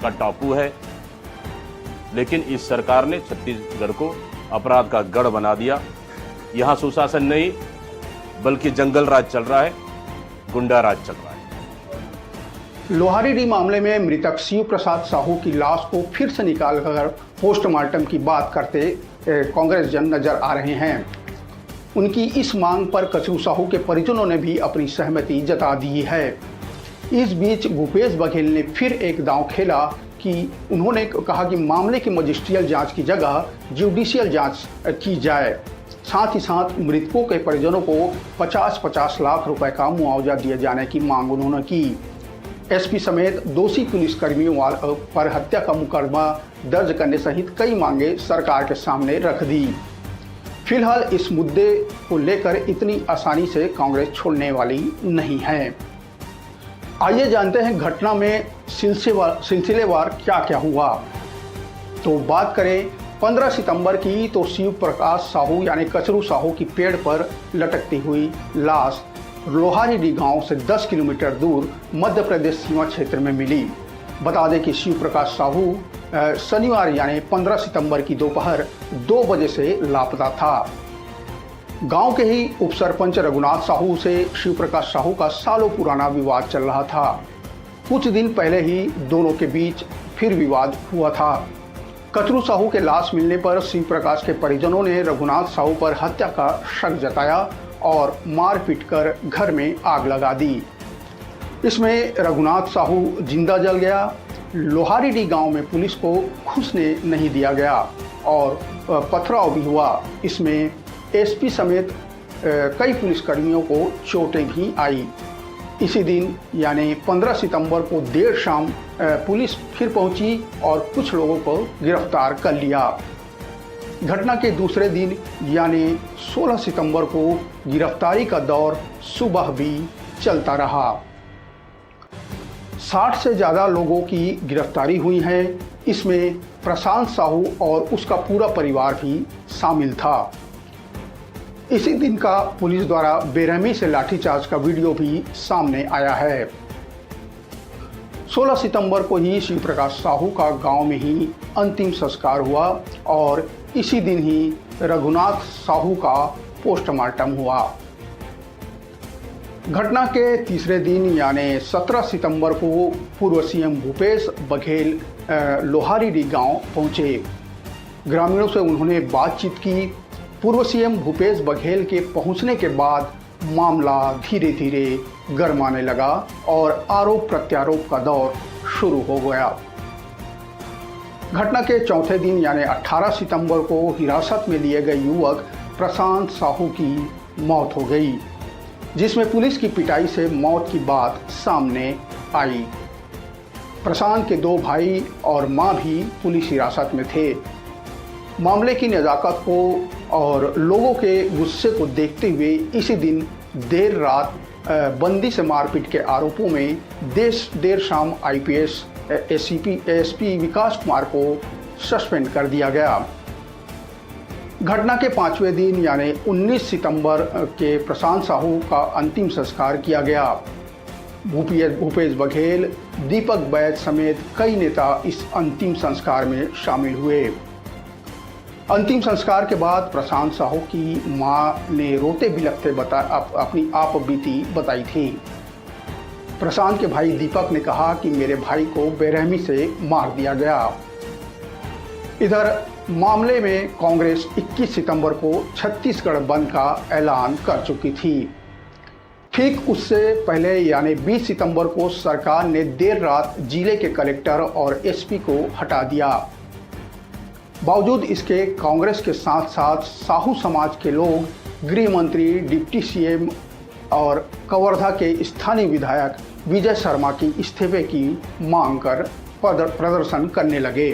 का टापू है, लेकिन इस सरकार ने छत्तीसगढ़ को अपराध का गढ़ बना दिया। यहां सुशासन नहीं बल्कि जंगल राज चल रहा है, गुंडा राज चल रहा है। लोहारीडीह मामले में मृतक शिव प्रसाद साहू की लाश को फिर से निकालकर पोस्टमार्टम की बात करते कांग्रेस जन नजर आ रहे हैं। उनकी इस मांग पर कचरू साहू के परिजनों ने भी अपनी सहमति जता दी है। इस बीच भूपेश बघेल ने फिर एक दांव खेला कि उन्होंने कहा कि मामले की मजिस्ट्रियल जांच की जगह जुडिशियल जांच की जाए। साथ ही साथ मृतकों के परिजनों को 50-50 लाख रुपए का मुआवजा दिए जाने की मांग उन्होंने की। एसपी समेत दोषी पुलिसकर्मियों पर हत्या का मुकदमा दर्ज करने सहित कई मांगे सरकार के सामने रख दी। फिलहाल इस मुद्दे को लेकर इतनी आसानी से कांग्रेस छोड़ने वाली नहीं है। आइए जानते हैं घटना में सिलसिलेवार क्या क्या हुआ। तो बात करें 15 सितंबर की, तो शिव प्रकाश साहू यानी कचरू साहू की पेड़ पर लटकती हुई लाश लोहारीडीह गांव से 10 किलोमीटर दूर मध्य प्रदेश सीमा क्षेत्र में मिली। बता दें कि शिव प्रकाश साहू शनिवार यानी 15 सितंबर की दोपहर 2 बजे से लापता था। गांव के ही उप सरपंच रघुनाथ साहू से शिव प्रकाश साहू का सालों पुराना विवाद चल रहा था। कुछ दिन पहले ही दोनों के बीच फिर विवाद हुआ था। कचरू साहू के लाश मिलने पर शिव प्रकाश के परिजनों ने रघुनाथ साहू पर हत्या का शक जताया और मार पीट कर घर में आग लगा दी। इसमें रघुनाथ साहू जिंदा जल गया। लोहारीडीह गांव में पुलिस को घुसने नहीं दिया गया और पथराव भी हुआ। इसमें एसपी समेत कई पुलिसकर्मियों को चोटें भी आई। इसी दिन यानी 15 सितंबर को देर शाम पुलिस फिर पहुंची और कुछ लोगों को गिरफ्तार कर लिया। घटना के दूसरे दिन यानी 16 सितंबर को गिरफ्तारी का दौर सुबह भी चलता रहा। 60 से ज़्यादा लोगों की गिरफ्तारी हुई है। इसमें प्रशांत साहू और उसका पूरा परिवार भी शामिल था। इसी दिन का पुलिस द्वारा बेरहमी से लाठीचार्ज का वीडियो भी सामने आया है। 16 सितंबर को ही शिव प्रकाश साहू का गांव में ही अंतिम संस्कार हुआ और इसी दिन ही रघुनाथ साहू का पोस्टमार्टम हुआ। घटना के तीसरे दिन यानी 17 सितंबर को पूर्व सीएम भूपेश बघेल लोहारीडीह गांव पहुंचे। ग्रामीणों से उन्होंने बातचीत की। पूर्व सीएम भूपेश बघेल के पहुंचने के बाद मामला धीरे धीरे गरमाने लगा और आरोप प्रत्यारोप का दौर शुरू हो गया। घटना के चौथे दिन यानी 18 सितंबर को हिरासत में लिए गए युवक प्रशांत साहू की मौत हो गई, जिसमें पुलिस की पिटाई से मौत की बात सामने आई। प्रशांत के 2 भाई और मां भी पुलिस हिरासत में थे। मामले की नज़ाकत को और लोगों के गुस्से को देखते हुए इसी दिन देर रात बंदी से मारपीट के आरोपों में देर शाम आईपीएस एसपी विकास कुमार को सस्पेंड कर दिया गया। घटना के 5वें दिन यानी 19 सितंबर के प्रशांत साहू का अंतिम संस्कार किया गया। भूपेश बघेल, दीपक बैद समेत कई नेता इस अंतिम संस्कार में शामिल हुए। अंतिम संस्कार के बाद प्रशांत साहू की मां ने रोते बिलखते अपनी आप बीती बताई थी। प्रशांत के भाई दीपक ने कहा कि मेरे भाई को बेरहमी से मार दिया गया। इधर मामले में कांग्रेस 21 सितंबर को छत्तीसगढ़ बंद का ऐलान कर चुकी थी। ठीक उससे पहले यानी 20 सितंबर को सरकार ने देर रात जिले के कलेक्टर और एसपी को हटा दिया। बावजूद इसके कांग्रेस के साथ साथ साहू समाज के लोग गृह मंत्री, डिप्टी सीएम और कवर्धा के स्थानीय विधायक विजय शर्मा की इस्तीफे की मांग कर प्रदर्शन करने लगे।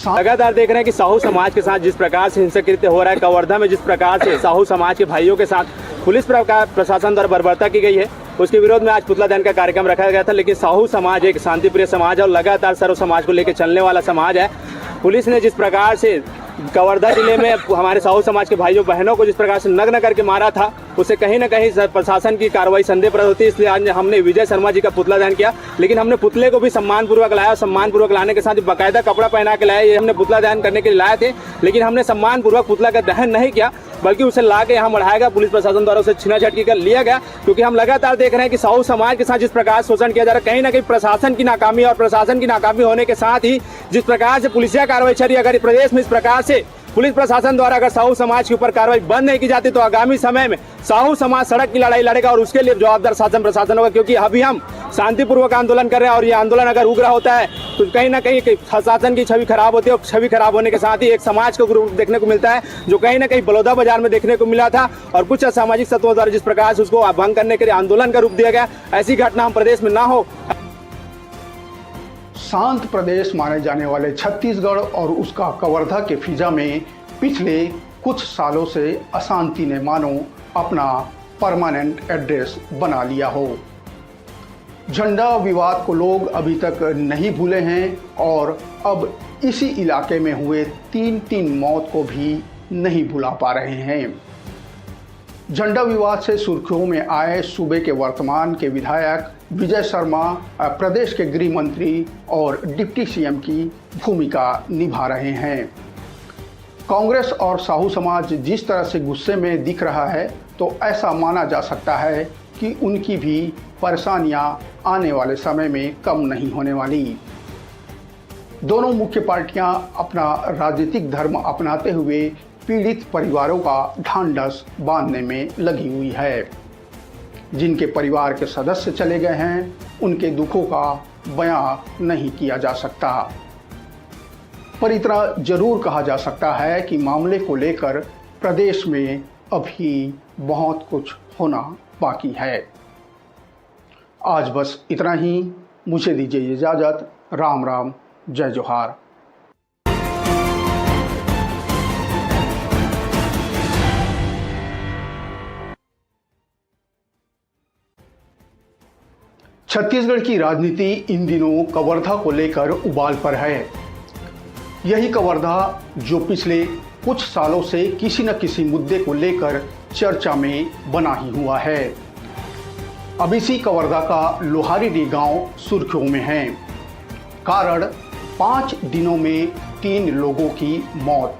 लगातार देख रहे हैं कि साहू समाज के साथ जिस प्रकार से हिंसक कृत्य हो रहा है, कवर्धा में जिस प्रकार से साहू समाज के भाइयों के साथ पुलिस प्रशासन द्वारा बर्बरता की गई है, उसके विरोध में आज पुतला दहन का कार्यक्रम रखा गया था। लेकिन साहू समाज एक शांतिप्रिय समाज है और लगातार सर्व समाज को लेकर चलने वाला समाज है। पुलिस ने जिस प्रकार से कवर्धा जिले में हमारे साहू समाज के भाइयों बहनों को जिस प्रकार से नग्न करके मारा था, उसे कहीं ना कहीं प्रशासन की कार्रवाई संदेहप्रद होती है। इसलिए आज हमने विजय शर्मा जी का पुतला दहन किया। लेकिन हमने पुतले को भी सम्मानपूर्वक लाया और सम्मानपूर्वक लाने के साथ बाकायदा कपड़ा पहना के लाया। ये हमने पुतला दहन करने के लिए लाए थे, लेकिन हमने सम्मानपूर्वक पुतला का दहन नहीं किया, बल्कि उसे ला के यहाँ बढ़ाया गया। पुलिस प्रशासन द्वारा उसे छीना झटकी कर लिया गया, क्योंकि हम लगातार देख रहे हैं कि साहू समाज के साथ जिस प्रकार शोषण किया जा रहा है, कहीं ना कहीं प्रशासन की नाकामी और प्रशासन की नाकामी होने के साथ ही जिस प्रकार से पुलिसिया कार्रवाई चल रही है, अगर प्रदेश में इस प्रकार से पुलिस प्रशासन द्वारा अगर साहू समाज के ऊपर कार्रवाई बंद नहीं की जाती तो आगामी समय में साहू समाज सड़क की लड़ाई लड़ेगा और उसके लिए जवाबदार शासन प्रशासन होगा। क्योंकि अभी हम शांतिपूर्वक आंदोलन कर रहे हैं और ये आंदोलन अगर उग्र होता है तो कहीं ना कहीं शासन की छवि खराब होती है और छवि खराब होने के साथ ही एक समाज को ग्रुप देखने को मिलता है, जो कहीं ना कहीं बलौदा बाजार में देखने को मिला था और कुछ असामाजिक तत्वों द्वारा जिस प्रकार से उसको भंग करने के लिए आंदोलन का रूप दिया गया, ऐसी घटना हम प्रदेश में ना हो। शांत प्रदेश माने जाने वाले छत्तीसगढ़ और उसका कवर्धा के फिजा में पिछले कुछ सालों से अशांति ने मानो अपना परमानेंट एड्रेस बना लिया हो। झंडा विवाद को लोग अभी तक नहीं भूले हैं और अब इसी इलाके में हुए 3 मौत को भी नहीं भुला पा रहे हैं। झंडा विवाद से सुर्खियों में आए सूबे के वर्तमान के विधायक विजय शर्मा प्रदेश के गृह मंत्री और डिप्टी सीएम की भूमिका निभा रहे हैं। कांग्रेस और साहू समाज जिस तरह से गुस्से में दिख रहा है, तो ऐसा माना जा सकता है कि उनकी भी परेशानियां आने वाले समय में कम नहीं होने वाली। दोनों मुख्य पार्टियां अपना राजनीतिक धर्म अपनाते हुए पीड़ित परिवारों का ढांढस बांधने में लगी हुई है। जिनके परिवार के सदस्य चले गए हैं, उनके दुखों का बयां नहीं किया जा सकता, पर इतना जरूर कहा जा सकता है कि मामले को लेकर प्रदेश में अभी बहुत कुछ होना बाकी है। आज बस इतना ही। मुझे दीजिए इजाज़त। राम राम, जय जोहार। छत्तीसगढ़ की राजनीति इन दिनों कवर्धा को लेकर उबाल पर है। यही कवर्धा जो पिछले कुछ सालों से किसी न किसी मुद्दे को लेकर चर्चा में बना ही हुआ है। अब इसी कवर्धा का लोहारीडीह गांव सुर्खियों में है। कारण 5 दिनों में 3 लोगों की मौत।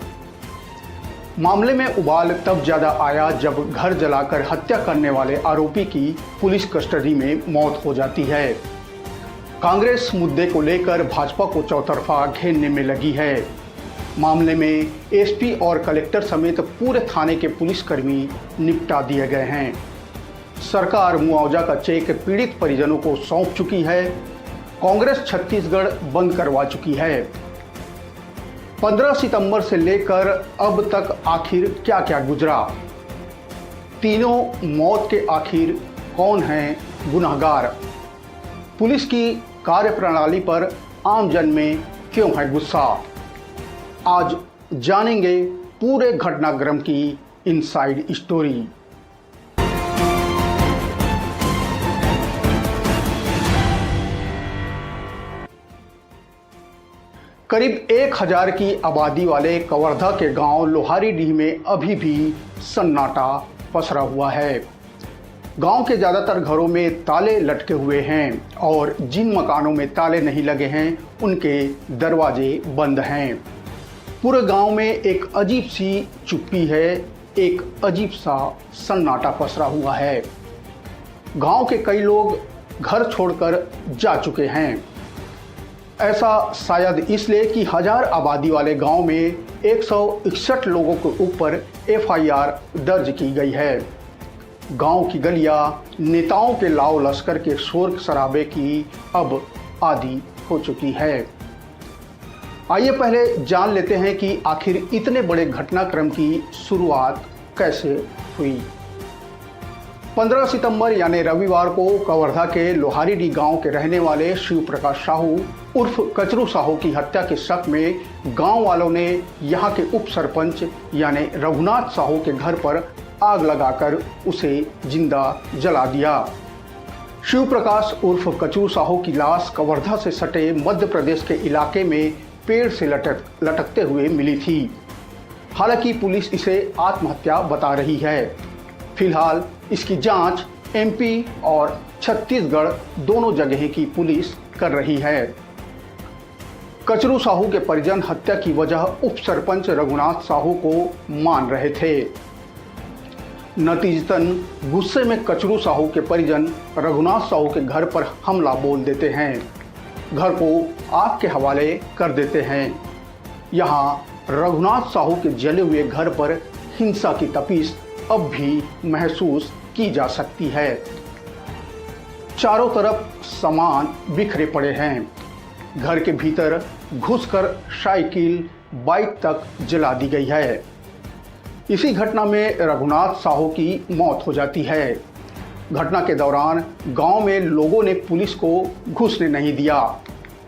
मामले में उबाल तब ज्यादा आया जब घर जलाकर हत्या करने वाले आरोपी की पुलिस कस्टडी में मौत हो जाती है। कांग्रेस मुद्दे को लेकर भाजपा को चौतरफा घेरने में लगी है। मामले में एसपी और कलेक्टर समेत पूरे थाने के पुलिसकर्मी निपटा दिए गए हैं। सरकार मुआवजा का चेक पीड़ित परिजनों को सौंप चुकी है। कांग्रेस छत्तीसगढ़ बंद करवा चुकी है। 15 सितंबर से लेकर अब तक आखिर क्या क्या गुजरा? तीनों मौत के आखिर कौन हैं गुनहगार? पुलिस की कार्यप्रणाली पर आमजन में क्यों है गुस्सा? आज जानेंगे पूरे घटनाक्रम की इनसाइड स्टोरी। करीब 1000 की आबादी वाले कवर्धा के गांव लोहारीडीह में अभी भी सन्नाटा पसरा हुआ है। गांव के ज़्यादातर घरों में ताले लटके हुए हैं और जिन मकानों में ताले नहीं लगे हैं उनके दरवाजे बंद हैं। पूरे गांव में एक अजीब सी चुप्पी है, एक अजीब सा सन्नाटा पसरा हुआ है। गांव के कई लोग घर छोड़कर जा चुके हैं। ऐसा शायद इसलिए कि 1000 आबादी वाले गांव में 161 लोगों के ऊपर FIR दर्ज की गई है। गांव की गलियां नेताओं के लाव लश्कर के शोर शराबे की अब आदी हो चुकी है। आइए पहले जान लेते हैं कि आखिर इतने बड़े घटनाक्रम की शुरुआत कैसे हुई। 15 सितंबर यानी रविवार को कवर्धा के लोहारीडीह गांव के रहने वाले शिव प्रकाश साहू उर्फ कचरू साहू की हत्या के शक में गांव वालों ने यहां के उप सरपंच यानी रघुनाथ साहू के घर पर आग लगाकर उसे जिंदा जला दिया। शिव प्रकाश उर्फ कचरू साहू की लाश कवर्धा से सटे मध्य प्रदेश के इलाके में पेड़ से लटकते हुए मिली थी। हालांकि पुलिस इसे आत्महत्या बता रही है। फिलहाल इसकी जांच MP और छत्तीसगढ़ दोनों जगह की पुलिस कर रही है। कचरू साहू के परिजन हत्या की वजह उप सरपंच रघुनाथ साहू को मान रहे थे। नतीजतन गुस्से में कचरू साहू के परिजन रघुनाथ साहू के घर पर हमला बोल देते हैं, घर को आग के हवाले कर देते हैं। यहाँ रघुनाथ साहू के जले हुए घर पर हिंसा की तपिश अब भी महसूस की जा सकती है। चारों तरफ सामान बिखरे पड़े हैं। घर के भीतर घुसकर साइकिल, बाइक तक जला दी गई है। इसी घटना में रघुनाथ साहू की मौत हो जाती है। घटना के दौरान गांव में लोगों ने पुलिस को घुसने नहीं दिया।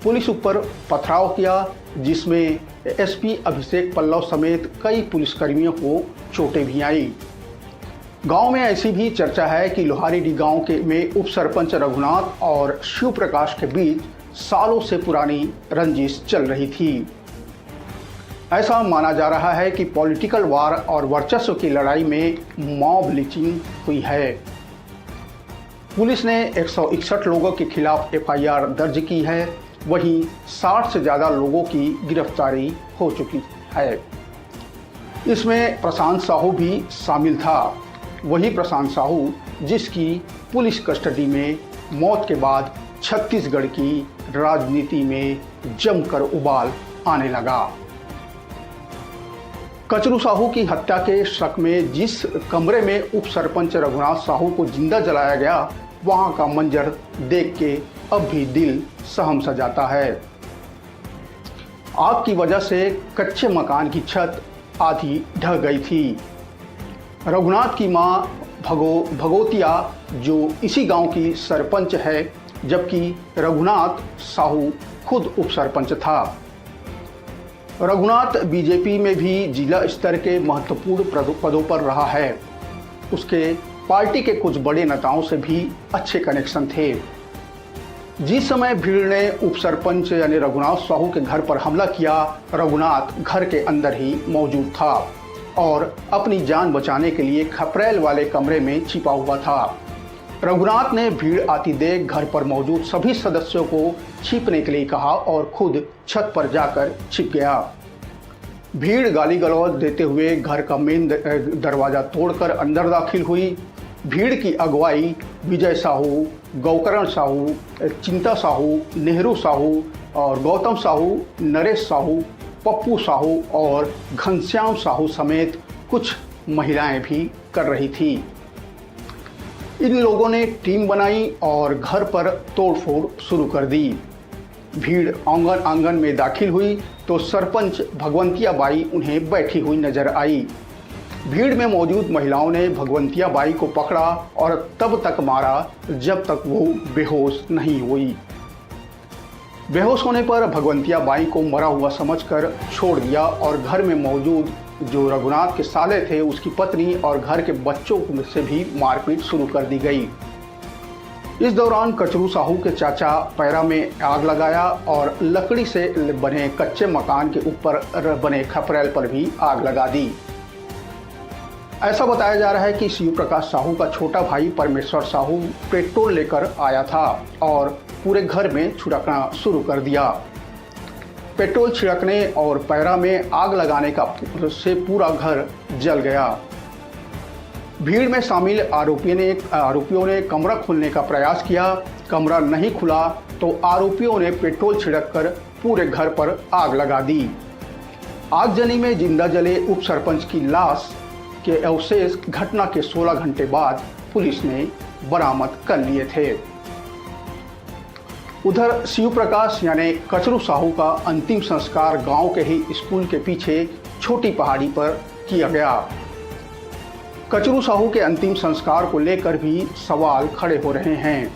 पुलिस ऊपर पथराव किया, जिसमें SP अभिषेक पल्लव समेत कई पुलिसकर्मियों को चोटें भी आई। गांव में ऐसी भी चर्चा है कि लोहारीडीह गांव में उप सरपंच रघुनाथ और शिव प्रकाश के बीच सालों से पुरानी रंजिश चल रही थी। ऐसा माना जा रहा है कि पॉलिटिकल वार और वर्चस्व की लड़ाई में मॉब लिंचिंग हुई है। पुलिस ने 161 लोगों के खिलाफ FIR दर्ज की है। वहीं 60 से ज़्यादा लोगों की गिरफ्तारी हो चुकी है। इसमें प्रशांत साहू भी शामिल था। वही प्रशांत साहू जिसकी पुलिस कस्टडी में मौत के बाद छत्तीसगढ़ की राजनीति में जमकर उबाल आने लगा। कचरू साहू की हत्या के शक में जिस कमरे में उप सरपंच रघुनाथ साहू को जिंदा जलाया गया, वहां का मंजर देख के अब भी दिल सहम सा जाता है। आग की वजह से कच्चे मकान की छत आधी ढह गई थी। रघुनाथ की मां भगोतिया जो इसी गांव की सरपंच है, जबकि रघुनाथ साहू खुद उप सरपंच था। रघुनाथ बीजेपी में भी जिला स्तर के महत्वपूर्ण पदों पर रहा है। उसके पार्टी के कुछ बड़े नेताओं से भी अच्छे कनेक्शन थे। जिस समय भीड़ ने उप सरपंच यानी रघुनाथ साहू के घर पर हमला किया, रघुनाथ घर के अंदर ही मौजूद था और अपनी जान बचाने के लिए खपरेल वाले कमरे में छिपा हुआ था। रघुनाथ ने भीड़ आती देख घर पर मौजूद सभी सदस्यों को छिपने के लिए कहा और खुद छत पर जाकर छिप गया। भीड़ गाली गलौज देते हुए घर का मेन दरवाजा तोड़कर अंदर दाखिल हुई। भीड़ की अगुवाई विजय साहू, गौकरण साहू, चिंता साहू, नेहरू साहू और गौतम साहू, नरेश साहू, पप्पू साहू और घनश्याम साहू समेत कुछ महिलाएं भी कर रही थी। इन लोगों ने टीम बनाई और घर पर तोड़फोड़ शुरू कर दी। भीड़ आंगन में दाखिल हुई तो सरपंच भगवंतिया बाई उन्हें बैठी हुई नजर आई। भीड़ में मौजूद महिलाओं ने भगवंतिया बाई को पकड़ा और तब तक मारा जब तक वो बेहोश नहीं हुई। बेहोश होने पर भगवंतिया बाई को मरा हुआ समझकर छोड़ दिया और घर में मौजूद जो रघुनाथ के साले थे उसकी पत्नी और घर के बच्चों से भी मारपीट शुरू कर दी गई। इस दौरान कचरू साहू के चाचा पैरा में आग लगाया और लकड़ी से बने कच्चे मकान के ऊपर बने खपरेल पर भी आग लगा दी। ऐसा बताया जा रहा है कि शिव प्रकाश साहू का छोटा भाई परमेश्वर साहू पेट्रोल लेकर आया था और पूरे घर में छिड़कना शुरू कर दिया। पेट्रोल छिड़कने और पैरा में आग लगाने से पूरा घर जल गया। भीड़ में शामिल आरोपियों ने कमरा खोलने का प्रयास किया। कमरा नहीं खुला तो आरोपियों ने पेट्रोल छिड़ककर पूरे घर पर आग लगा दी। आगजनी में जिंदा जले उप सरपंच की लाश के अवशेष घटना के 16 घंटे बाद पुलिस ने बरामद कर लिए थे। उधर शिव प्रकाश यानी कचरू साहू का अंतिम संस्कार गांव के ही स्कूल के पीछे छोटी पहाड़ी पर किया गया। कचरू साहू के अंतिम संस्कार को लेकर भी सवाल खड़े हो रहे हैं।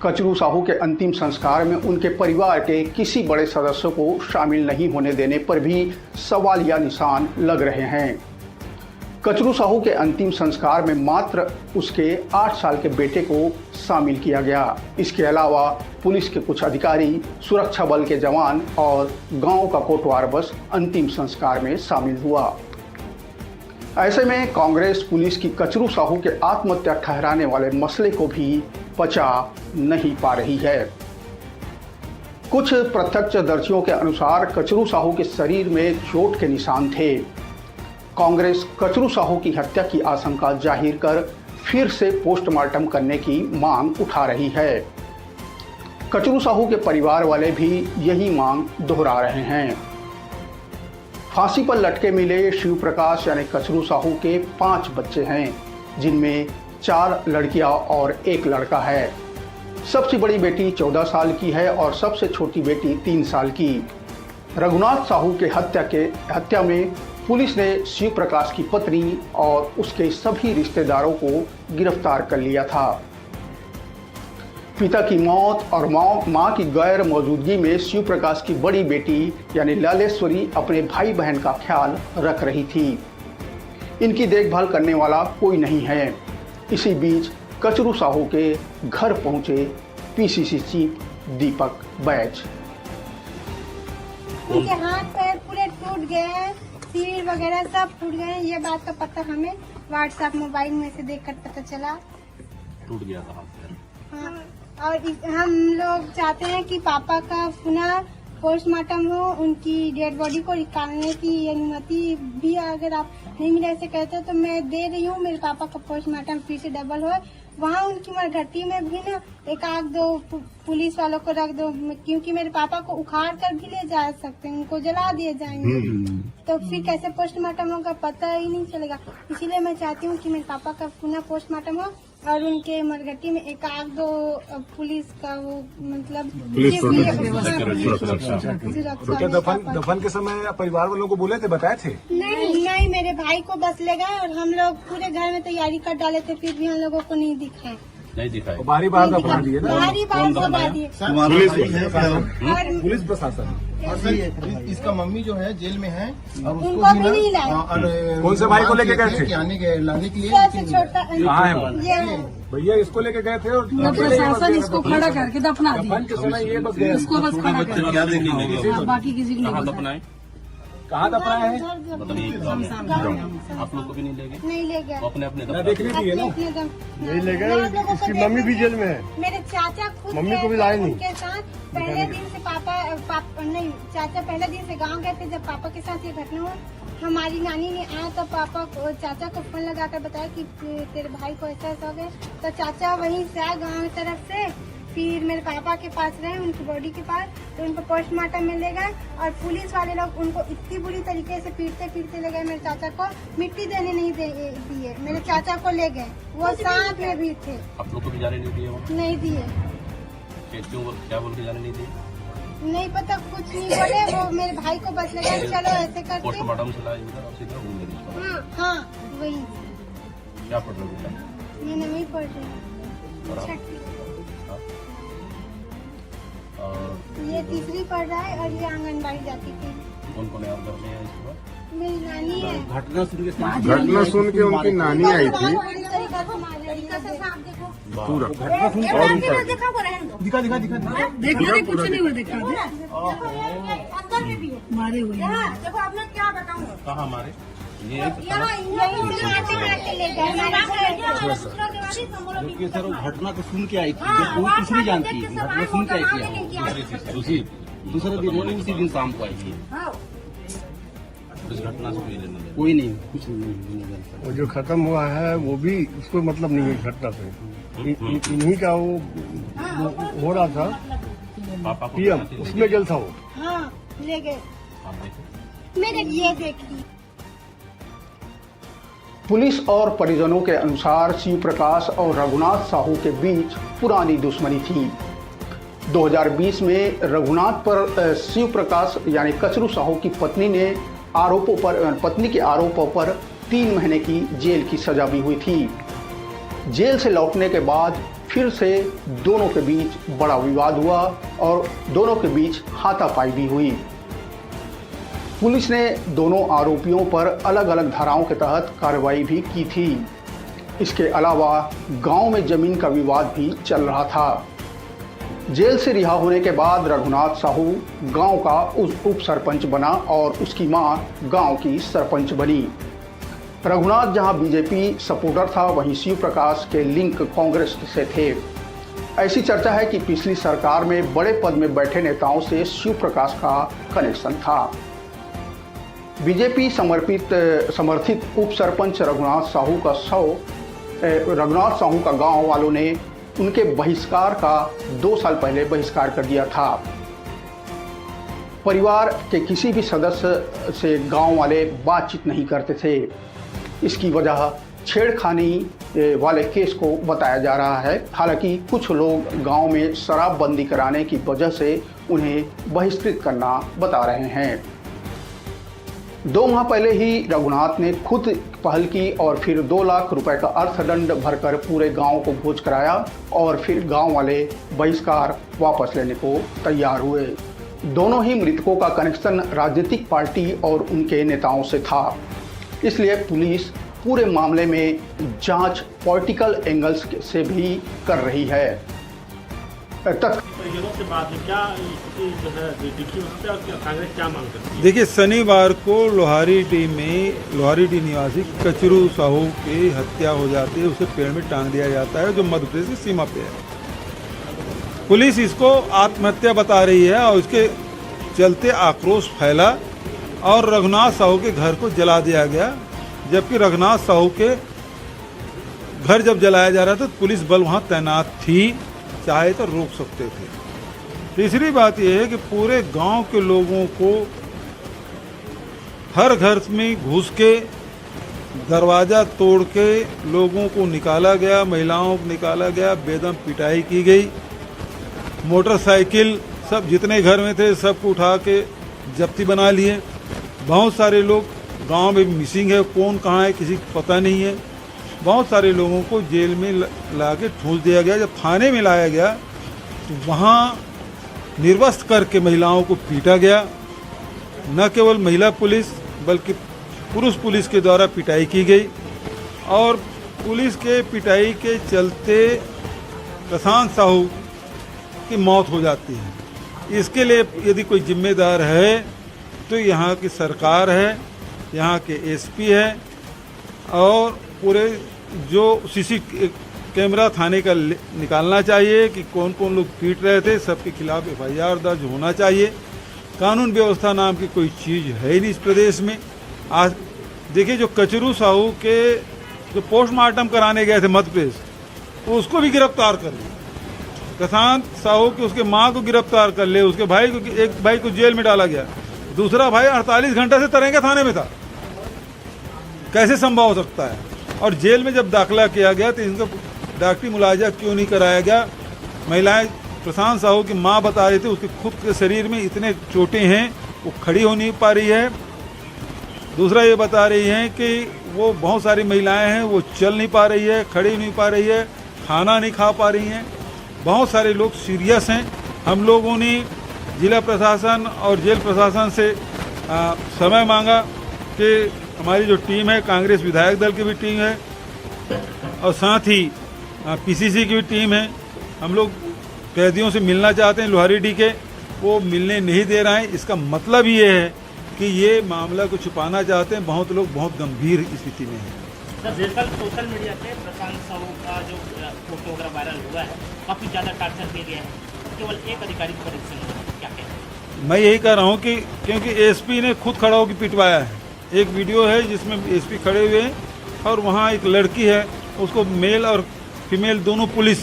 कचरू साहू के अंतिम संस्कार में उनके परिवार के किसी बड़े सदस्यों को शामिल नहीं होने देने पर भी सवालिया निशान लग रहे हैं। कचरू साहू के अंतिम संस्कार में मात्र उसके 8 साल के बेटे को शामिल किया गया। इसके अलावा पुलिस के कुछ अधिकारी, सुरक्षा बल के जवान और गांव का कोटवार बस अंतिम संस्कार में शामिल हुआ। ऐसे में कांग्रेस पुलिस की कचरू साहू के आत्महत्या ठहराने वाले मसले को भी पचा नहीं पा रही है। कुछ प्रत्यक्षदर्शियों के अनुसार कचरू साहू के शरीर में चोट के निशान थे। कांग्रेस कचरू साहू की हत्या की आशंका जाहिर कर फिर से पोस्टमार्टम करने की मांग उठा रही है। कचरू साहू के परिवार वाले भी यही मांग दोहरा रहे हैं। फांसी पर लटके मिले शिव प्रकाश यानी कचरू साहू के 5 बच्चे हैं, जिनमें 4 लड़कियां और 1 लड़का है। सबसे बड़ी बेटी 14 साल की है और सबसे छोटी बेटी 3 साल की। रघुनाथ साहू के हत्या में पुलिस ने शिव प्रकाश की पत्नी और उसके सभी रिश्तेदारों को गिरफ्तार कर लिया था। पिता की मौत और मां की गैर मौजूदगी में शिव प्रकाश की बड़ी बेटी यानी लालेश्वरी अपने भाई बहन का ख्याल रख रही थी। इनकी देखभाल करने वाला कोई नहीं है। इसी बीच कचरू साहू के घर पहुंचे पीसीसी चीफ दीपक बैज। उनके हाथ पैर पूरे टूट गए हैं, सिर वगैरह सब टूट गए हैं। ये बात का पता हमें व्हाट्सएप मोबाइल में से देखकर पता चला। टूट गया था हाँ, और हम लोग चाहते हैं कि पापा का पुनः पोस्टमार्टम हो, उनकी डेड बॉडी को निकालने की अनुमति भी अगर आप नहीं मिले ऐसे कहते तो मैं दे रही हूँ। मेरे पापा का पोस्टमार्टम फिर से डबल हो। वहाँ उनकी मरघट्टी में भी ना 1-2 पुलिस वालों को रख दो, क्योंकि मेरे पापा को उखाड़ कर भी ले जा सकते हैं, उनको जला दिए जाएंगे। तो फिर कैसे पोस्टमार्टम होगा पता ही नहीं चलेगा। इसीलिए मैं चाहती हूँ कि मेरे पापा का पुनः पोस्टमार्टम हो और उनके मरघट्टी में 1-2 पुलिस का वो मतलब दफन के समय परिवार वालों को बोले थे, बताए थे? नहीं, मेरे भाई को बस ले गए और हम लोग पूरे घर में तैयारी कर डाले थे, फिर भी हम लोगों को नहीं दिखाए। नहीं दिखाई। बारी बार दफना दिए ना? बारी बार दफना दिए। पुलिस प्रशासन। इसका मम्मी जो है जेल में है और उनको भी नहीं लाए। कौन से भाई को लेके गए थे? लाने के लिए सबसे छोटा कहाँ है भैया? इसको लेके गए थे और प्रशासन इसको खड़ा करके दफना दिया। दफन के समय ये बस गए, इसको बस खड़ा करके क्या देखने बाकी किसी को नहीं। दफनाए कहाँ दफनाया है? मतलब आप लोग को भी नहीं ले गए? नहीं ले गए। वो अपने अपने देखने चाहिए ना, नहीं ले गए। इसकी मम्मी भी जेल में है। मेरे चाचा खुद मम्मी को भी लाए नहीं। उनके साथ पहले दिन से पापा नहीं, चाचा पहले दिन से गांव गए थे। जब पापा के साथ ये घटना हुआ, हमारी नानी ने आया तो पापा को, चाचा को फोन लगाकर बताया कि तेरे भाई को ऐसा हो गया। तो चाचा वहीं से आए गाँव की तरफ से, फिर मेरे पापा के पास रहे, उनकी बॉडी के पास, तो उनको पोस्टमार्टम में ले गए। और पुलिस वाले लोग उनको इतनी बुरी तरीके से पीटते ले गए। मेरे चाचा को मिट्टी देने नहीं दिए, मेरे चाचा को ले गए। वो साथ में भी थे। आप लोग को भी जाने नहीं दिए? नहीं दिए। क्यों, क्या बोल के जाने नहीं दिए? नहीं पता, कुछ नहीं बोले। वो मेरे भाई को बस लगा चलो ऐसे करके। पोस्टमार्टम से लाए? हाँ वही। क्या पढ़ रहे बेटा? मैं नहीं पढ़ रही, छठी। ये तीसरी पढ़ रहा है और ये आंगनबाड़ी जाती थी। कौन कौन है और घर में है इसके बाद? मेरी नानी है। घटना सुन के उनकी नानी आई थी। पूरा दिखा कुछ नहीं हुआ, दिखा मारे हुए। देखो अब मैं क्या बताऊँ। कहाँ मारे? ये सर वो घटना तो सुन के आई थी, कोई कुछ नहीं जानती। घटना सुन के आई थी, दूसरे दिन उसी दिन शाम को आई थी। उस घटना से कोई नहीं, कुछ नहीं जानता। वो जो खत्म हुआ है वो भी उसको मतलब नहीं है घटना से। इन्हीं का वो हो रहा था पापा को पीएम, उसमें जल था वो। हाँ ले गए। मेरे ये देखी। पुलिस और परिजनों के अनुसार शिव प्रकाश और रघुनाथ साहू के बीच पुरानी दुश्मनी थी। 2020 में रघुनाथ पर शिव प्रकाश यानी कचरू साहू की पत्नी के आरोपों पर 3 महीने की जेल की सजा भी हुई थी। जेल से लौटने के बाद फिर से दोनों के बीच बड़ा विवाद हुआ और दोनों के बीच हाथापाई भी हुई। पुलिस ने दोनों आरोपियों पर अलग अलग धाराओं के तहत कार्रवाई भी की थी। इसके अलावा गांव में जमीन का विवाद भी चल रहा था। जेल से रिहा होने के बाद रघुनाथ साहू गांव का उप सरपंच बना और उसकी मां गांव की सरपंच बनी। रघुनाथ जहां बीजेपी सपोर्टर था, वहीं शिव प्रकाश के लिंक कांग्रेस से थे। ऐसी चर्चा है कि पिछली सरकार में बड़े पद में बैठे नेताओं से शिव प्रकाश का कनेक्शन था। बीजेपी समर्थित उप सरपंच रघुनाथ साहू का गांव वालों ने उनके बहिष्कार का 2 साल पहले बहिष्कार कर दिया था। परिवार के किसी भी सदस्य से गांव वाले बातचीत नहीं करते थे। इसकी वजह छेड़खानी वाले केस को बताया जा रहा है। हालांकि कुछ लोग गांव में शराबबंदी कराने की वजह से उन्हें बहिष्कृत करना बता रहे हैं। 2 माह पहले ही रघुनाथ ने खुद पहल की और फिर 2 लाख रुपए का अर्थदंड भरकर पूरे गांव को भोज कराया और फिर गांव वाले बहिष्कार वापस लेने को तैयार हुए। दोनों ही मृतकों का कनेक्शन राजनीतिक पार्टी और उनके नेताओं से था। इसलिए पुलिस पूरे मामले में जांच पॉलिटिकल एंगल्स से भी कर रही है। परिजनों से बात है, क्या जो है देखिए उससे कांग्रेस क्या मांग करती है? देखिए, शनिवार को लोहारीडी निवासी कचरू साहू की हत्या हो जाती है। उसे पेड़ में टांग दिया जाता है, जो मध्य प्रदेश की सीमा पे है। पुलिस इसको आत्महत्या बता रही है और उसके चलते आक्रोश फैला और रघुनाथ साहू के घर को जला दिया गया। जबकि रघुनाथ साहू के घर जब जलाया जा रहा था तो पुलिस बल वहाँ तैनात थी, चाहे तो रोक सकते थे। तीसरी बात यह है कि पूरे गांव के लोगों को हर घर में घुस के दरवाज़ा तोड़ के लोगों को निकाला गया, महिलाओं को निकाला गया, बेदम पिटाई की गई। मोटरसाइकिल सब जितने घर में थे सबको उठा के जब्ती बना लिए। बहुत सारे लोग गांव में मिसिंग है, कौन कहाँ है किसी को पता नहीं है। बहुत सारे लोगों को जेल में ला के ठूंस दिया गया। जब थाने में लाया गया तो वहाँ निर्वस्त्र करके महिलाओं को पीटा गया। न केवल महिला पुलिस बल्कि पुरुष पुलिस के द्वारा पिटाई की गई और पुलिस के पिटाई के चलते प्रशांत साहू की मौत हो जाती है। इसके लिए यदि कोई जिम्मेदार है तो यहाँ की सरकार है, यहाँ के एसपी है और पूरे जो सीसी कैमरा थाने का निकालना चाहिए कि कौन कौन लोग पीट रहे थे, सबके खिलाफ एफआईआर दर्ज होना चाहिए। कानून व्यवस्था नाम की कोई चीज़ है ही नहीं इस प्रदेश में। आज देखिए जो कचरू साहू के जो पोस्टमार्टम कराने गए थे मध्य प्रदेश, उसको भी गिरफ्तार कर लिया। प्रशांत साहू के उसके माँ को गिरफ्तार कर ले, उसके भाई को, एक भाई को जेल में डाला गया, दूसरा भाई 48 घंटे से तरंगे थाने में था। कैसे संभव हो सकता है? और जेल में जब दाखिला किया गया तो इनको डॉक्टरी मुलाजा क्यों नहीं कराया गया? महिलाएं प्रशांत साहू की माँ बता रही थी उसके खुद के शरीर में इतने चोटें हैं, वो खड़ी हो नहीं पा रही है। दूसरा ये बता रही हैं कि वो बहुत सारी महिलाएं हैं, वो चल नहीं पा रही है, खड़ी नहीं पा रही है, खाना नहीं खा पा रही हैं। बहुत सारे लोग सीरियस हैं। हम लोगों ने जिला प्रशासन और जेल प्रशासन से समय मांगा कि हमारी जो टीम है, कांग्रेस विधायक दल की भी टीम है और साथ ही पीसीसी की भी टीम है, हम लोग कैदियों से मिलना चाहते हैं लोहारीडीह के, वो मिलने नहीं दे रहे हैं। इसका मतलब ये है कि ये मामला को छुपाना चाहते हैं। बहुत लोग बहुत गंभीर स्थिति में हैं। दरअसल सोशल मीडिया पे प्रशांत साहू का जो फोटो वगैरह वायरल हुआ है, काफी ज्यादा टार्चर किया गया है, केवल एक अधिकारी को परीक्षण हुआ है, क्या कहें? मैं यही कह रहा हूँ कि क्योंकि एसपी ने खुद खड़ा होकर पिटवाया है। एक वीडियो है जिसमें एसपी खड़े हुए हैं और वहाँ एक लड़की है, उसको मेल और फीमेल दोनों पुलिस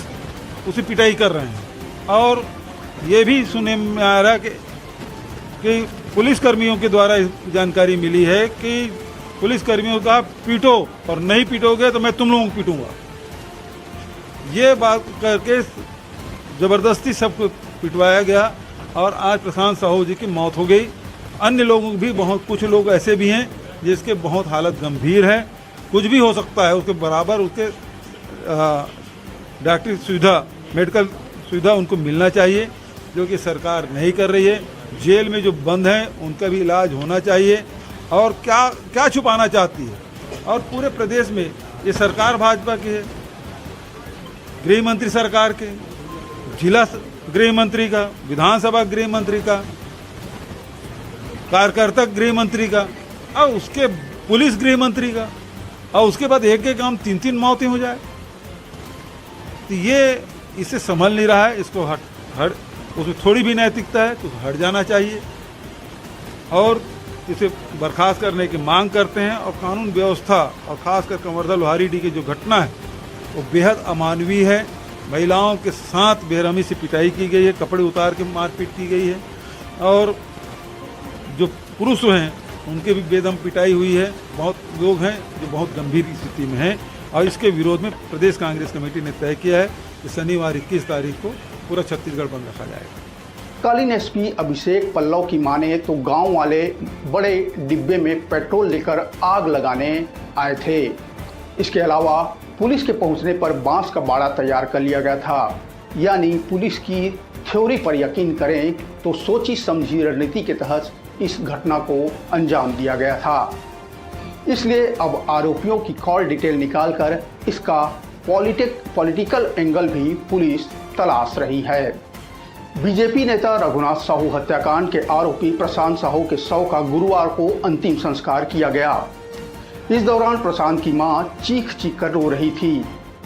उसे पिटाई कर रहे हैं। और ये भी सुनने में आ रहा है कि पुलिसकर्मियों के द्वारा जानकारी मिली है कि पुलिसकर्मियों का पीटो और नहीं पीटोगे तो मैं तुम लोगों को पीटूंगा। ये बात करके ज़बरदस्ती सबको पिटवाया गया और आज प्रशांत साहू जी की मौत हो गई। अन्य लोगों भी बहुत कुछ लोग ऐसे भी हैं जिसके बहुत हालत गंभीर है। कुछ भी हो सकता है, उसके बराबर उसके डॉक्टरी सुविधा, मेडिकल सुविधा उनको मिलना चाहिए, जो कि सरकार नहीं कर रही है। जेल में जो बंद हैं उनका भी इलाज होना चाहिए। और क्या क्या छुपाना चाहती है? और पूरे प्रदेश में ये सरकार भाजपा की है, गृह मंत्री सरकार के, जिला गृह मंत्री का, विधानसभा गृह मंत्री का, कार्यकर्ता गृह मंत्री का और उसके पुलिस गृह मंत्री का, और उसके बाद एक एक काम 3-3 मौतें हो जाए। तो ये इसे संभल नहीं रहा है। इसको हट उसमें थोड़ी भी नैतिकता है तो हट जाना चाहिए और इसे बर्खास्त करने की मांग करते हैं। और कानून व्यवस्था और खासकर कवर्धा लोहारीडीह की जो घटना है वो बेहद अमानवीय है। महिलाओं के साथ बेरहमी से पिटाई की गई है, कपड़े उतार के मारपीट की गई है और जो पुरुष हैं उनके भी बेदम पिटाई हुई है। बहुत लोग हैं जो बहुत गंभीर स्थिति में हैं और इसके विरोध में प्रदेश कांग्रेस कमेटी ने तय किया है कि शनिवार 21 तारीख को पूरा छत्तीसगढ़ बंद रखा जाएगा। कालीन एसपी अभिषेक पल्लव की माने तो गांव वाले बड़े डिब्बे में पेट्रोल लेकर आग लगाने आए थे। इसके अलावा पुलिस के पहुंचने पर बांस का बाड़ा तैयार कर लिया गया था। यानी पुलिस की थ्योरी पर यकीन करें तो सोची समझी रणनीति के तहत इस घटना को अंजाम दिया गया था। इसलिए अब आरोपियों की कॉल डिटेल निकालकर इसका पॉलिटिकल एंगल भी पुलिस तलाश रही है। बीजेपी नेता रघुनाथ साहू हत्याकांड के आरोपी प्रशांत साहू के शव का गुरुवार को अंतिम संस्कार किया गया। इस दौरान प्रशांत की मां चीख कर रो रही थी।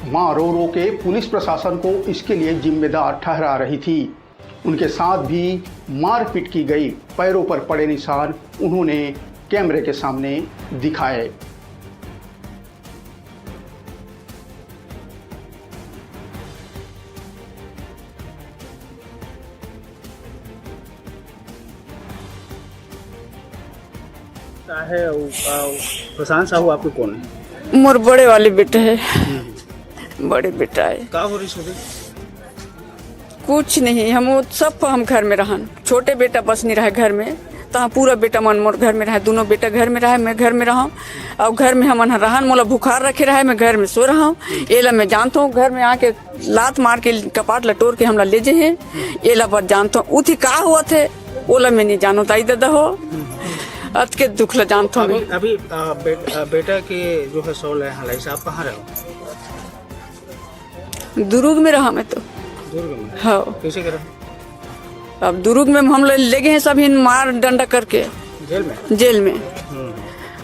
मां रो रो के पुलिस प्रशासन को इसके लिए जिम्मेदार ठहरा रही थी। उनके साथ भी मारपीट की गई। पैरों पर पड़े निशान उन्होंने कैमरे के सामने दिखाए। है प्रशांत साहू आपके कौन है? मोर बड़े वाले बेटे है, बड़े बेटा है। का हो रही है? कुछ नहीं, हम वो सब हम घर में रहन। छोटे बेटा बस नहीं रहा घर में, तो पूरा बेटा मन मोर घर में रहा। दोनों बेटा घर में रहा, मैं घर में रहा और घर में हम रहन। मोला बुखार रखे रहा, मैं घर में सो रहा हूँ। एला मैं जानता हूँ घर में आके लात मार के कपाट लटोर के हमला ले जे हैं। एला बात जानता हूँ उठी का हुआ थे ओला मैं नहीं जानो ताई दादा हो अत के दुख ला जानता हूँ। अभी बेटा के जो है सोल है हलाई साहब कहाँ रहो? दुर्ग में रहा मैं तो। दुर्ग में? हाँ। कैसे करा? अब दुर्ग में हम लोग ले गए हैं सभी मार डंडा करके। जेल में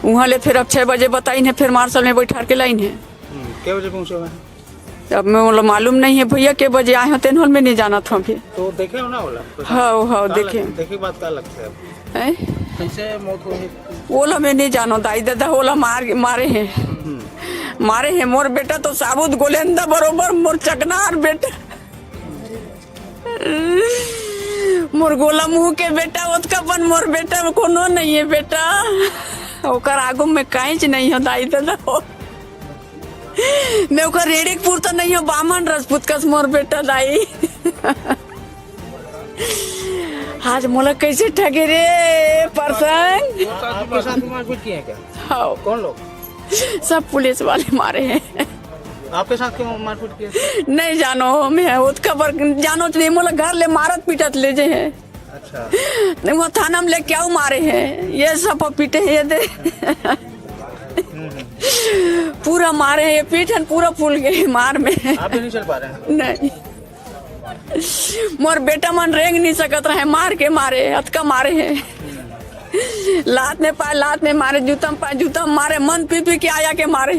वहाँ ले फिर अब 6 बजे बताई है, फिर मार्शल में बैठा के लाइन है। क्या बजे पहुँचे हुए? अब मैं बोला मालूम नहीं है भैया के बजे आए हो, तेनहल में नहीं जाना था अभी। तो देखे हो ना बोला? हाँ देखे। देखे बात क्या लगता है? कैसे मौत हुई? ओला मैं नहीं जानो दाई दादा, ओला मारे हैं मोर बेटा तो साबुत गोलेंदा बरोबर मोर चकनार बेटा, मोर गोला मुंह के बेटा ओतकापन मोर बेटा कोनो नहीं है बेटा, ओकर आगू में कांच नहीं हो दाई दादा हो। मैं ओकर रेडिकपुर तो नहीं हो, बामन राजपूत कस मोर बेटा दाई। आज मोला कैसे ठगे रे परसंग। आपके साथ मारपीट किए क्या? हाँ। कौन लोग? सब पुलिस वाले मारे हैं। आपके साथ क्यों मारपीट किए? नहीं जानो, मैं उसका पर जानो नहीं, मोला घर ले मारत पीटत ले जे है। अच्छा। वो थाना में ले क्या मारे हैं, ये सब पीटे है, ये दे पूरा मारे है, पीठन पूरा फूल गए मार में। आप भी नहीं चल पा रहे हैं? नहीं, मोर बेटा मन रेंग नहीं सकत रहे, मार के मारे अतका मारे है, लात में मारे, जूता में पाए, जूता में मारे, मन पी के आया के मारे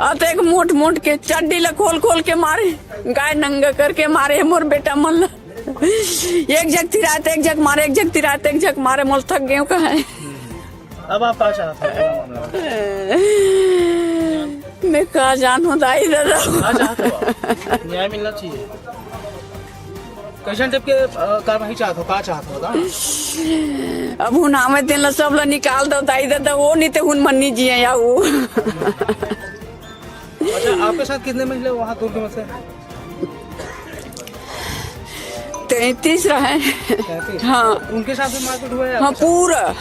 अतक मोट के चड्डी ला खोल के मारे, गाय नंगा करके मारे मोर बेटा मन ला। एक जग तिराते एक जग मारे, एक जग तिराते एक जग मारे, मोल थक गए का है। अब आप क्या चाहते हैं? मैं कहा जानू दाई दादा, न्याय मिलना चाहिए। कैसे टाइप के कार्रवाई चाहते हो? क्या चाहते हो? अब हुन हमें दिन ला सब ला निकाल दो दाई दादा, वो नहीं तो हुन मन्नी जी है या वो। अच्छा, आपके साथ कितने महिला वहाँ दूर में से? 33 रहे। हाँ। उनके साथ भी मारपीट हुआ है? हाँ पूरा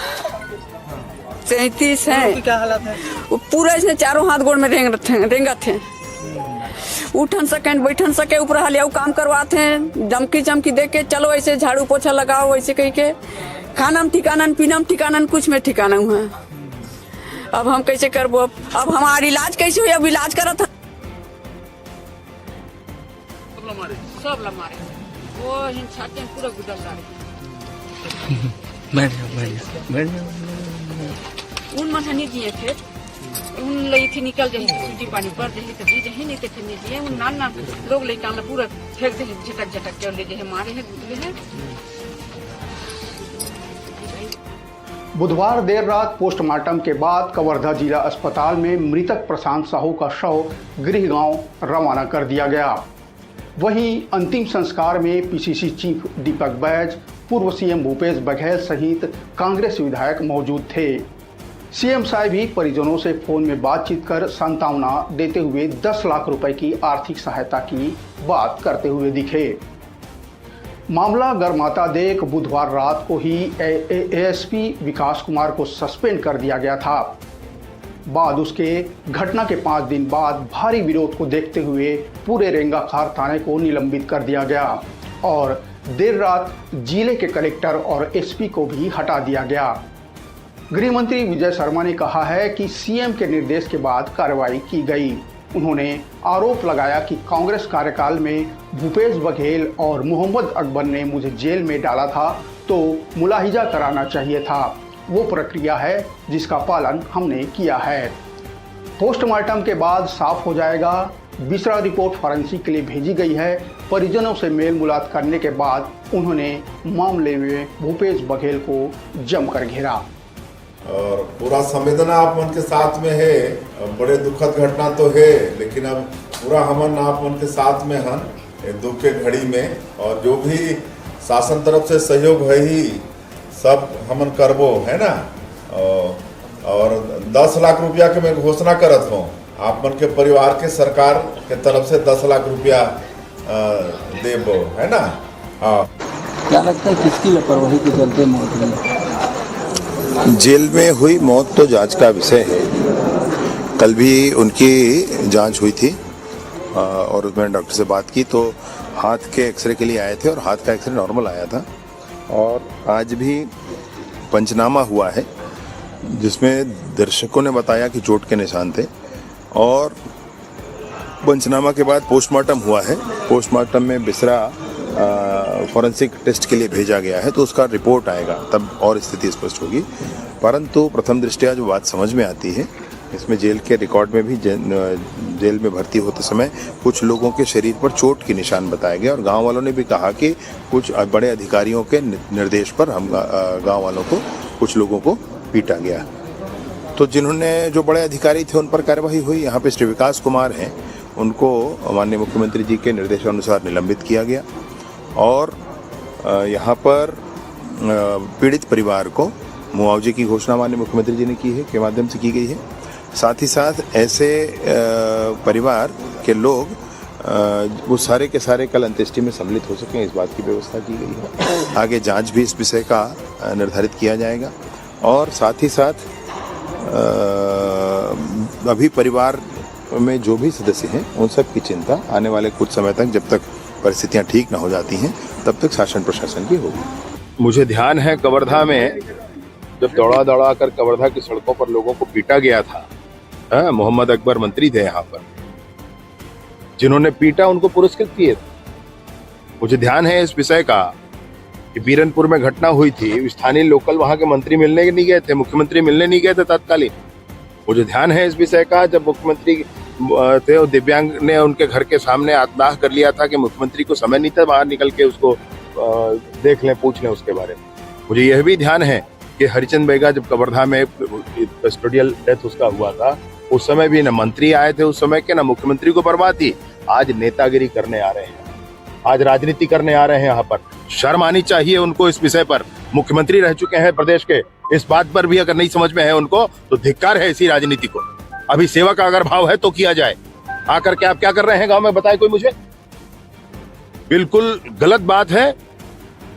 33 है। क्या हालत है? वो पूरा इसने चारों हाथ गोड़ में रेंगत थे, उठन सके बैठन सके, ऊपर हालिया काम करवाते हैं, धमकी दे के चलो ऐसे झाड़ू पोछा लगाओ ऐसे कह के, खाना में ठिकाना पीना में ठिकाना, कुछ में ठिकाना हुआ। अब हम कैसे करबो? अब हमारा इलाज कैसे हो? अब इलाज करा था सब लमारे वो छाते पूरा गुदल उन मन हनी दिए थे, उन लई थी निकल जाए, सूजी पानी पर जाए तो दी जाए, नहीं तो फिर नहीं दिए। उन नान लोग ले काम पूरा फेंक दे, झटक के ले जाए, मारे हैं गुदले हैं। बुधवार देर रात पोस्टमार्टम के बाद कवर्धा जिला अस्पताल में मृतक प्रशांत साहू का शव गृह गांव रवाना कर दिया गया। वहीं अंतिम संस्कार में पीसीसी चीफ दीपक बैज, पूर्व सीएम भूपेश बघेल सहित कांग्रेस विधायक मौजूद थे। सीएम साहब भी परिजनों से फोन में बातचीत कर सांत्वना देते हुए 10 लाख रुपए की आर्थिक सहायता की बात करते हुए दिखे। मामला गर्माता देख बुधवार रात को ही एएसपी विकास कुमार को सस्पेंड कर दिया गया था। बाद उसके घटना के 5 दिन बाद भारी विरोध को देखते हुए पूरे रेंगाखार थाने को निलंबित कर दिया गया और देर रात जिले के कलेक्टर और एसपी को भी हटा दिया गया। गृह मंत्री विजय शर्मा ने कहा है कि सीएम के निर्देश के बाद कार्रवाई की गई। उन्होंने आरोप लगाया कि कांग्रेस कार्यकाल में भूपेश बघेल और मोहम्मद अकबर ने मुझे जेल में डाला था तो मुलाहिजा कराना चाहिए था। वो प्रक्रिया है जिसका पालन हमने किया है। पोस्टमार्टम के बाद साफ हो जाएगा। दूसरा रिपोर्ट फॉरेंसिक के लिए भेजी गई है। परिजनों से मेल मुलाकात करने के बाद उन्होंने मामले में भूपेश बघेल को जमकर घेरा और पूरा संवेदना आप मन के साथ में है। बड़े दुखद घटना तो है, लेकिन अब पूरा हमन आप मन के साथ में हन दुख के घड़ी में, और जो भी शासन तरफ से सहयोग है ही सब हमन करबो, है ना। और 10 लाख रुपया के मैं घोषणा करत हूँ आप मन के परिवार के, सरकार के तरफ से 10 लाख रुपया देबो, है ना। हाँ, क्या लगता है किसकी लापरवाही के चलते मौत हुई? जेल में हुई मौत तो जांच का विषय है। कल भी उनकी जांच हुई थी और उसमें डॉक्टर से बात की तो हाथ के एक्सरे के लिए आए थे और हाथ का एक्सरे नॉर्मल आया था। और आज भी पंचनामा हुआ है जिसमें दर्शकों ने बताया कि चोट के निशान थे और पंचनामा के बाद पोस्टमार्टम हुआ है। पोस्टमार्टम में बिसरा फॉरेंसिक टेस्ट के लिए भेजा गया है, तो उसका रिपोर्ट आएगा तब और स्थिति स्पष्ट होगी। परंतु प्रथम दृष्टया जो बात समझ में आती है, इसमें जेल के रिकॉर्ड में भी जेल में भर्ती होते समय कुछ लोगों के शरीर पर चोट के निशान बताए गए और गांव वालों ने भी कहा कि कुछ बड़े अधिकारियों के निर्देश पर हम गांव वालों को, कुछ लोगों को पीटा गया। तो जिन्होंने जो बड़े अधिकारी थे उन पर कार्रवाई हुई। यहाँ पे श्री विकास कुमार हैं, उनको माननीय मुख्यमंत्री जी के निर्देशानुसार निलंबित किया गया और यहाँ पर पीड़ित परिवार को मुआवजे की घोषणा माननीय मुख्यमंत्री जी ने की है, के माध्यम से की गई है। साथ ही साथ ऐसे परिवार के लोग वो सारे के सारे कल अंत्येष्टि में सम्मिलित हो सकें, इस बात की व्यवस्था की गई है। आगे जांच भी इस विषय का निर्धारित किया जाएगा और साथ ही साथ अभी परिवार में जो भी सदस्य हैं उन सब की चिंता आने वाले कुछ समय तक, जब तक परिस्थितियां ठीक न हो जाती हैं, तब तक शासन प्रशासन की होगी। मुझे ध्यान है कवर्धा में जब दौड़ा कर कवर्धा की सड़कों पर लोगों को पीटा गया था, मोहम्मद अकबर मंत्री थे यहाँ पर, जिन्होंने पीटा उनको पुरस्कृत किए थे। मुझे ध्यान है इस विषय का कि बीरनपुर में घटना हुई थी, स्थानीय लोकल वहां के मंत्री मिलने नहीं गए थे, मुख्यमंत्री मिलने नहीं गए थे तत्कालीन। मुझे ध्यान है इस विषय का, जब मुख्यमंत्री थे और दिव्यांग ने उनके घर के सामने आत्मदाह कर लिया था कि मुख्यमंत्री को समय नहीं था बाहर निकल के उसको देख लें, पूछ लें उसके बारे में। मुझे यह भी ध्यान है कि हरिचंद बेगा जब कवर्धा में कस्टोडियल डेथ उसका हुआ था, उस समय भी न मंत्री आए थे उस समय के, न मुख्यमंत्री को परवाह थी। आज नेतागिरी करने आ रहे हैं, आज राजनीति करने आ रहे हैं। यहाँ पर शर्म आनी चाहिए उनको इस विषय पर। मुख्यमंत्री रह चुके हैं प्रदेश के, इस बात पर भी अगर नहीं समझ में है उनको तो धिक्कार है इसी राजनीति को। अभी सेवा का अगर भाव है तो किया जाए। आकर के आप क्या कर रहे हैं गांव में, बताए कोई मुझे? बिल्कुल गलत बात है।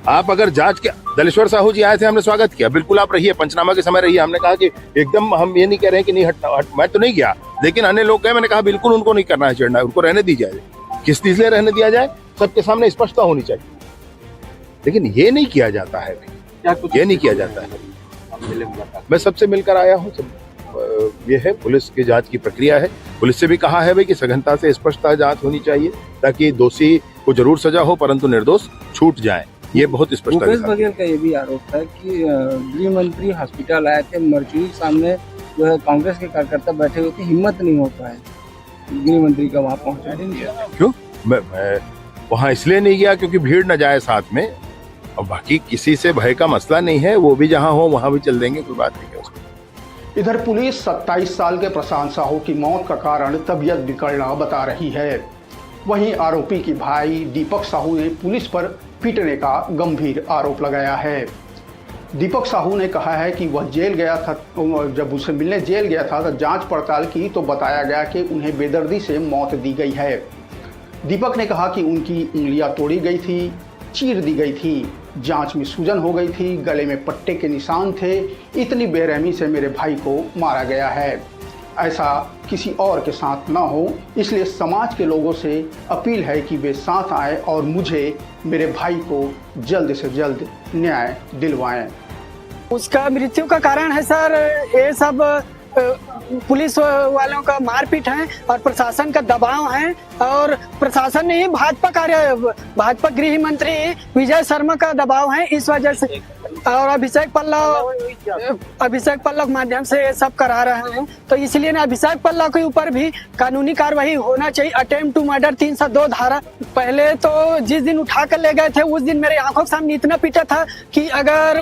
आप अगर जांच के, दलेश्वर साहू जी आए थे, हमने स्वागत किया, बिल्कुल आप रहिए, पंचनामा के समय रहिए। हमने कहा कि एकदम हम ये नहीं कह रहे हैं कि नहीं हटना, मैं तो नहीं गया, लेकिन अन्य लोग गए, मैंने कहा बिल्कुल उनको नहीं करना है चढ़ना, उनको रहने दी जाए। किस चीज से रहने दिया जाए, सबके सामने स्पष्टता होनी चाहिए, लेकिन ये नहीं किया जाता है, ये नहीं किया जाता है। मैं सबसे मिलकर आया हूँ, ये है पुलिस की जांच की प्रक्रिया है। पुलिस से भी कहा है भाई कि सघनता से स्पष्टता जांच होनी चाहिए ताकि दोषी को जरूर सजा हो परंतु निर्दोष छूट जाए, ये बहुत स्पष्ट है। भूपेश बघेल का ये भी आरोप है कि गृह मंत्री हॉस्पिटल आए थे, मर्चुरी सामने जो है कांग्रेस के कार्यकर्ता बैठे हुए थे, हिम्मत नहीं हो पाए गृह मंत्री का वहाँ पहुँचा। क्यों? मैं वहाँ इसलिए नहीं गया क्योंकि भीड़ न जाए साथ में, और बाकी किसी से भय का मसला नहीं है, वो भी जहाँ हो वहाँ भी चल देंगे, कोई बात नहीं है उसमें। इधर पुलिस 27 साल के प्रशांत साहू की मौत का कारण तबीयत बिगड़ना बता रही है। वहीं आरोपी की भाई दीपक साहू ने पुलिस पर पीटने का गंभीर आरोप लगाया है। दीपक साहू ने कहा है कि वह जेल गया था, जब उसे मिलने जेल गया था तो जांच पड़ताल की तो बताया गया कि उन्हें बेदर्दी से मौत दी गई है। दीपक ने कहा कि उनकी उंगलियां तोड़ी गई थी, चीर दी गई थी, जांच में सूजन हो गई थी, गले में पट्टे के निशान थे, इतनी बेरहमी से मेरे भाई को मारा गया है। ऐसा किसी और के साथ ना हो, इसलिए समाज के लोगों से अपील है कि वे साथ आए और मुझे, मेरे भाई को जल्द से जल्द न्याय दिलवाएं। उसका मृत्यु का कारण है सर ये सब पुलिस वालों का मारपीट है और प्रशासन का दबाव है, और प्रशासन नहीं, भाजपा गृह मंत्री विजय शर्मा का दबाव है, इस वजह से। और अभिषेक पल्लव माध्यम से ये सब करा रहे हैं, तो इसलिए ना अभिषेक पल्लव के ऊपर भी कानूनी कार्रवाई होना चाहिए। अटेम्प्ट टू मर्डर 302 धारा। पहले तो जिस दिन उठा कर ले गए थे उस दिन मेरे आंखों के सामने इतना पीटा था कि अगर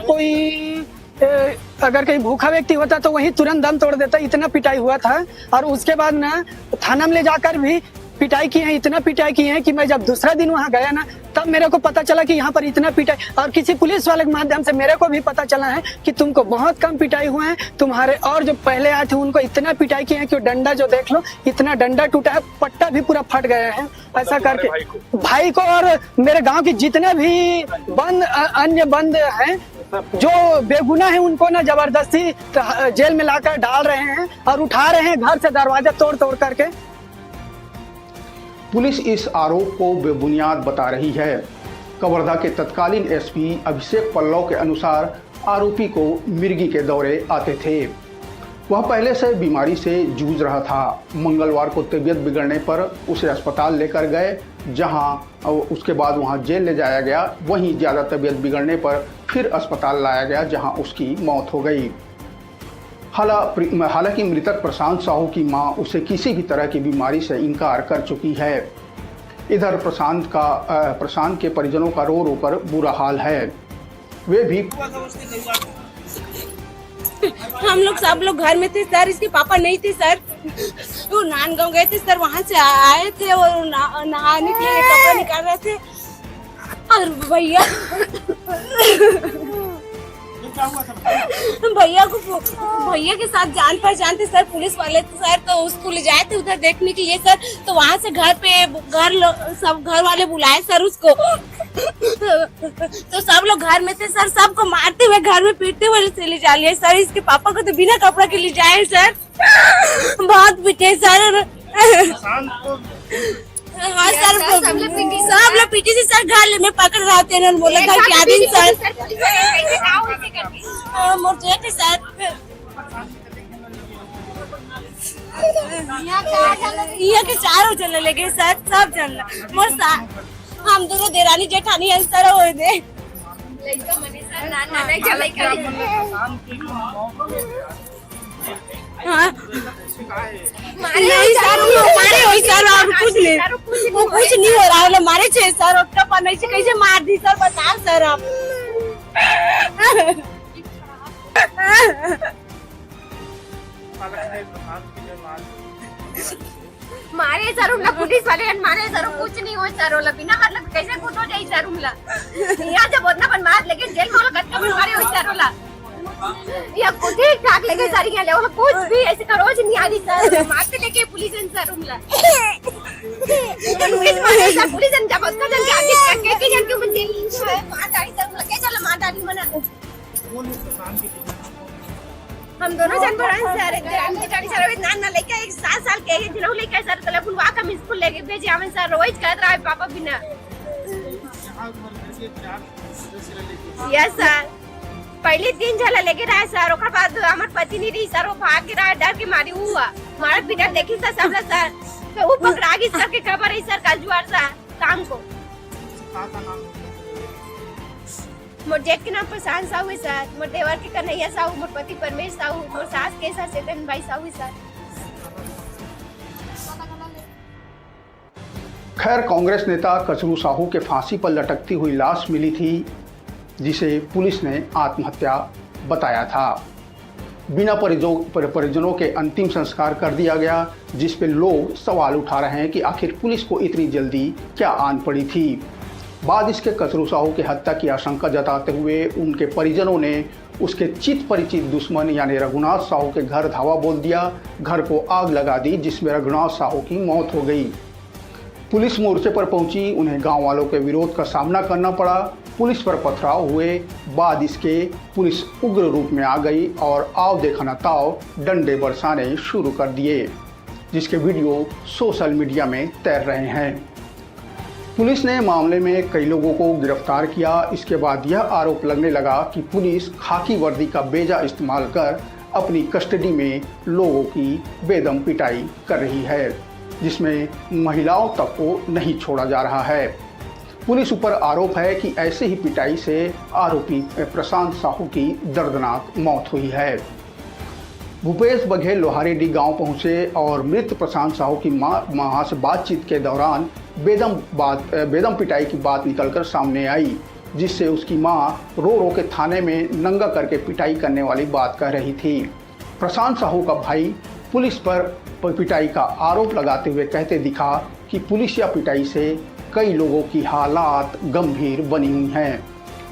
कहीं भूखा व्यक्ति होता तो वही तुरंत दम तोड़ देता, इतना पिटाई हुआ था। और उसके बाद ना थाना में ले जाकर भी पिटाई की है, इतना पिटाई की है कि मैं जब दूसरा दिन वहाँ गया ना तब मेरे को पता चला कि यहाँ पर इतना पिटाई, और किसी पुलिस वाले के माध्यम से मेरे को भी पता चला है कि तुमको बहुत कम पिटाई हुआ है, तुम्हारे और जो पहले आए थे उनको इतना पिटाई की है कि डंडा जो देख लो, इतना डंडा टूटा है, पट्टा भी पूरा फट गया है। ऐसा करके भाई को और मेरे गाँव के जितने भी अन्य बंद हैं जो बेगुनाह है उनको ना जबरदस्ती जेल में लाकर डाल रहे हैं और उठा रहे हैं घर से दरवाजा तोड़ करके। पुलिस इस आरोप को बेबुनियाद बता रही है। कवर्धा के तत्कालीन एसपी अभिषेक पल्लव के अनुसार आरोपी को मिर्गी के दौरे आते थे। वह पहले से बीमारी से जूझ रहा था। मंगलवार को तबीयत बिगड़ने पर उसे अस्पताल लेकर गए जहां उसके बाद वहां जेल ले जाया गया। वहीं ज़्यादा तबीयत बिगड़ने पर फिर अस्पताल लाया गया, जहां उसकी मौत हो गई। हालांकि मृतक प्रशांत साहू की मां उसे किसी भी तरह की बीमारी से इनकार कर चुकी है। इधर प्रशांत के परिजनों का रो रो कर बुरा हाल है। वे भी हम लोग सब लोग घर में थे सर, इसके पापा नहीं थे सर, वो नांदगांव गए थे सर, वहाँ से आए थे और नहाने के लिए कपड़ा निकाल रहे थे और भैया के साथ जान पहचान थे सर, पुलिस वाले थे सर, तो उसको ले जाए थे उधर देखने के लिए सर। तो वहाँ से सब घर वाले बुलाए सर उसको, तो सब लोग घर में थे सर, सबको मारते हुए घर में पीटते हुए से ले जा लिए सर। इसके पापा को तो बिना कपड़ा के ले जाए सर, बहुत पीटे सर। हाँ सर, सब लोग पीछे से सर घर में पकड़ रहे थे, उन्होंने बोला घर के आदमी सर मुझे थे सर। यहाँ के चारों चलने लगे सर, सब चलना मोर हम दोनों देरानी जेठानी है सर। हो दे हाँ नहीं सर, मारे हो सर और कुछ नहीं, वो कुछ नहीं हो रहा है, मारे छे सर और नहीं से कैसे मार दी सर, बताओ सर आप। मारे सर उमला पुलिस वाले मारे सर, कुछ नहीं हो सर, ओला बिना मतलब कैसे कुछ हो जाए सर उमला। यहाँ जब उतना बन मार लेके जेल में ओला कटका मारे हो सर ओला, या कुछ ठीक ठाक लेके सर यहाँ ले ओला कुछ भी ऐसे करोज नहीं आ रही सर, मारते लेके पुलिस सर उमला। पुलिस जब उसका जन के आगे के जन के मुझे मार डाली सर उमला, कैसे ओला मार डाली मना। हम दोनों जन पर सर गाड़ी सर ना लेके 7 साल के जिलो लेके सर तले बुलवा का स्कूल लेके भेजे हमें सर, रोज कहत रहा है पापा बिना। यस सर, पहले 3 झला लेके रहा सर, ओकर बाद हमार पति नहीं रही सर, वो भाग के रहा, डर के मारी हुआ हमारा बिना देखी सर सब सर, तो वो पकड़ा गई सर के खबर है सर कल जुआर सर शाम को। मोर जेठ के नाम प्रशांत साहू है सर, मोर देवर के कन्हैया साहू, मोर पति परमेश साहू, मोर सास के सर चेतन भाई साहू है सर। खैर, कांग्रेस नेता कचरू साहू के फांसी पर लटकती हुई लाश मिली थी, जिसे पुलिस ने आत्महत्या बताया था। बिना परिजनों के अंतिम संस्कार कर दिया गया, जिस पे लोग सवाल उठा रहे हैं कि आखिर पुलिस को इतनी जल्दी क्या आन पड़ी थी। बाद इसके कचरू साहू की हत्या की आशंका जताते हुए उनके परिजनों ने उसके चित परिचित दुश्मन यानी रघुनाथ साहू के घर धावा बोल दिया, घर को आग लगा दी, जिसमें रघुनाथ साहू की मौत हो गई। पुलिस मोर्चे पर पहुंची, उन्हें गांव वालों के विरोध का सामना करना पड़ा, पुलिस पर पथराव हुए। बाद इसके पुलिस उग्र रूप में आ गई और आओ देखा न ताओ डंडे बरसाने शुरू कर दिए, जिसके वीडियो सोशल मीडिया में तैर रहे हैं। पुलिस ने मामले में कई लोगों को गिरफ्तार किया। इसके बाद यह आरोप लगने लगा कि पुलिस खाकी वर्दी का बेजा इस्तेमाल कर अपनी कस्टडी में लोगों की बेदम पिटाई कर रही है, जिसमें महिलाओं तक को नहीं छोड़ा जा रहा है। पुलिस ऊपर आरोप है कि ऐसे ही पिटाई से आरोपी प्रशांत साहू की दर्दनाक मौत हुई है। भूपेश बघेल लोहारीडीह गांव पहुंचे और मृत प्रशांत साहू की मां से बातचीत के दौरान बेदम पिटाई की बात निकलकर सामने आई, जिससे उसकी मां रो रो के थाने में नंगा करके पिटाई करने वाली बात कह रही थी। प्रशांत साहू का भाई पुलिस पर पिटाई का आरोप लगाते हुए कहते दिखा कि पुलिस या पिटाई से कई लोगों की हालात गंभीर बनी हुई हैं,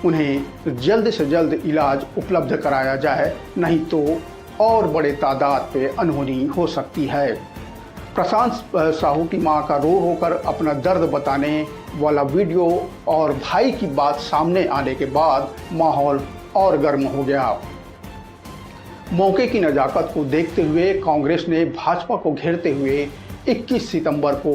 उन्हें जल्द से जल्द इलाज उपलब्ध कराया जाए, नहीं तो और बड़े तादाद पे अनहोनी हो सकती है। प्रशांत साहू की मां का रो रो कर अपना दर्द बताने वाला वीडियो और भाई की बात सामने आने के बाद माहौल और गर्म हो गया। मौके की नज़ाकत को देखते हुए कांग्रेस ने भाजपा को घेरते हुए 21 सितंबर को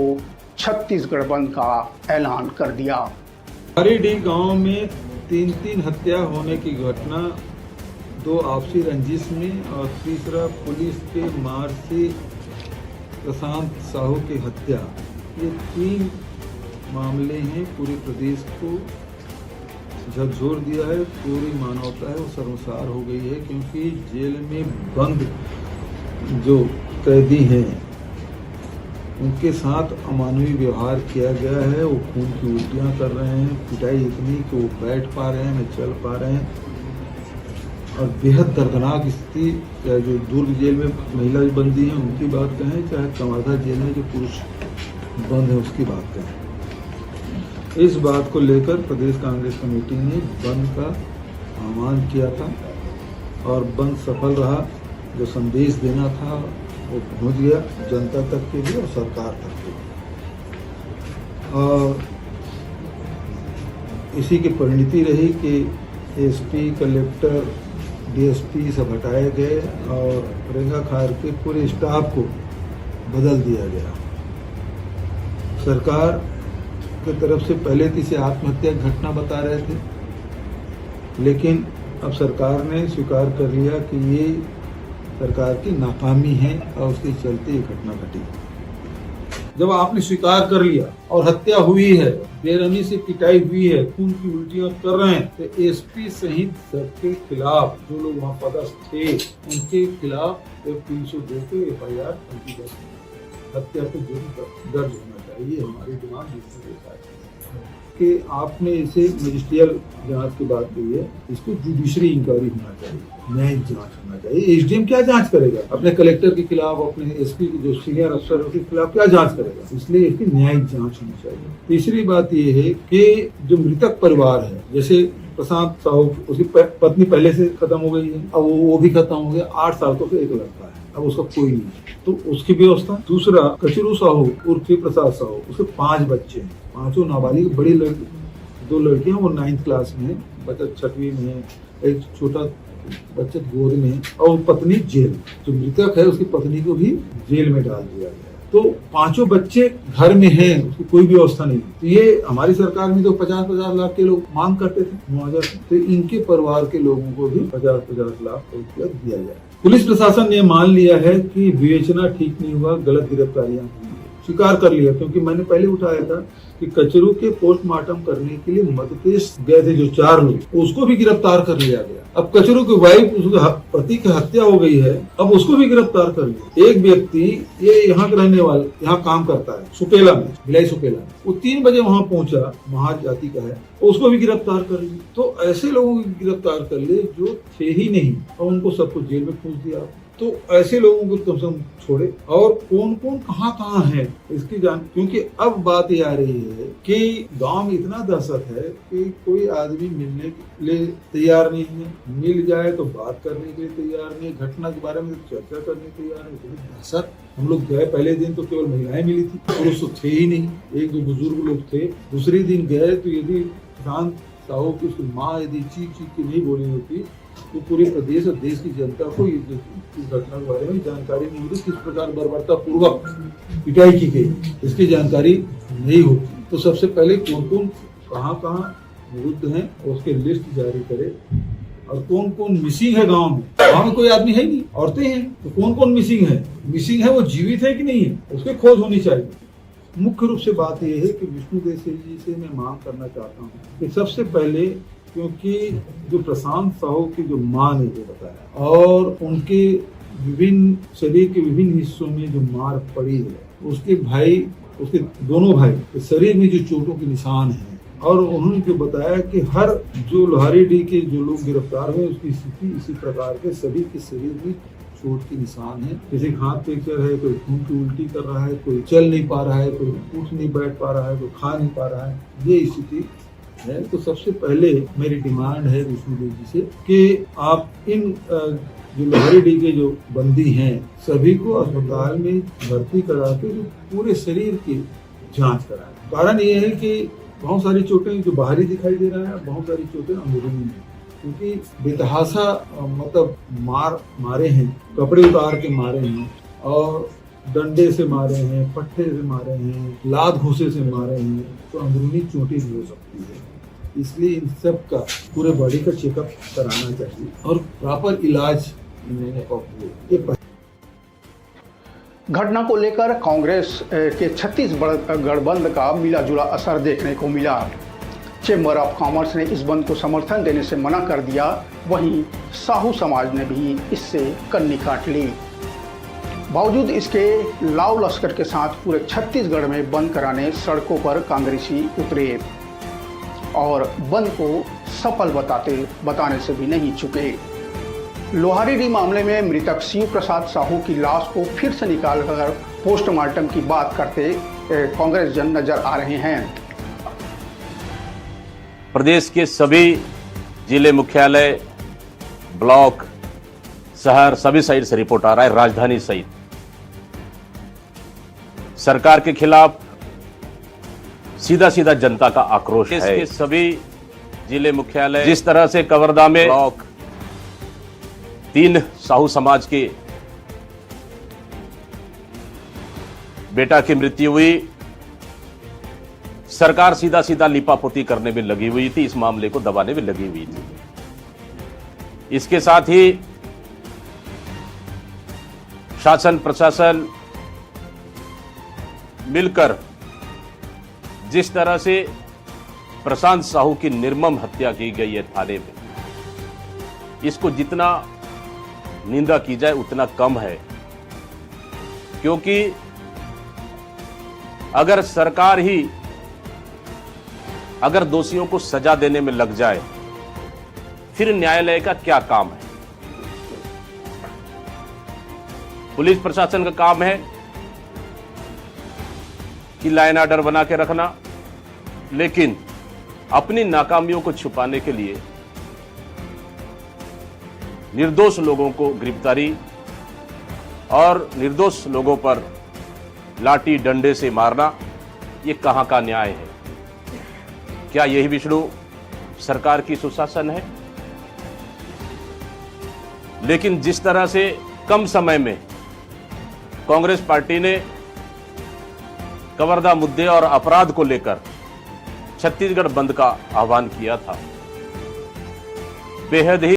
छत्तीसगढ़ बंद का ऐलान कर दिया। लोहारीडीह गांव में 3 हत्या होने की घटना, 2 आपसी रंजिश में और तीसरा पुलिस के मार से प्रशांत साहू की हत्या, ये 3 मामले ने पूरे प्रदेश को झकझोर दिया है। पूरी मानवता है वो शर्मसार हो गई है, क्योंकि जेल में बंद जो कैदी हैं उनके साथ अमानवीय व्यवहार किया गया है। वो खून की उल्टियाँ कर रहे हैं, पिटाई इतनी कि वो बैठ पा रहे हैं, न चल पा रहे हैं, और बेहद दर्दनाक स्थिति। चाहे जो दुर्ग जेल में महिला बंदी हैं उनकी बात कहें, चाहे कवर्धा जेल में जो पुरुष बंद है उसकी बात कहें। इस बात को लेकर प्रदेश कांग्रेस कमेटी ने बंद का आह्वान किया था और बंद सफल रहा। जो संदेश देना था वो पहुंच गया जनता तक के लिए और सरकार तक के लिए। और इसी की परिणति रही कि एसपी, कलेक्टर, डीएसपी सब हटाए गए और रेंगा खार के पूरे स्टाफ को बदल दिया गया। सरकार की तरफ से पहले तो इसे आत्महत्या की घटना बता रहे थे, लेकिन अब सरकार ने स्वीकार कर लिया कि ये सरकार की नाकामी है और उसके चलते ये घटना घटी। जब आपने स्वीकार कर लिया और हत्या हुई है, बेरहमी से पिटाई हुई है, खून की उल्टियां कर रहे हैं, तो एसपी सहित सबके खिलाफ जो लोग वहाँ पदस्थ थे उनके खिलाफ 302 के FIR हत्या पे जुर्म दर्ज होना चाहिए। हमारी डिमांड कि आपने इसे मजिस्ट्रियल जांच की बात की है, इसको जुडिशरी इंक्वायरी होना चाहिए, न्यायिक जांच होना चाहिए। एसडीएम क्या जांच करेगा? अपने कलेक्टर के खिलाफ, अपने एसपी के जो सीनियर अफसर के खिलाफ क्या जांच करेगा? इसलिए इसकी न्यायिक जांच होनी चाहिए। तीसरी बात ये है कि जो मृतक परिवार है, जैसे प्रशांत साहू, उसकी पत्नी पहले से खत्म हो गई है, अब वो भी खत्म हो गया, 8 साल तो एक लड़का है, अब उसका कोई नहीं, तो उसकी व्यवस्था। दूसरा, कचरू साहू उर्फ प्रसाद साहू, उसके 5 बच्चे हैं, 5 नाबालिग, बड़ी लड़की, 2 लड़कियां, वो 9th क्लास में है, बच्चा 6वीं में है, एक छोटा बच्चा गोद में है, और पत्नी जेल। जो मृतक है उसकी पत्नी को भी जेल में डाल दिया गया। तो 5 बच्चे घर में हैं, उसकी कोई व्यवस्था नहीं। तो ये हमारी सरकार में तो 50-50 लाख के लोग मांग करते थे मुआवजा, तो इनके परिवार के लोगों को भी 50-50 लाख रुपया दिया जाए। पुलिस प्रशासन ने मान लिया है कि विवेचना ठीक नहीं हुआ, गलत गिरफ्तारियां हुई, स्वीकार कर लिया। क्योंकि मैंने पहले उठाया था कि कचरू के पोस्टमार्टम करने के लिए मध्य प्रदेश गए थे जो 4 लोग, उसको भी गिरफ्तार कर लिया गया। अब कचरू की वाइफ, उसके पति की हत्या हो गई है, अब उसको भी गिरफ्तार कर लिया। एक व्यक्ति, ये यहाँ के रहने वाले, यहाँ काम करता है सुपेला में, भिलाई सुपेला में, वो 3 बजे वहाँ पहुंचा, महार जाति का है, उसको भी गिरफ्तार कर लिया। तो ऐसे लोगों को गिरफ्तार कर ले जो थे ही नहीं, और उनको सबको जेल में पूछ दिया। तो ऐसे लोगों को कम से कम छोड़े, और कौन कौन कहाँ है इसकी जान। क्योंकि अब बात ये आ रही है कि गांव में इतना दहशत है कि कोई आदमी मिलने के लिए तैयार नहीं है, मिल जाए तो बात करने के लिए तैयार नहीं, घटना के बारे में चर्चा करने के तैयार नहीं। दहशत। हम लोग गए पहले दिन तो केवल महिलाएं मिली थी, पुरुष तो थे ही नहीं, 1-2 बुजुर्ग लोग थे। दूसरे दिन गए तो यदि प्रशांत साहू की उसकी माँ यदि चीख के नहीं बोली होती तो पूरे प्रदेश और देश की जनता को इस घटना के बारे में जानकारी नहीं होती, किस प्रकार बर्बरता पूर्वक पिटाई की गई, इसकी जानकारी नहीं होती। तो सबसे पहले कौन कौन कहाँ मौजूद हैं उसके लिस्ट जारी करे, और कौन कौन मिसिंग है गांव में कोई आदमी है नहीं, औरतें हैं, तो कौन कौन मिसिंग है, वो जीवित है कि नहीं है, उसकी खोज होनी चाहिए। मुख्य रूप से बात यह है कि विष्णुदेव जी से मैं मांग करना चाहता हूँ कि सबसे पहले, क्योंकि जो प्रशांत साहू की जो मां ने जो बताया और उनके विभिन्न शरीर के विभिन्न हिस्सों में जो मार पड़ी है, उसके भाई, उसके दोनों भाई के शरीर में जो चोटों के निशान हैं, और उन्होंने जो बताया कि हर जो लोहारीडीह के जो लोग गिरफ्तार हुए उसकी स्थिति इसी प्रकार के सभी के शरीर में चोट के निशान है। किसी का हाथ फ्रैक्चर है, कोई खून की उल्टी कर रहा है, कोई चल नहीं पा रहा है, कोई उठ नहीं बैठ पा रहा है, कोई खा नहीं पा रहा है, ये स्थिति है। तो सबसे पहले मेरी डिमांड है विष्णुदेव जी से कि आप इन जो लोहारीडीह के जो बंदी हैं सभी को अस्पताल में भर्ती करा के जो पूरे शरीर की जांच कराएं। कारण ये है कि बहुत सारी चोटें जो बाहरी दिखाई दे रहा है, बहुत सारी चोटें अंदरूनी हैं, क्योंकि बेतहाशा मतलब मारे हैं, कपड़े उतार के मारे हैं, और डंडे से मारे हैं, पट्टे से मारे हैं, लात घूसे से मारे हैं, तो अंदरूनी चोटें भी हो सकती है। इसलिए इन सब का पूरे बॉडी का चेकअप कराना चाहिए और प्रॉपर इलाज इन्हें घटना को लेकर कांग्रेस के छत्तीसगढ़ बंद का मिला जुला असर देखने को मिला। चेंबर ऑफ कॉमर्स ने इस बंद को समर्थन देने से मना कर दिया, वहीं साहू समाज ने भी इससे कन्नी काट ली। बावजूद इसके लाव लश्कर के साथ पूरे छत्तीसगढ़ में बंद कराने सड़कों पर कांग्रेसी उतरे और बंद को सफल बताने से भी नहीं चुके। लोहारीडीह मामले में मृतक शिव प्रसाद साहू की लाश को फिर से निकालकर पोस्टमार्टम की बात करते कांग्रेस जन नजर आ रहे हैं। प्रदेश के सभी जिले मुख्यालय, ब्लॉक, शहर सभी साइड से रिपोर्ट आ रहा है, राजधानी सहित सरकार के खिलाफ सीधा सीधा जनता का आक्रोश है। इसके सभी जिले मुख्यालय, जिस तरह से कवर्धा में ब्लॉक 3 साहू समाज के बेटा की मृत्यु हुई, सरकार सीधा सीधा लिपापोती करने में लगी हुई थी, इस मामले को दबाने में लगी हुई थी। इसके साथ ही शासन प्रशासन मिलकर जिस तरह से प्रशांत साहू की निर्मम हत्या की गई है थाने में, इसको जितना निंदा की जाए उतना कम है, क्योंकि अगर सरकार ही अगर दोषियों को सजा देने में लग जाए, फिर न्यायालय का क्या काम है? पुलिस प्रशासन का काम है कि लॉ एंड ऑर्डर बना के रखना, लेकिन अपनी नाकामियों को छुपाने के लिए निर्दोष लोगों को गिरफ्तारी और निर्दोष लोगों पर लाठी डंडे से मारना, ये कहां का न्याय है? क्या यही विष्णु सरकार की सुशासन है? लेकिन जिस तरह से कम समय में कांग्रेस पार्टी ने कवर्धा मुद्दे और अपराध को लेकर छत्तीसगढ़ बंद का आह्वान किया था, बेहद ही